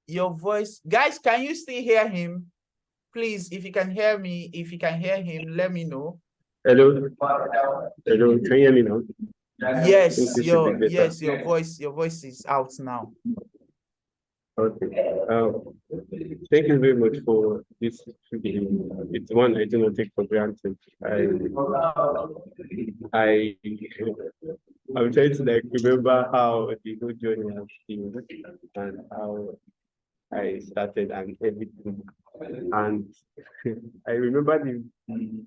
Your voice, guys, can you still hear him? Please, if you can hear me, if you can hear him, let me know. Hello. Hello, can you hear me now? Yes, your voice is out now. Okay. Thank you very much for this. It's one I do not take for granted. I'm trying to like remember how the whole journey has been and how I started and everything. And I remember the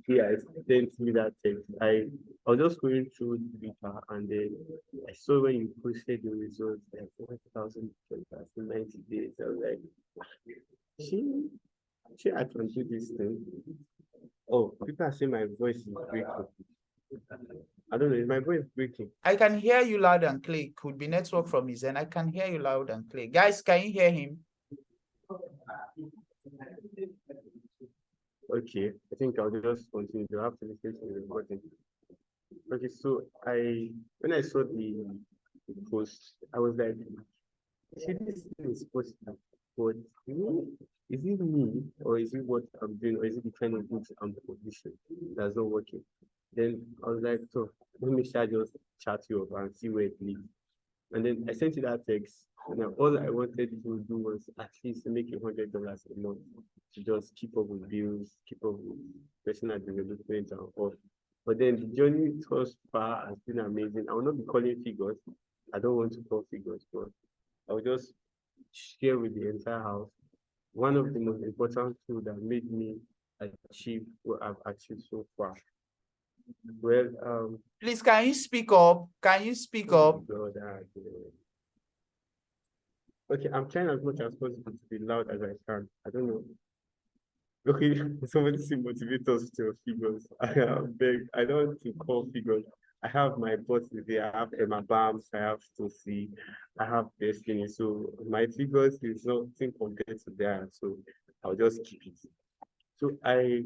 day I sent me that text. I was just going through Twitter and then I saw when you posted the results like 4,000 in 90 days. I was like, she I can do this thing. Oh, people are saying my voice is breaking. I don't know, is my voice breaking? I can hear you loud and clear. Could be network from his end. I can hear you loud and clear. Guys, can you hear him? Okay, I think I'll just continue. You have to listen to the recording. Okay, so when I saw the post, I was like, see, this thing is possible, but is it me or is it what I'm doing or is it the kind of books I'm publishing that's not working? Then I was like, so let me just chat you up and see where it leads. And then I sent you that text. And all I wanted to do was at least make $100 a month to just keep up with bills, keep up with personal development and all. But then the journey thus far has been amazing. I will not be calling figures. I don't want to call figures, but I will just share with the entire house one of the most important tools that made me achieve what I've achieved so far. Well, please, can you speak up? Can you speak up? Okay, I'm trying as much as possible to be loud as I can. I don't know. Okay, somebody say motivators to figures. I beg, I don't want to call figures. I have my bosses there. I have Emma Bams, I have Tosi, I have Destiny. So my figures is nothing compared to that. So I'll just keep it. So I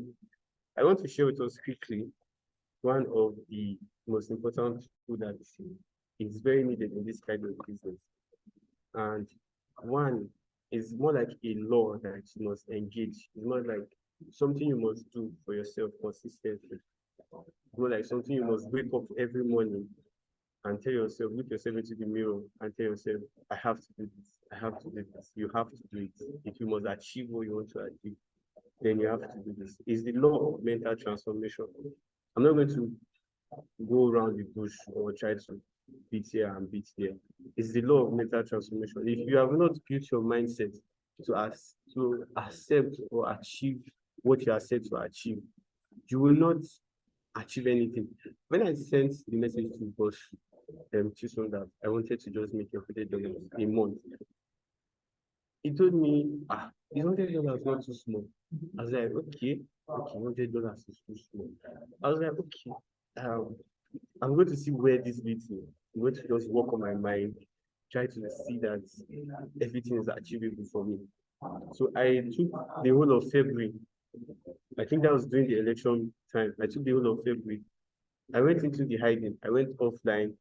want to share with us quickly one of the most important tool that is very needed in this kind of business. And one is more like a law that you must engage. It's not like something you must do for yourself consistently. It's more like something you must wake up every morning and tell yourself, look yourself into the mirror and tell yourself, I have to do this. I have to do this. You have to do it. If you must achieve what you want to achieve, then you have to do this. It's the law of mental transformation. I'm not going to go around the bush or try to beat here and beat there. It's the law of mental transformation. If you have not built your mindset to accept or achieve what you are set to achieve, you will not achieve anything. When I sent the message to boss Toson that I wanted to just make $100 a month, he told me, $100 not too small. I was like, okay, $100 is too small. I was like, okay, I'm going to see where this leads me. I'm going to just work on my mind, try to see that everything is achievable for me. So I took the whole of February. I think that was during the election time. I took the whole of February. I went into the hiding. I went offline.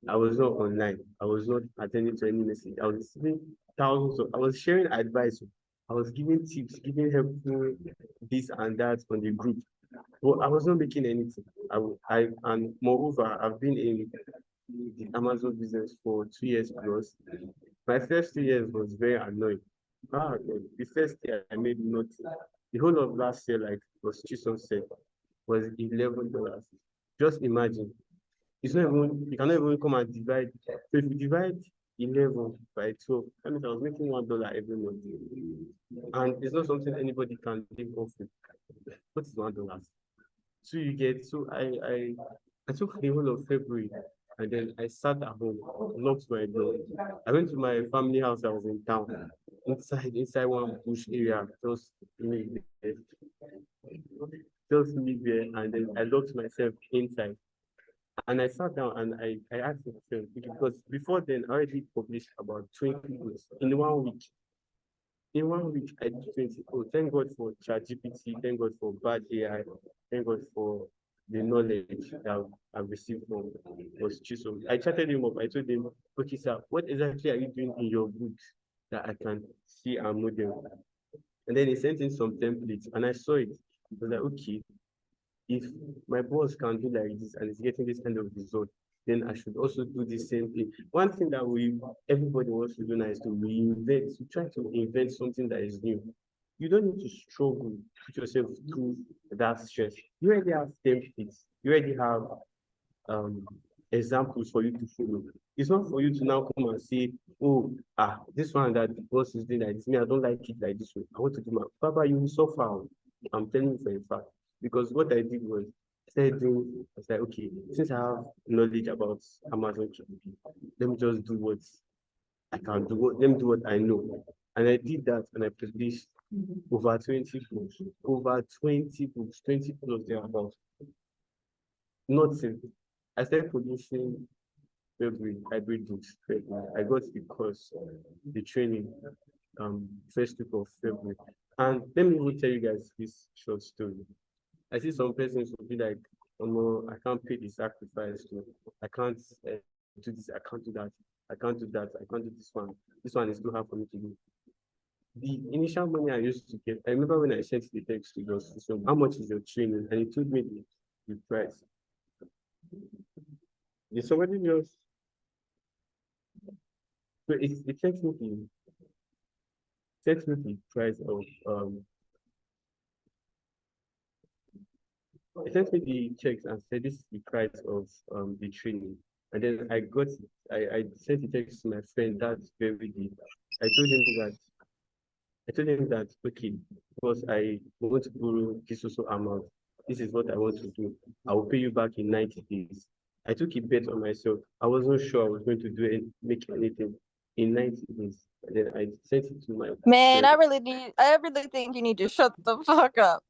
I was not online. I was not attending to any message. I was receiving I was sharing advice. I was giving tips, giving helpful this and that on the group. But I was not making anything. And moreover, I've been in the Amazon business for 2 years plus. My first 2 years was very annoying. The first year I made nothing. The whole of last year, like was Toson said, was $11. Just imagine it's not even, you cannot even come and divide. So if you divide 11 by 12, that means I was making $1 every month. And it's not something anybody can live off with. What is $1? So you get, so I took the whole of February and then I sat at home, locked my door. I went to my family house that was in town, inside one bush area, just me there, and then I locked myself inside. And I sat down and I asked myself, because before then I already published about 20 books in 1 week. In 1 week, I did 20. Oh, thank God for ChatGPT, thank God for bad AI, thank God for the knowledge that I've received from was Toson. I chatted him up. I told him, okay, sir, what exactly are you doing in your books that I can see and model? And then he sent in some templates and I saw it. I was like, okay, if my boss can do like this and is getting this kind of result, then I should also do the same thing. One thing that everybody wants to do now is to reinvent, to try to invent something that is new. You don't need to struggle, put yourself through that stress. You already have templates. You already have examples for you to follow. It's not for you to now come and say, oh, this one that the boss is doing like this, me, I don't like it like this way. I want to do my Papa, you will suffer. I'm telling you for a fact. Because what I did was I was like, okay, since I have knowledge about Amazon KDP, let me just do what I can do. Let me do what I know. And I did that and I published over 20 books, 20 plus thereabouts. Nothing. I started producing February hybrid books. I got the course, the training, first week of February. And let me even tell you guys this short story. I see some persons will be like, oh no, I can't pay the sacrifice. I can't do this, I can't do that, I can't do that, I can't do this one. This one is too hard for me to do. The initial money I used to get, I remember when I sent the text to us, so how much is your training? And he told me the price. Did somebody just, so it takes me the price of it sent me the checks and said this is the price of the training. And then I sent the text to my friend that very day. I told him that okay, because I want to borrow this also amount. This is what I want to do. I will pay you back in 90 days. I took a bet on myself. I wasn't sure I was going to do it, make anything in 90 days. And then I sent it to my Man, friend. I really think you need to shut the fuck up.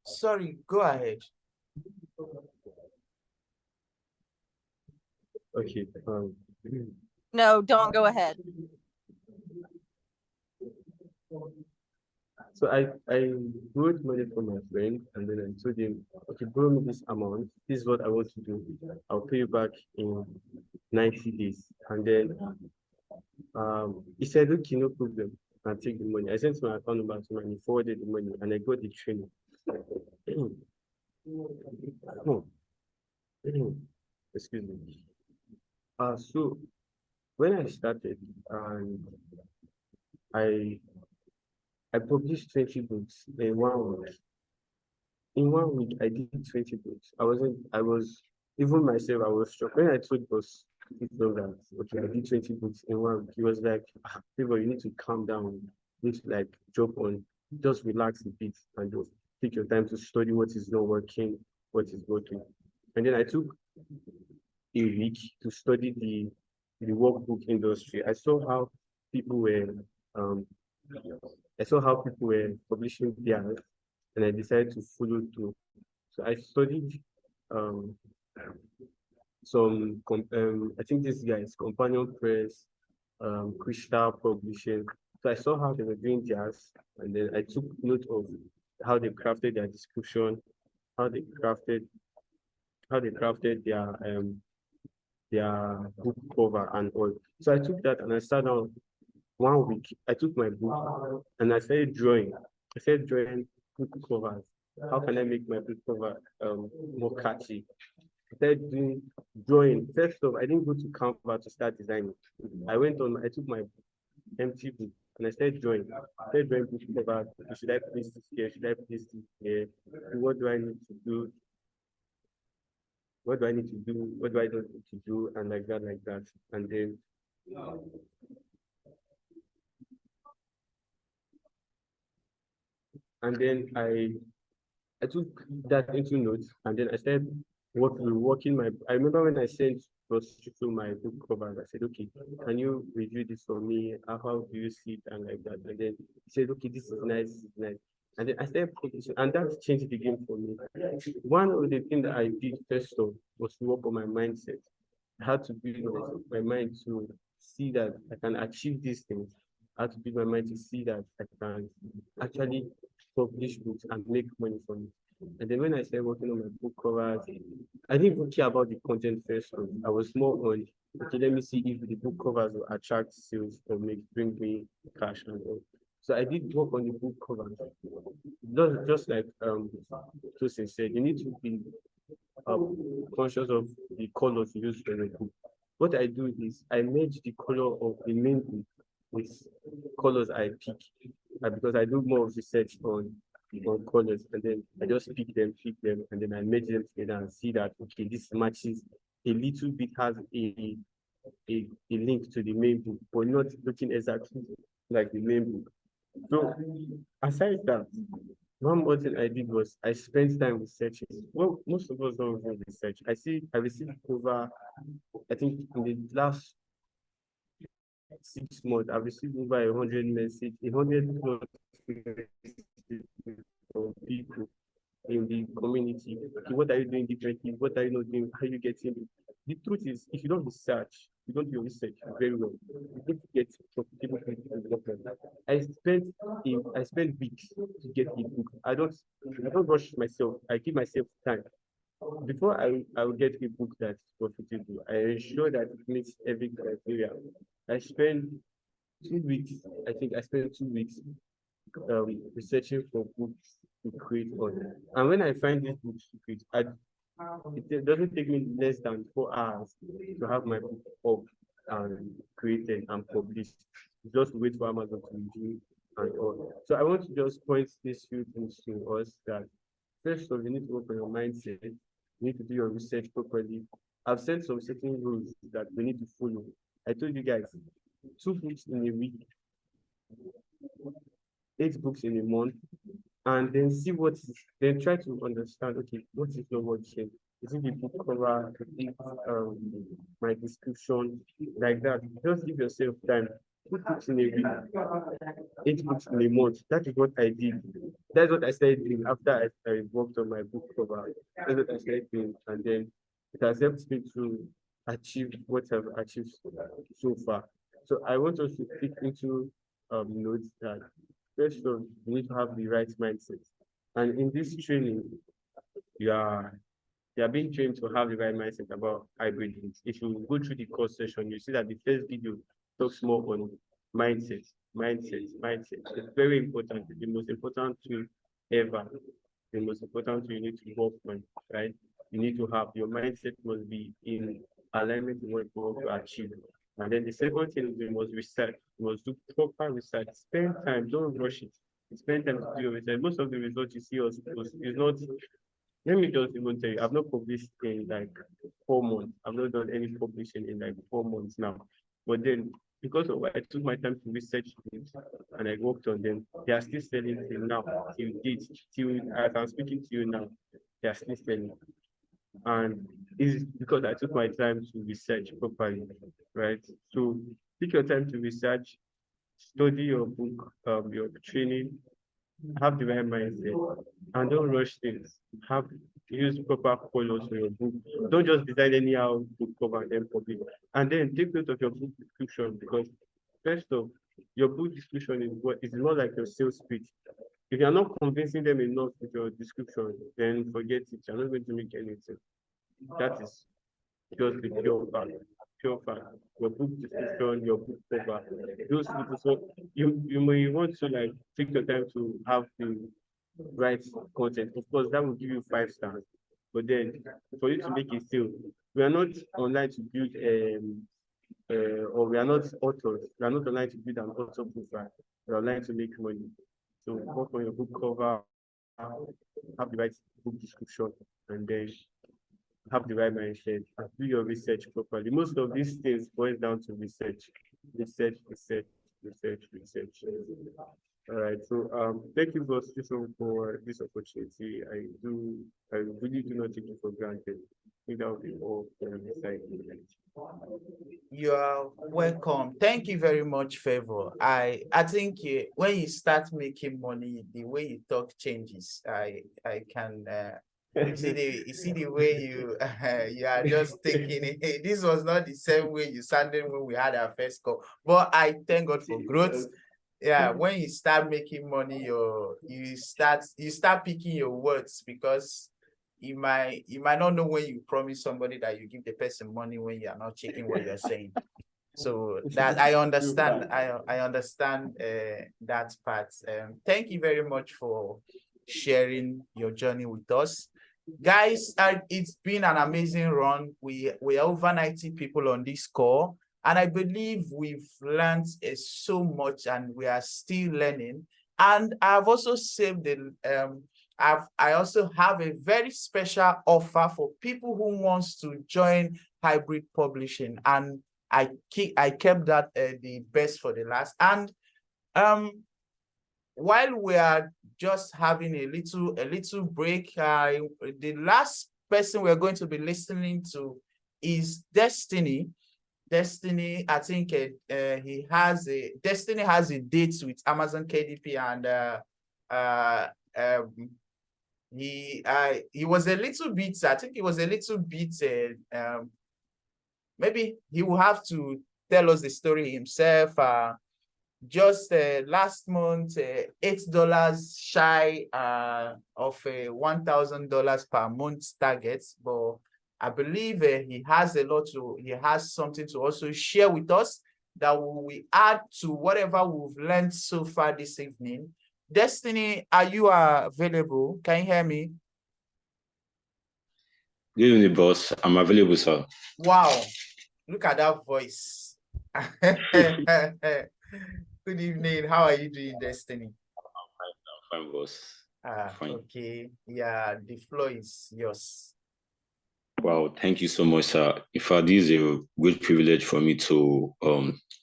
Sorry, go ahead. Okay. No, don't go ahead. So I borrowed money from my friend and then I told him, okay, borrow me this amount. This is what I want to do. I'll pay you back in 90 days. And then he said, okay, no problem. I'll take the money. I sent my account number to him and he forwarded the money and I got the training. Excuse me. So when I started and I published 20 books in 1 week. In 1 week, I did 20 books. I was, even myself, I was shocked. When I told boss, that, okay, I did 20 books in 1 week, he was like, people, you need to calm down. You need to like drop on, just relax a bit and just take your time to study what is not working, what is working. And then I took a week to study the workbook industry. I saw how people were publishing theirs, and I decided to follow through. So I studied I think this guy is Companion Press, Crystal Publishing. So I saw how they were doing theirs, and then I took note of how they crafted their description, how they crafted their book cover and all. So I took that and I sat down 1 week. I took my book and I started drawing. I started drawing book covers. How can I make my book cover more catchy? I started doing drawing. First off, I didn't go to Canva to start designing. I took my empty book and I started drawing. I started drawing book covers. Okay, should I place this here? Should I place this here? What do I need to do? What do I need to do? What do I don't need to do? And like that, like that. And then I took that into notes, and then I started working my. I remember when I sent Ross through my book covers, I said, okay, can you review this for me? How do you see it? And like that. And then he said, okay, this is nice, this is nice. And then I started publishing, and that changed the game for me. One of the things that I did first off was to work on my mindset. I had to build my mind to see that I can achieve these things. I had to build my mind to see that I can actually publish books and make money from it. And then when I started working on my book covers, I didn't even care about the content first. I was more on, okay, let me see if the book covers will attract sales or bring me cash and all. So I did work on the book covers. Just like Tosin said, you need to be conscious of the colors used for the book. What I do is I merge the color of the main book with colors I pick, because I do more of research on colors, and then I just pick them, and then I merge them together and see that, okay, this matches a little bit, has a link to the main book, but not looking exactly like the main book. So aside that, one more thing I did was I spent time researching. Well, most of us don't even research. I received over, I think in the last 6 months, I've received over 100 messages, 100 plus messages from people in the community. Okay, what are you doing differently? What are you not doing? How are you getting it? The truth is, if you don't research, you don't do your research very well, you don't get profitable development. I spent weeks to get a book. I don't rush myself. I give myself time. Before I will get a book that's profitable, I ensure that it meets every criteria. I spend 2 weeks. I think I spent 2 weeks researching for books to create on. And when I find these books to create, it doesn't take me less than 4 hours to have my book up and created and published. Just wait for Amazon to review and all. So I want to just point these few things to us that first of all, you need to work on your mindset. You need to do your research properly. I've set some certain rules that we need to follow. I told you guys, 2 books in a week, 8 books in a month, and then see then try to understand, okay, what is not working? Is it the book cover? Is it my description? Like that. Just give yourself time. 2 books in a week, 8 books in a month. That is what I did. That's what I started doing after I worked on my book cover. That's what I started doing. And then it has helped me to achieve what I've achieved so far. So I want us to pick into notes that first of all, you need to have the right mindset. And in this training, you are being trained to have the right mindset about hybrid links. If you go through the course session, you see that the first video talks more on mindset. It's very important. The most important tool ever. The most important tool you need to work on, right? You need to have your mindset must be in alignment with what you want to achieve. And then the second thing is you must research. You must do proper research. Spend time, don't rush it. Spend time to do your research. Most of the results you see us post is not. Let me just even tell you, I've not published in like 4 months. I've not done any publishing in like 4 months now. But then, because of what I took my time to research it and I worked on them, they are still selling till now, till date, till as I'm speaking to you now, they are still selling. And it's because I took my time to research properly, right? So take your time to research, study your book, your training, have the right mindset, and don't rush things. Use proper colors for your book. Don't just design anyhow book cover and then publish. And then take note of your book description, because first of your book description is not like your sales pitch. If you're not convincing them enough with your description, then forget it. You're not going to make anything. That is just the pure fact. Pure fact. Your book description, your book cover. Those people. So you may want to like take your time to have the right content. Of course, that will give you 5 stars. But then for you to make a sale, we are not online to build or we are not authors. We are not online to build an author profile. We are online to make money. So work on your book cover, have the right book description, and then have the right mindset and do your research properly. Most of these things boils down to research, research, research, research, research. All right. So thank you, boss, Toson, for this opportunity. I really do not take it for granted. I think that will be all for my side. You are welcome. Thank you very much, Favor. I think when you start making money, the way you talk changes. I can you see the way you you are just thinking it. This was not the same way you sounded when we had our first call. But I thank God for growth. Yeah, when you start making money, you start picking your words, because you might not know when you promise somebody that you give the person money when you are not checking what you're saying. So that I understand. I understand that part. Thank you very much for sharing your journey with us. Guys, it's been an amazing run. We are over 90 people on this call, and I believe we've learned so much, and we are still learning. And I've also saved the I also have a very special offer for people who wants to join hybrid publishing, and I kept that the best for the last. And while we are just having a little break, the last person we're going to be listening to is Destiny. Destiny, I think Destiny has a date with Amazon KDP, and he was a little bit, I think he was a little bit maybe he will have to tell us the story himself. Just last month, $8 shy of $1,000 per month target, but I believe he has something to also share with us that we add to whatever we've learned so far this evening. Destiny, are you available? Can you hear me? Good evening, boss. I'm available, sir. Wow, look at that voice. Good evening. How are you doing, Destiny? I'm fine, boss. Fine. Okay. Yeah, the floor is yours. Wow, thank you so much, sir. In fact, this is a great privilege for me to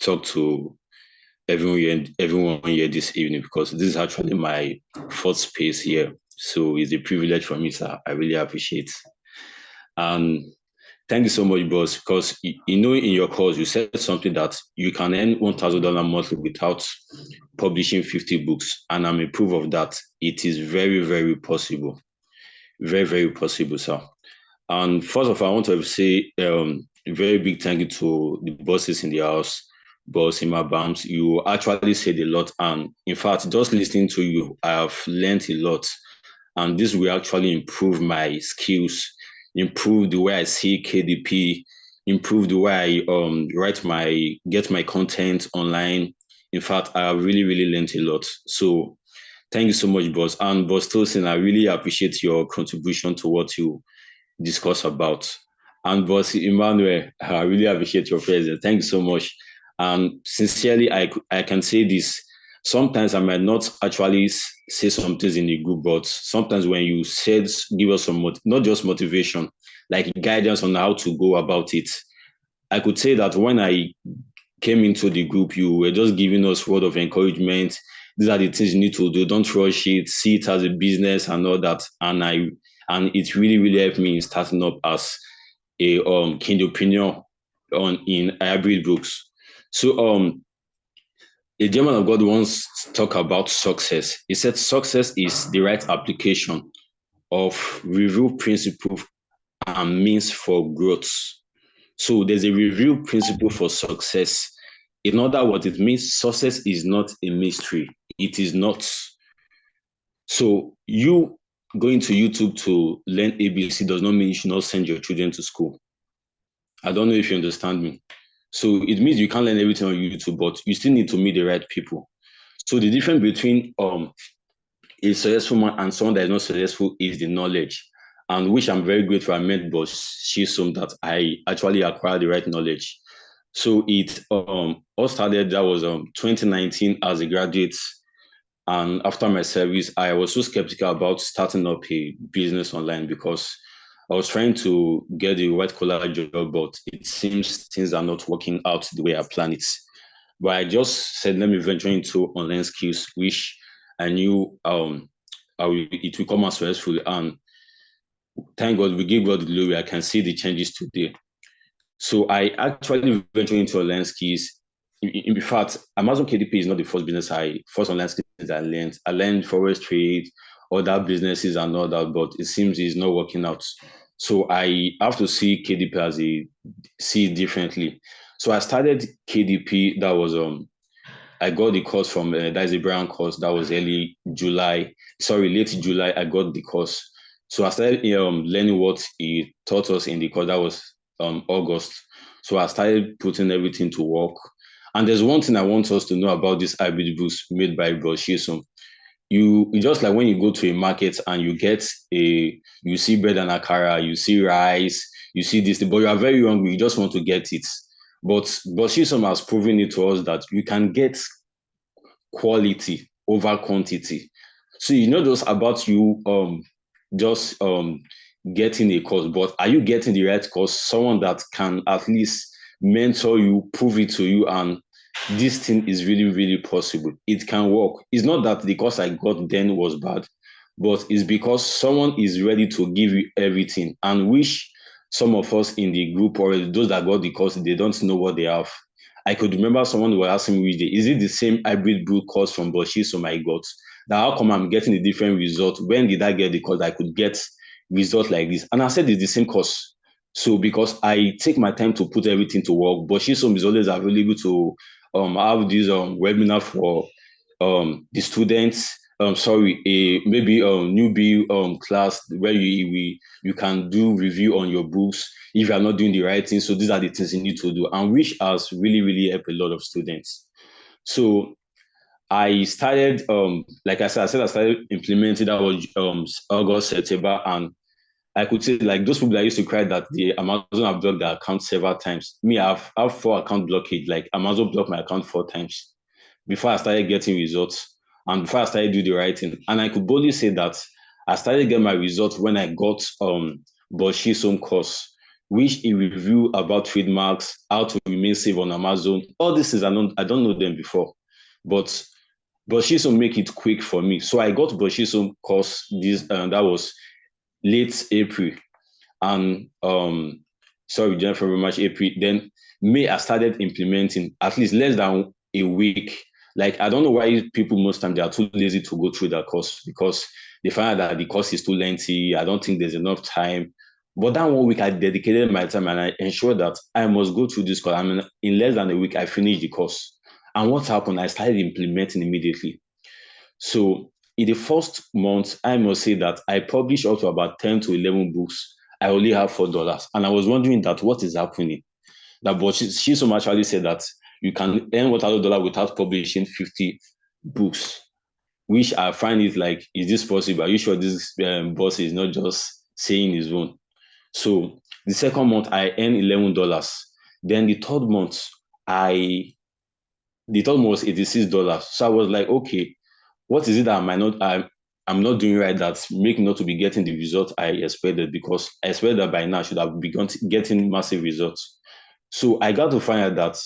talk to everyone here this evening, because this is actually my fourth space here. So it's a privilege for me, sir. I really appreciate. And thank you so much, boss, because in your course, you said something that you can earn $1,000 monthly without publishing 50 books. And I'm a proof of that. It is very, very possible. Very, very possible, sir. And first of all, I want to say a very big thank you to the bosses in the house, Boss Ima Bams. You actually said a lot. And in fact, just listening to you, I have learned a lot. And this will actually improve my skills, improve the way I see KDP, improve the way I get my content online. In fact, I have really, really learned a lot. So thank you so much, boss. And Boss Tosin, I really appreciate your contribution to what you discuss about. And Boss Emmanuel, I really appreciate your presence. Thank you so much. And sincerely, I can say this. Sometimes I might not actually say some things in the group, but sometimes when you give us some, not just motivation, like guidance on how to go about it, I could say that when I came into the group, you were just giving us word of encouragement. These are the things you need to do. Don't rush it. See it as a business and all that. And it really, really helped me in starting up as a kind opinion in hybrid books. So a German of God once talked about success. He said success is the right application of review principle and means for growth. So there's a review principle for success. In other words, it means success is not a mystery. It is not. So you going to YouTube to learn ABC does not mean you should not send your children to school. I don't know if you understand me. So it means you can't learn everything on YouTube, but you still need to meet the right people. So the difference between a successful man and someone that is not successful is the knowledge, and which I'm very grateful I met Boss Shisom that I actually acquired the right knowledge. So it all started, that was 2019 as a graduate. And after my service, I was so skeptical about starting up a business online because I was trying to get a white collar job, but it seems things are not working out the way I planned it. But I just said, let me venture into online skills, which I knew it will come out successful. And thank God, we give God the glory. I can see the changes today. So I actually ventured into online skills. In fact, Amazon KDP is not the first online skills I learned. I learned forex trade, other businesses and all that, but it seems it's not working out. So I have to see KDP see it differently. So I started KDP. That was I got the course from that's a Brown course. That was late July. I got the course. So I started learning what he taught us in the course. That was August. So I started putting everything to work. And there's one thing I want us to know about this hybrid books made by Boshisum. You just like when you go to a market and you see bread and akara, you see rice, you see this, but you are very hungry, you just want to get it. But Boshisum has proven it to us that you can get quality over quantity. So you know just about you just getting a course, but are you getting the right course? Someone that can at least mentor you, prove it to you, and this thing is really, really possible. It can work. It's not that the course I got then was bad, but it's because someone is ready to give you everything, and which some of us in the group or those that got the course, they don't know what they have. I could remember someone who was asking me, is it the same hybrid brew course from Boshisum I got? That how come I'm getting a different result? When did I get the course I could get results like this? And I said it's the same course. So because I take my time to put everything to work, Boshisum is always available to have this webinar for the students. Maybe newbie class where you can do review on your books if you are not doing the right thing. So these are the things you need to do, and which has really, really helped a lot of students. So I started, like I started implementing. That was August, September, and I could say like those people that used to cry that the Amazon have blocked their account several times. Me, I've 4 account blockage. Like Amazon blocked my account 4 times before I started getting results and before I started doing the right thing. And I could boldly say that I started getting my results when I got Boshi's own course, which he review about trademarks, how to remain safe on Amazon. All this is I don't know them before, but Boshi's make it quick for me. So I got Boshi's course that was late April, and January, March, April. Then May I started implementing at least less than a week. Like I don't know why people most time they are too lazy to go through that course because they find out that the course is too lengthy. I don't think there's enough time. But that 1 week I dedicated my time and I ensured that I must go through this course. I mean, in less than a week, I finished the course. And what happened? I started implementing immediately. So in the first month, I must say that I published up to about 10 to 11 books. I only have $4. And I was wondering that what is happening. But she so much actually said that you can earn $1,000 without publishing 50 books, which I find it like, is this possible? Are you sure this boss is not just saying his own? So the second month, I earned $11. Then the third month was $86. So I was like, okay, what is it that I'm not doing right that's making not to be getting the result I expected, because I expected that by now I should have begun getting massive results. So I got to find out that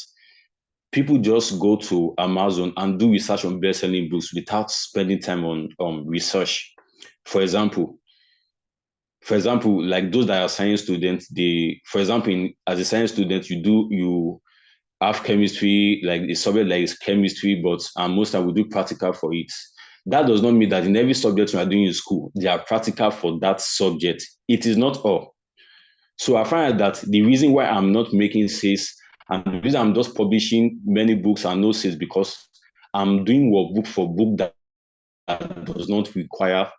people just go to Amazon and do research on best-selling books without spending time on research. For example, like those that are science students, as a science student, you have chemistry, like a subject like is chemistry, but most time we do practical for it. That does not mean that in every subject you are doing in school, they are practical for that subject. It is not all. So I find that the reason why I'm not making sales and the reason I'm just publishing many books and no sales because I'm doing workbook for book that does not require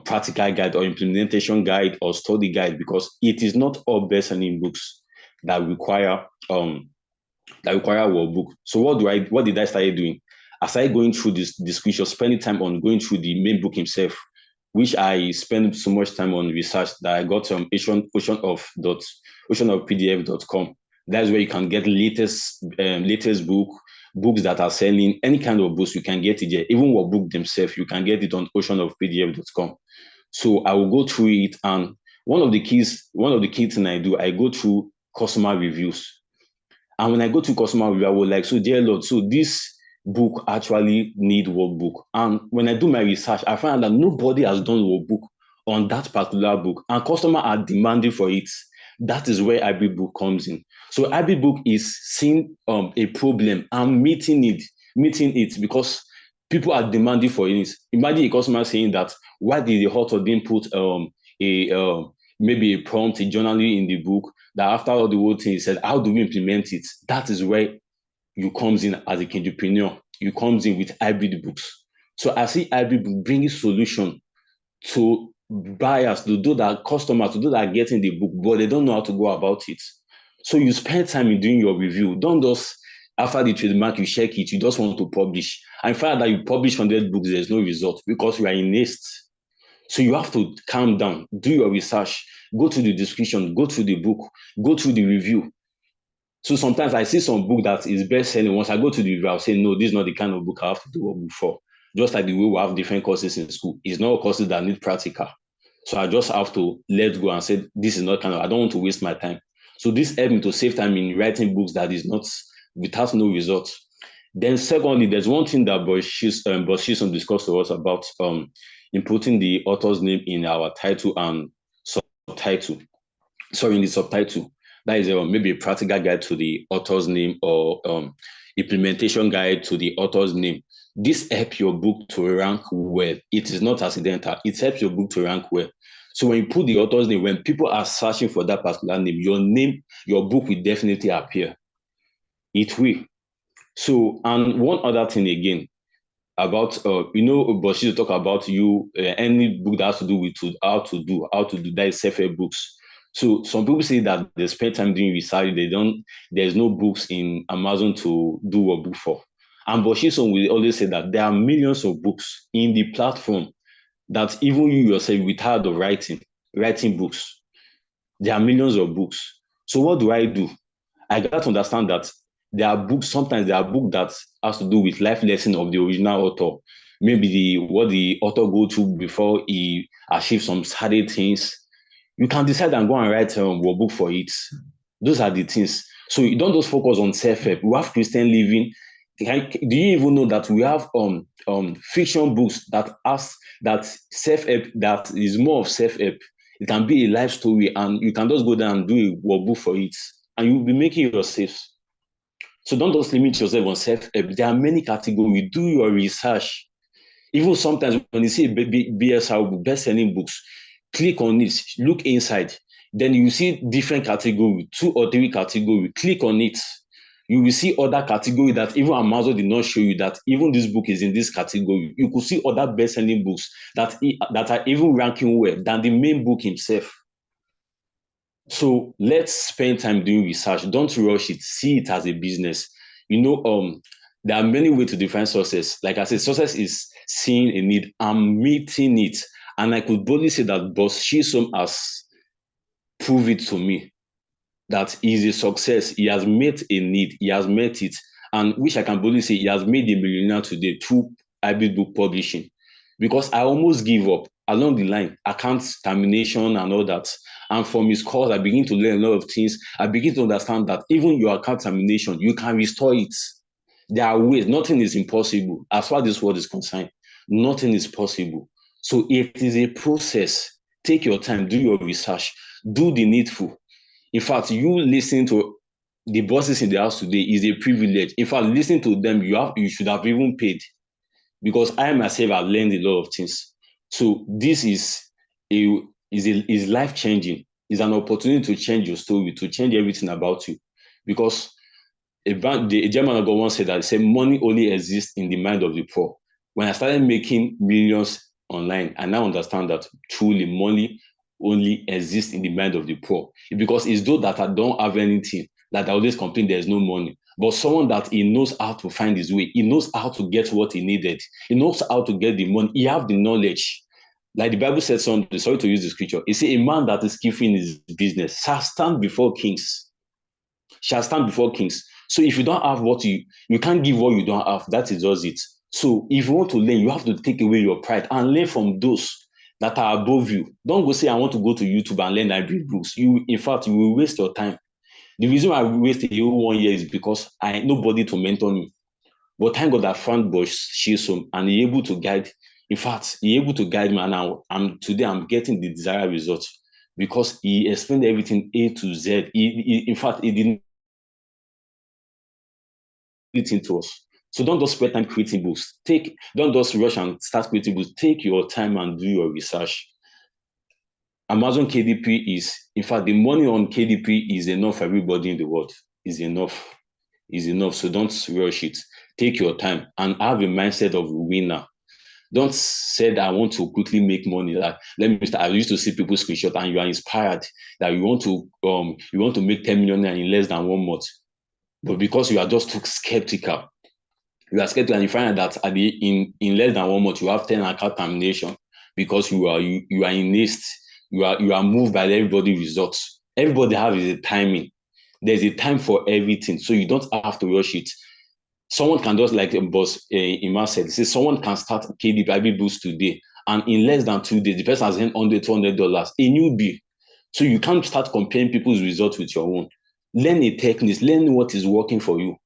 practical guide or implementation guide or study guide, because it is not all best-selling books that require workbook. So what did I start doing? I started going through this description, spending time on going through the main book himself, which I spent so much time on research that I got oceanofpdf.com. That's where you can get latest books that are selling, any kind of books, you can get it there. Even what book themselves, you can get it on oceanofpdf.com. So I will go through it, and one of the key things I do, I go through customer reviews. And when I go to customer review, I will like, so dear Lord, so this book actually need workbook. And when I do my research, I find that nobody has done workbook on that particular book, and customers are demanding for it. That is where hybrid book comes in. So hybrid book is seeing a problem and meeting it because people are demanding for it. Imagine a customer saying that, why did the author didn't put maybe a prompt, a journaling in the book, that after all the whole thing, he said, how do we implement it? That is where you comes in as a entrepreneur. You comes in with hybrid books. So I see hybrid book bringing solution to buyers, to do that, customers, to do that, getting the book, but they don't know how to go about it. So you spend time in doing your review. Don't just, after the trademark, you check it, you just want to publish. And find that you publish 100 books, there's no result because you are in haste. So you have to calm down, do your research, go to the description, go through the book, go through the review. So sometimes I see some book that is best selling. Once I go to the review, I'll say, no, this is not the kind of book I have to do a book for. Just like the way we have different courses in school. It's not courses that need practical. So I just have to let go and say, this is not kind of, I don't want to waste my time. So this helped me to save time in writing books that is not, without no result. Then secondly, there's one thing that Boschison discussed to us about inputting the author's name in our title and subtitle. Sorry, in the subtitle. That is maybe a practical guide to the author's name or implementation guide to the author's name. This helps your book to rank well. It is not accidental. It helps your book to rank well. So when you put the author's name, when people are searching for that particular name, your book will definitely appear. It will. So, and one other thing again about, Boshi talk about any book that has to do with how to do that is self-help books. So some people say that they spend time doing research, there's no books in Amazon to do a book for. And Boshison will always say that there are millions of books in the platform that even you yourself will be tired of writing books. There are millions of books. So what do? I got to understand that sometimes there are books that has to do with life lesson of the original author. Maybe what the author go through before he achieves some certain things. You can decide and go and write a book for it. Those are the things. So you don't just focus on self-help. We have Christian living. Do you even know that we have fiction books that self-help, that is more of self-help? It can be a life story, and you can just go down and do a workbook for it, and you'll be making yourself. So don't just limit yourself on self-help. There are many categories. Do your research. Even sometimes when you see BSR book, best-selling books, click on it, look inside. Then you see different categories, 2 or 3 categories. Click on it. You will see other categories that even Amazon did not show you, that even this book is in this category. You could see other best-selling books that are even ranking well than the main book himself. So let's spend time doing research. Don't rush it. See it as a business. There are many ways to define success. Like I said, success is seeing a need and meeting it. And I could boldly say that Boss Shisom has proved it to me that he is a success. He has met a need. He has met it. And which I can boldly say he has made a millionaire today through hybrid book publishing. Because I almost give up along the line, account termination and all that. And from his course, I begin to learn a lot of things. I begin to understand that even your account termination, you can restore it. There are ways. Nothing is impossible. As far as this world is concerned, nothing is possible. So it is a process. Take your time, do your research, do the needful. In fact, you listening to the bosses in the house today is a privilege. In fact, listening to them, you should have even paid, because I myself have learned a lot of things. So this is life-changing. It's an opportunity to change your story, to change everything about you. Because a German of God once said that, he said, money only exists in the mind of the poor. When I started making millions online, I now understand that truly money only exists in the mind of the poor. Because it's those that don't have anything that always complain there's no money. But someone that he knows how to find his way, he knows how to get what he needed, he knows how to get the money, he has the knowledge. Like the Bible said something, sorry to use the scripture, it says a man that is skillful in his business shall stand before kings. shall stand before kings. So if you don't have what you can't give what you don't have. That is just it. So if you want to learn, you have to take away your pride and learn from those that are above you. Don't go say, I want to go to YouTube and learn library books. In fact, you will waste your time. The reason why I wasted a whole 1 year is because I had nobody to mentor me. But thank God I found Bosch Shisom and he able to guide. In fact, he able to guide me, and today I'm getting the desired results because he explained everything A to Z. In fact, he didn't it into us. So don't just spend time creating books. Don't just rush and start creating books. Take your time and do your research. Amazon KDP is, in fact, the money on KDP is enough for everybody in the world. Is enough. Is enough. So don't rush it. Take your time and have a mindset of a winner. Don't say that I want to quickly make money. Like, let me start. I used to see people screenshot and you are inspired that you want to make 10 million in less than 1 month. But because you are just too skeptical, and you find out that in less than 1 month you have 10 account termination because you are in haste. You are moved by everybody's results. Everybody has a timing. There's a time for everything, so you don't have to rush it. Someone can just, like Boss Ima said, someone can start KDP boost today, and in less than 2 days, the person has earned $100, $200, a newbie. So you can't start comparing people's results with your own. Learn a technique, learn what is working for you.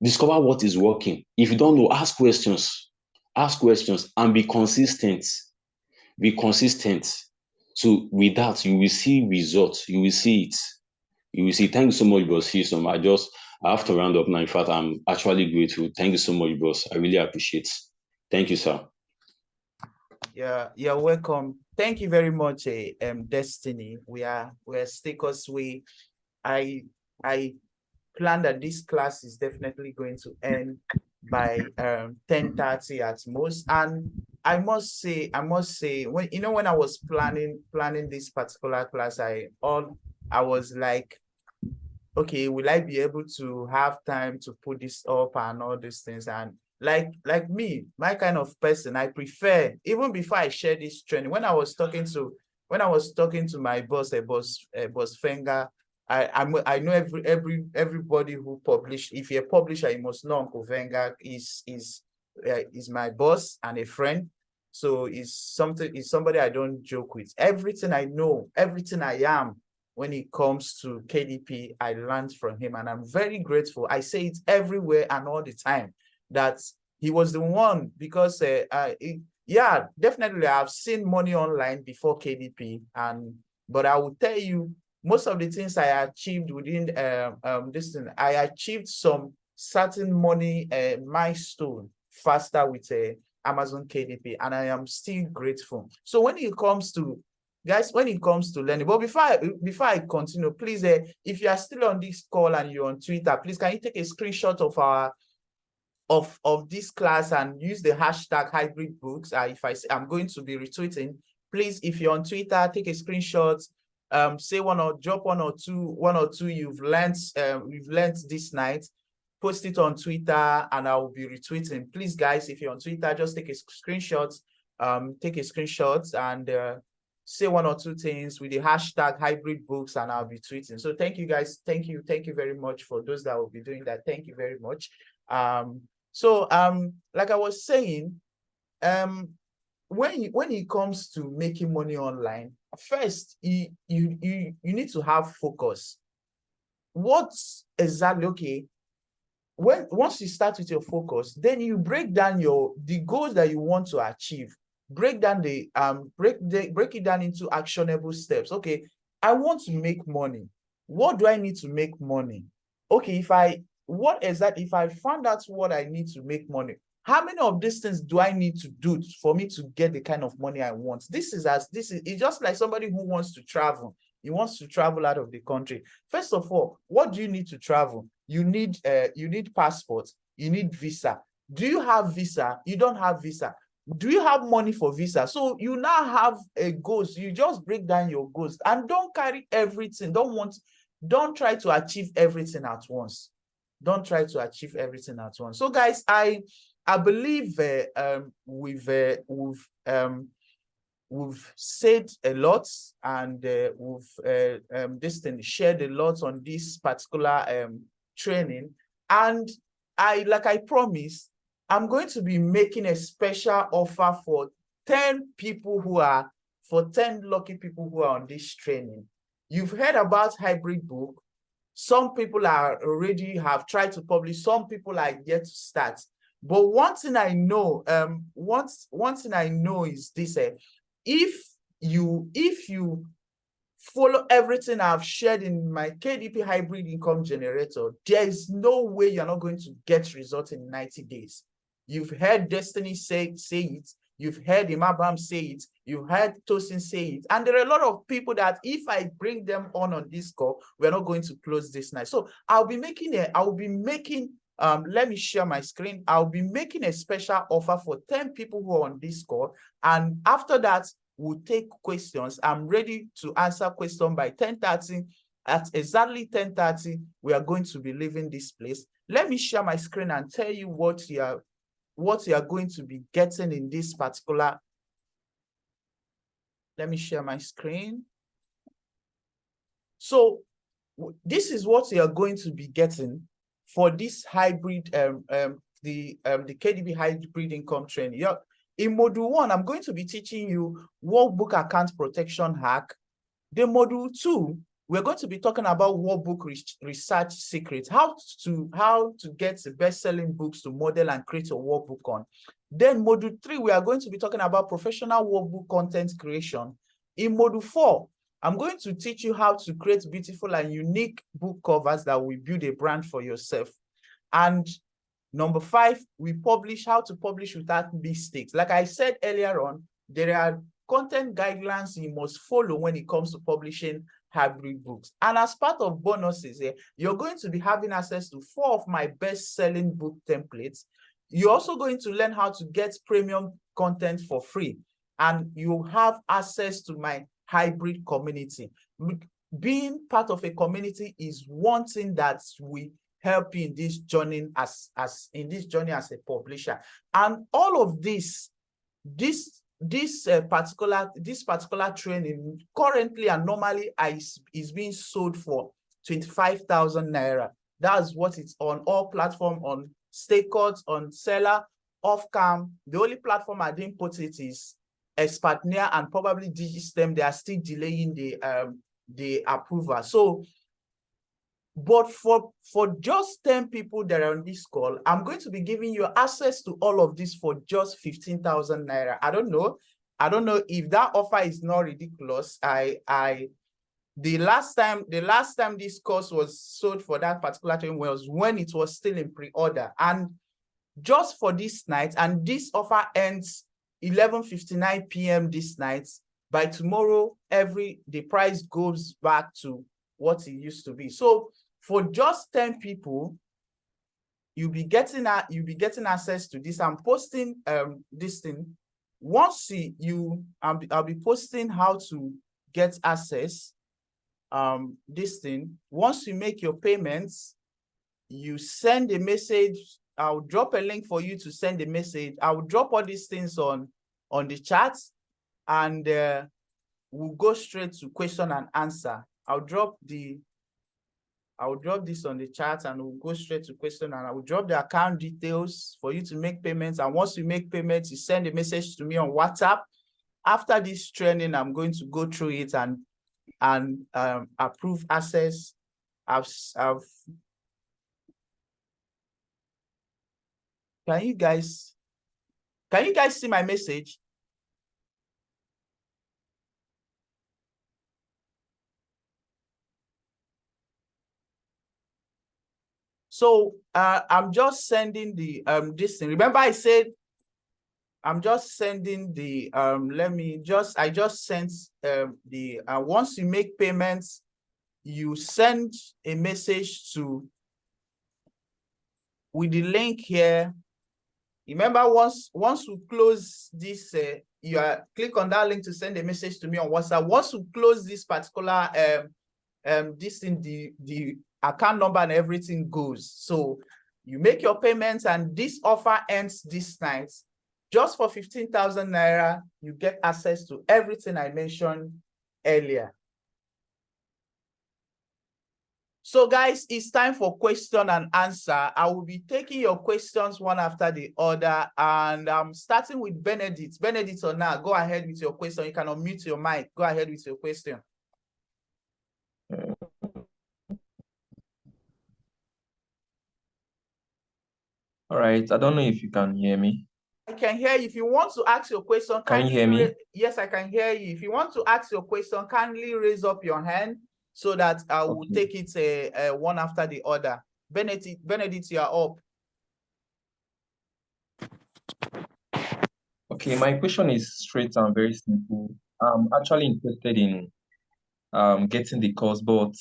Discover what is working. If you don't know, ask questions. Ask questions and be consistent. Be consistent. So with that, you will see results. You will see it. You will see. Thank you so much, Boss Hisom. I have to round up now. In fact, I'm actually grateful. Thank you so much, boss. I really appreciate it. Thank you, sir. Yeah, you're welcome. Thank you very much, Destiny. We're stickers. I plan that this class is definitely going to end by 10:30 at most. And I must say, when I was planning this particular class, I was like, okay, will I be able to have time to put this up and all these things? And like me, my kind of person, I prefer, even before I share this training, when I was talking to my boss, boss Fenga, I know everybody who published. If you're a publisher, you must know Uncle Venga is my boss and a friend. So it's somebody I don't joke with. Everything I know, everything I am, when it comes to KDP, I learned from him, and I'm very grateful. I say it everywhere and all the time that he was the one, because yeah, definitely I've seen money online before KDP, but I will tell you, most of the things I achieved within this thing, I achieved some certain money milestone faster with Amazon KDP, and I am still grateful. So when it comes to guys, when it comes to learning, but before I continue, please, if you are still on this call and you're on Twitter, please can you take a screenshot of our of this class and use the hashtag hybrid books. If I'm going to be retweeting, please, if you're on Twitter, take a screenshot, say drop one or two you've learned this night, post it on Twitter, and I will be retweeting. Please, guys, if you're on Twitter, just take a screenshot, and say one or two things with the hashtag hybrid books, and I'll be tweeting. So thank you, guys. Thank you very much for those that will be doing that. Thank you very much. So like I was saying, when it comes to making money online, first you need to have focus. What's exactly okay? Once you start with your focus, then you break down the goals that you want to achieve. Break down break it down into actionable steps. Okay, I want to make money. What do I need to make money? Okay, if I found out what I need to make money, how many of these things do I need to do for me to get the kind of money I want? It's just like somebody who wants to travel. He wants to travel out of the country. First of all, what do you need to travel? You need passport, you need visa. Do you have visa? You don't have visa. Do you have money for visa? So you now have a goals. You just break down your goals and don't carry everything. Don't try to achieve everything at once. Don't try to achieve everything at once. So guys, I believe we've we've said a lot, and we've shared a lot on this particular training. And like I promised, I'm going to be making a special offer for 10 lucky people who are on this training. You've heard about hybrid book. Some people have tried to publish, some people are yet to start. But one thing I know, one thing I know is this: if you follow everything I've shared in my KDP hybrid income generator, there is no way you're not going to get results in 90 days. You've heard Destiny say it. You've heard Imabam say it. You've heard Tosin say it. And there are a lot of people that if I bring them on this call, we're not going to close this night. So let me share my screen. I'll be making a special offer for 10 people who are on this call. And after that, we'll take questions. I'm ready to answer questions by 10:30. At exactly 10:30, we are going to be leaving this place. Let me share my screen and tell you what you are going to be getting in this particular. Let me share my screen. So this is what you are going to be getting for this hybrid, the KDB hybrid income training. In module 1, I'm going to be teaching you workbook account protection hack. The module 2, we're going to be talking about workbook research secrets, how to get the best-selling books to model and create a workbook on. Then module 3, we are going to be talking about professional workbook content creation. In module 4, I'm going to teach you how to create beautiful and unique book covers that will build a brand for yourself. And number 5, we publish how to publish without mistakes. Like I said earlier on, there are content guidelines you must follow when it comes to publishing hybrid books. And as part of bonuses, you're going to be having access to 4 of my best-selling book templates. You're also going to learn how to get premium content for free. And you have access to my hybrid community. Being part of a community is one thing that we help you in this journey as a publisher. And all of this particular training currently and normally is being sold for 25,000 naira. That's what it's on all platforms, on StakeCourt, on Seller, Offcam. The only platform I didn't put it is Expertnia and probably Digistem. They are still delaying the approval. So, but for just 10 people that are on this call, I'm going to be giving you access to all of this for just 15,000 naira. I don't know if that offer is not ridiculous. The last time this course was sold for that particular time was when it was still in pre-order. And just for this night, and this offer ends 11:59 p.m. this night. By tomorrow, the price goes back to what it used to be. So for just 10 people, you'll be getting access to this. I'm posting this thing. Once I'll be posting how to get access. This thing. Once you make your payments, you send a message. I'll drop a link for you to send a message. I'll drop all these things on the chat, and we'll go straight to question and answer. I'll drop this on the chat, and we'll go straight to question, and I will drop the account details for you to make payments. And once you make payments, you send a message to me on WhatsApp. After this training, I'm going to go through it and approve access. Can you guys see my message? So I'm just sending the this thing. Remember I said I'm just sending the I just sent the once you make payments, you send a message with the link here. Remember, once we close this, click on that link to send a message to me on WhatsApp. Once we close this particular this thing, the account number and everything goes. So you make your payments, and this offer ends this night. Just for 15,000 naira, you get access to everything I mentioned earlier. So guys, it's time for question and answer. I will be taking your questions one after the other, and I'm starting with Benedict. Benedict, or now, go ahead with your question. You can unmute your mic. Go ahead with your question. All right, I don't know if you can hear me. I can hear you. If you want to ask your question, can you hear me? Yes, I can hear you. If you want to ask your question, kindly raise up your hand so that I will take it one after the other. Benedict, you are up. Okay, my question is straight and very simple. I'm actually interested in getting the course, but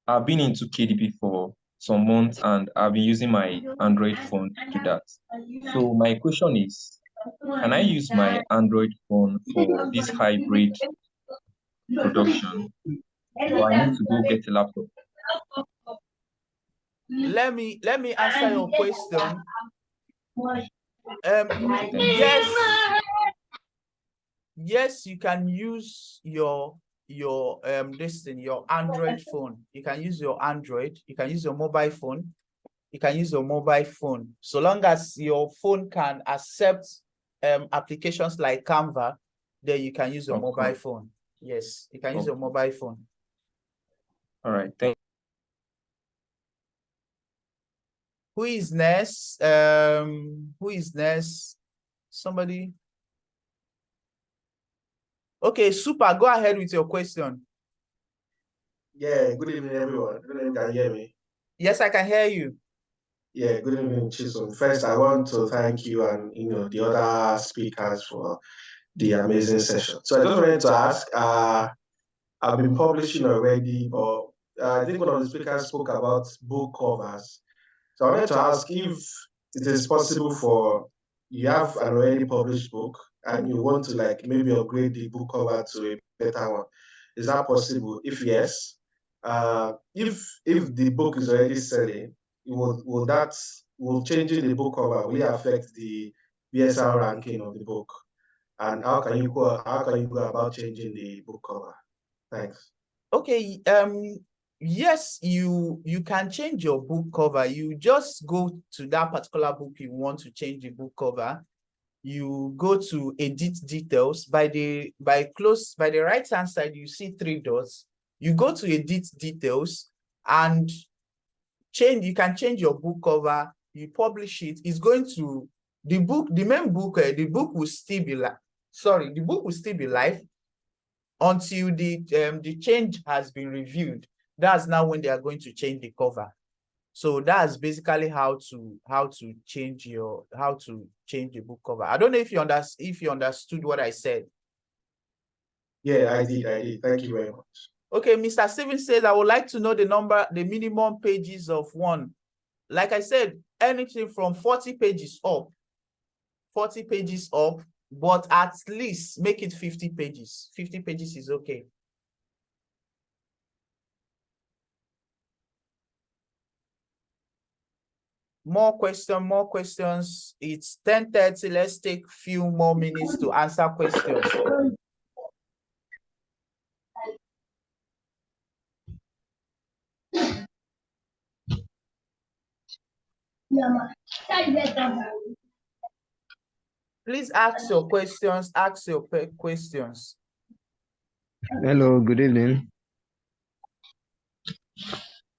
I've been into KDB for some months and I've been using my Android phone to do that. So my question is, can I use my Android phone for this hybrid production, or I need to go get a laptop? Let me answer your question. Yes, yes, you can use your Android phone. You can use your Android. You can use your mobile phone. You can use your mobile phone, so long as your phone can accept applications like Canva. Then you can use your mobile phone. Yes, you can use your mobile phone. All right, thank you. Who is next? Who is next? Somebody. Okay, super. Go ahead with your question. Yeah, good evening, everyone. Good evening, can you hear me? Yes, I can hear you. Yeah, good evening, Toson. First, I want to thank you and the other speakers for the amazing session. So I just wanted to ask, I've been publishing already, but I think one of the speakers spoke about book covers. So I wanted to ask if it is possible for you have an already published book and you want to like maybe upgrade the book cover to a better one. Is that possible? If yes, if the book is already selling, will changing the book cover will it affect the BSR ranking of the book? And how can you go about changing the book cover? Thanks. Okay, yes, you can change your book cover. You just go to that particular book you want to change the book cover. You go to edit details. By the right hand side, you see 3 dots. You go to edit details and you can change your book cover. You publish it. It's going to the main book, the book will still be the book will still be live until the change has been reviewed. That's now when they are going to change the cover. So that's basically how to change the book cover. I don't know if you understood what I said. Yeah, I did. Thank you very much. Okay, Mr. Stevens says, I would like to know the minimum pages of one. Like I said, anything from 40 pages up. 40 pages up, but at least make it 50 pages. 50 pages is okay. More questions. It's 10:30. Let's take a few more minutes to answer questions. Please ask your questions. Ask your questions. Hello, good evening.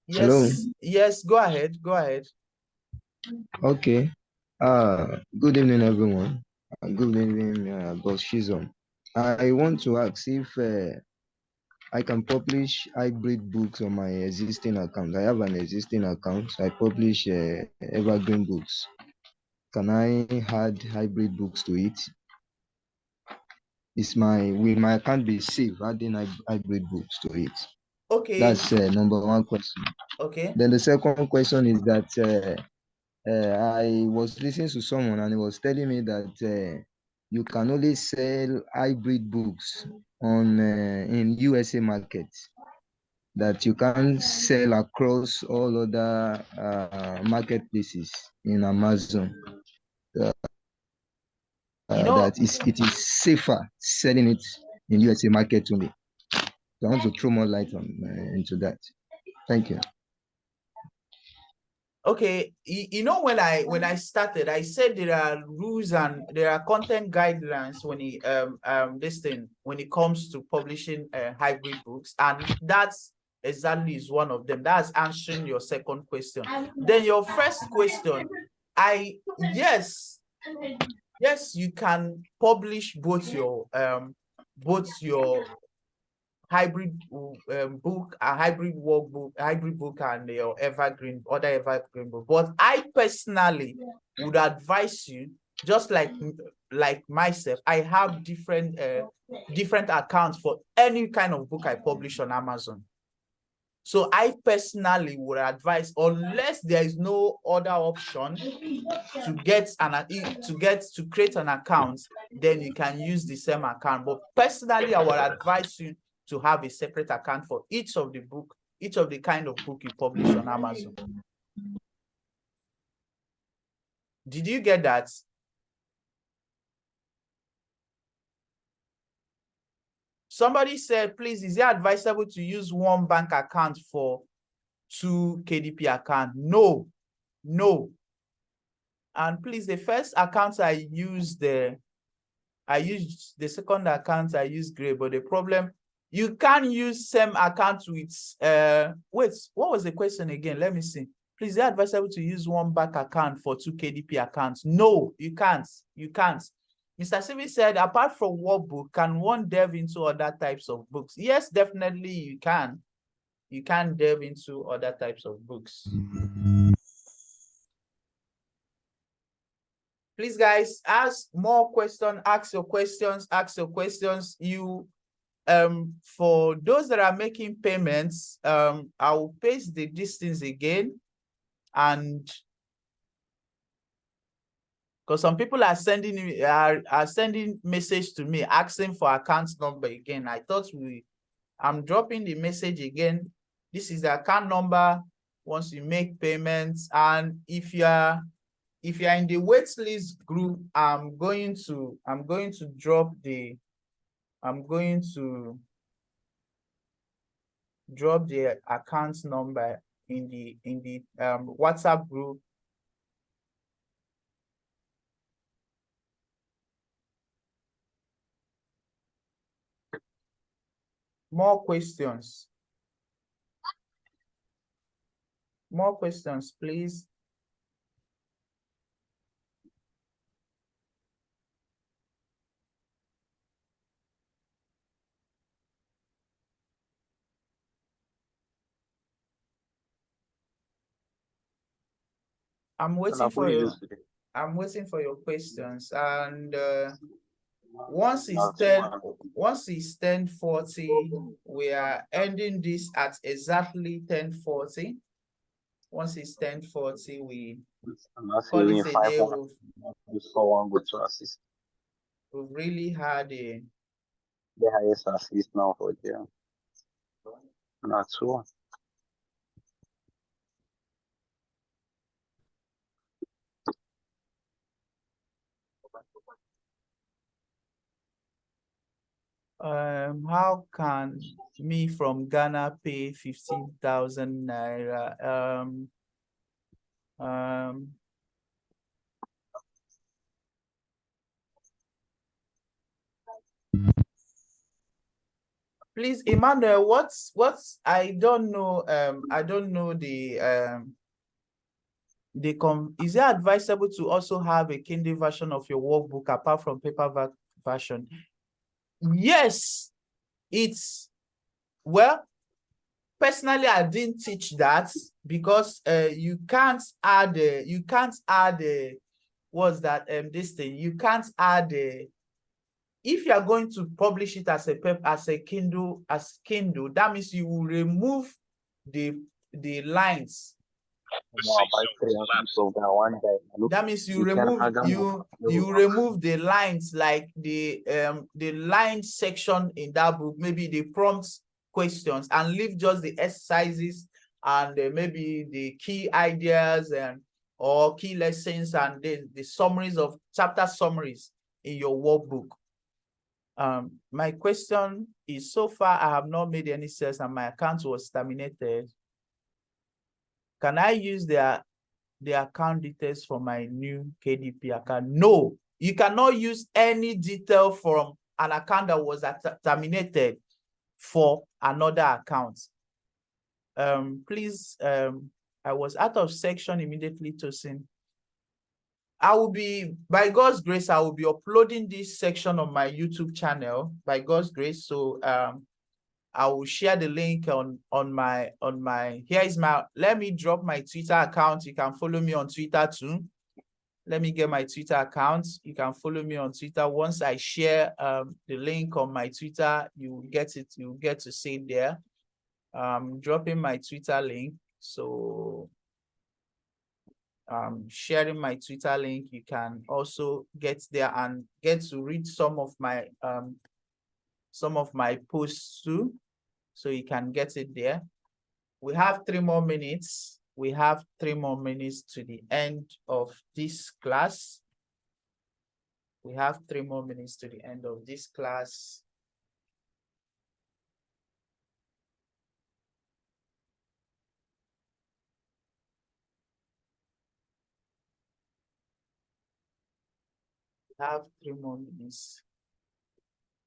Yes, hello. Yes, go ahead. Go ahead. Okay. Good evening, everyone. Good evening, Boss Shizom. I want to ask if I can publish hybrid books on my existing account. I have an existing account. I publish evergreen books. Can I add hybrid books to it? Will my account be safe adding hybrid books to it? Okay. That's number one question. Okay. Then the second question is that I was listening to someone and he was telling me that you can only sell hybrid books on in USA markets. That you can't sell across all other marketplaces in Amazon. No. that it is safer selling it in USA market only. So I want to throw more light on into that. Thank you. Okay, you know, when I started, I said there are rules and there are content guidelines when it comes to publishing hybrid books, and that's exactly is one of them. That's answering your second question. Then your first question, yes, you can publish both your hybrid book, a hybrid workbook, hybrid book, and your other evergreen book. But I personally would advise you, just like myself, I have different accounts for any kind of book I publish on Amazon. So I personally would advise, unless there is no other option to create an account, then you can use the same account. But personally, I would advise you to have a separate account for each of the kind of book you publish on Amazon. Did you get that? Somebody said, please, is it advisable to use one bank account for 2 KDP accounts? No. And please, the first account I used the second account I used Gray, but the problem, you can't use same account with wait, what was the question again? Let me see. Please, is it advisable to use one bank account for 2 KDP accounts? No, you can't. Mr. Sivi said, apart from workbook, can one delve into other types of books? Yes, definitely you can. You can delve into other types of books. Please, guys, ask more questions, ask your questions. You for those that are making payments, I will paste the distance again, and because some people are sending message to me asking for account number again. I thought I'm dropping the message again. This is the account number once you make payments, and if you're in the wait list group, I'm going to drop the account number in the WhatsApp group. More questions, please. I'm waiting for your questions, and once it's 10:40, we are ending this at exactly 10:40. Once it's 10:40, we call it a day. We've really had the highest assist now for them. Not so. How can me from Ghana pay 15,000 naira? Please, Emmanuel, what's I don't know. I don't know is it advisable to also have a Kindle version of your workbook apart from paperback version? Yes, well, personally, I didn't teach that, because you can't add what's that this thing, you can't add if you are going to publish it as a Kindle, that means you will remove the lines. That means you remove the lines, like the line section in that book, maybe the prompts questions, and leave just the exercises and maybe the key ideas or key lessons and the summaries of chapter summaries. in your workbook. My question is, so far I have not made any sales and my account was terminated. Can I use the account details for my new KDP account? No, you cannot use any detail from an account that was terminated for another account. Please, I was out of section immediately, Tosin. I will be, by God's grace, I will be uploading this section on my YouTube channel, by God's grace. So I will share the link on my, here is my, let me drop my Twitter account. You can follow me on Twitter too. Let me get my Twitter account. You can follow me on Twitter. Once I share the link on my Twitter, you will get it, you will get to see it there. Dropping my Twitter link. So sharing my Twitter link, you can also get there and get to read some of my posts too. So you can get it there. We have 3 more minutes. We have 3 more minutes to the end of this class. We have 3 more minutes to the end of this class. We have 3 more minutes.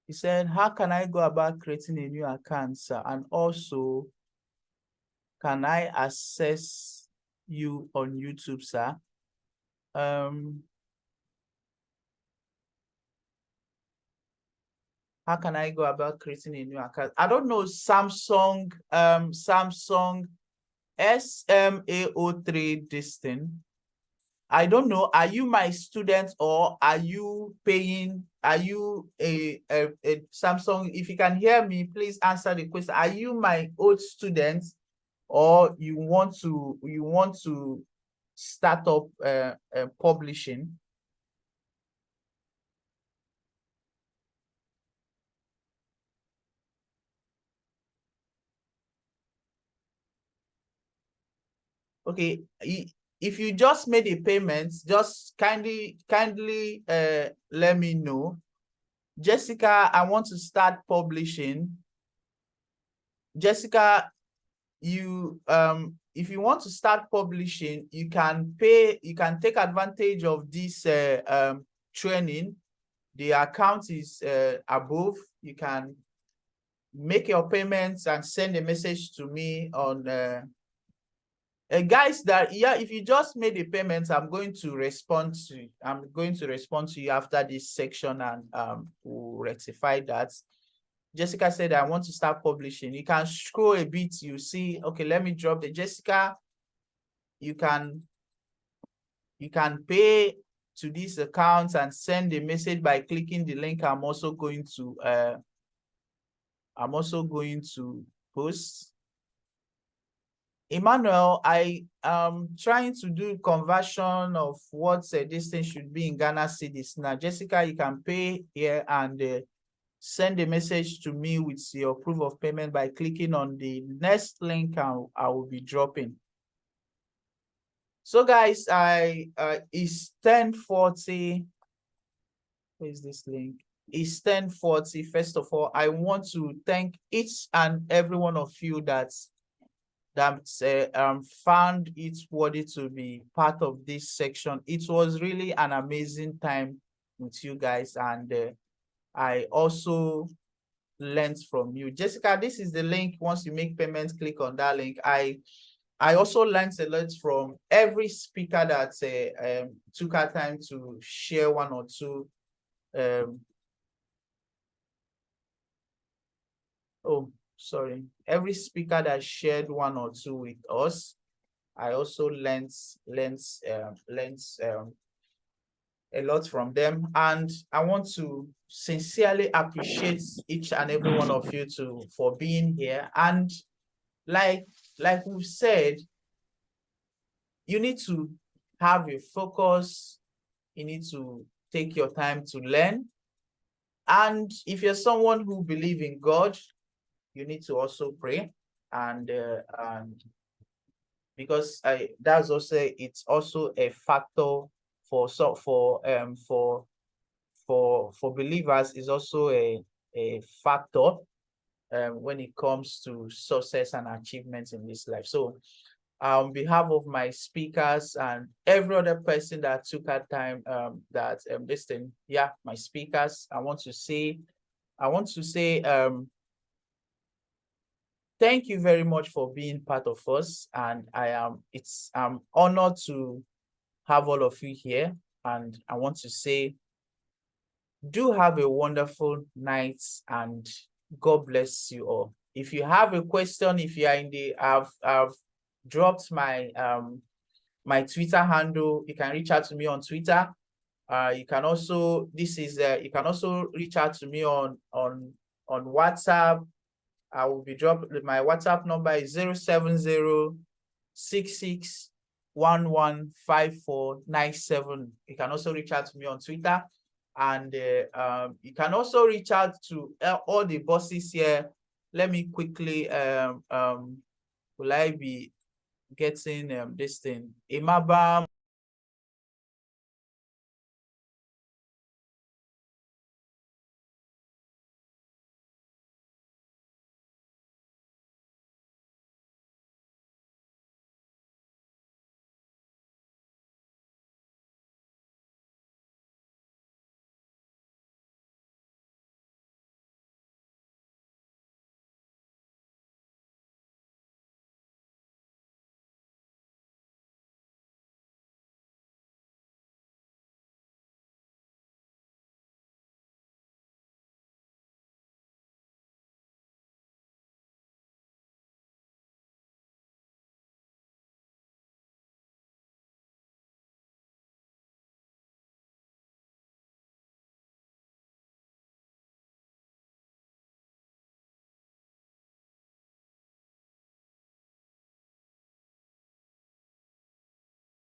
He said, how can I go about creating a new account, sir? And also, can I access you on YouTube, sir? How can I go about creating a new account? I don't know, Samsung SMAO3 this thing. I don't know. Are you my student or are you paying? Are you a Samsung? If you can hear me, please answer the question. Are you my old student or you want to start up publishing? Okay, if you just made a payment, just kindly let me know. Jessica, I want to start publishing. Jessica, you if you want to start publishing, you can take advantage of this training. The account is above. You can make your payments and send a message to me on guys, if you just made a payment, I'm going to respond to you after this section and we'll rectify that. Jessica said, I want to start publishing. You can scroll a bit, you see, okay, let me drop the Jessica. You can pay to this account and send a message by clicking the link I'm also going to post. Emmanuel, I am trying to do conversion of what this thing should be in Ghana cedis. Now, Jessica, you can pay here and send a message to me with your proof of payment by clicking on the next link I will be dropping. So guys, it's 10:40. Where's this link? It's 10:40. First of all, I want to thank each and every one of you that found it worthy to be part of this section. It was really an amazing time with you guys, and I also learned from you. Jessica, this is the link. Once you make payments, click on that link. I also learned a lot from every speaker that took our time to share one or two. Sorry. Every speaker that shared one or two with us, I also learned a lot from them, and I want to sincerely appreciate each and every one of you for being here. And like we've said, you need to have a focus. You need to take your time to learn. And if you're someone who believes in God, you need to also pray. And because that's also, it's also a factor for for believers is also a factor when it comes to success and achievements in this life. So on behalf of my speakers and every other person that took our time, my speakers, I want to say thank you very much for being part of us, and I'm honored to have all of you here, and I want to say do have a wonderful night and God bless you all. If you have a question, if you are in the, I've dropped my my Twitter handle. You can reach out to me on Twitter. You can also you can also reach out to me on WhatsApp. I will be dropping my WhatsApp number is 070-6611-5497. You can also reach out to me on Twitter. And you can also reach out to all the bosses here. Let me quickly will I be getting this thing? Imabam.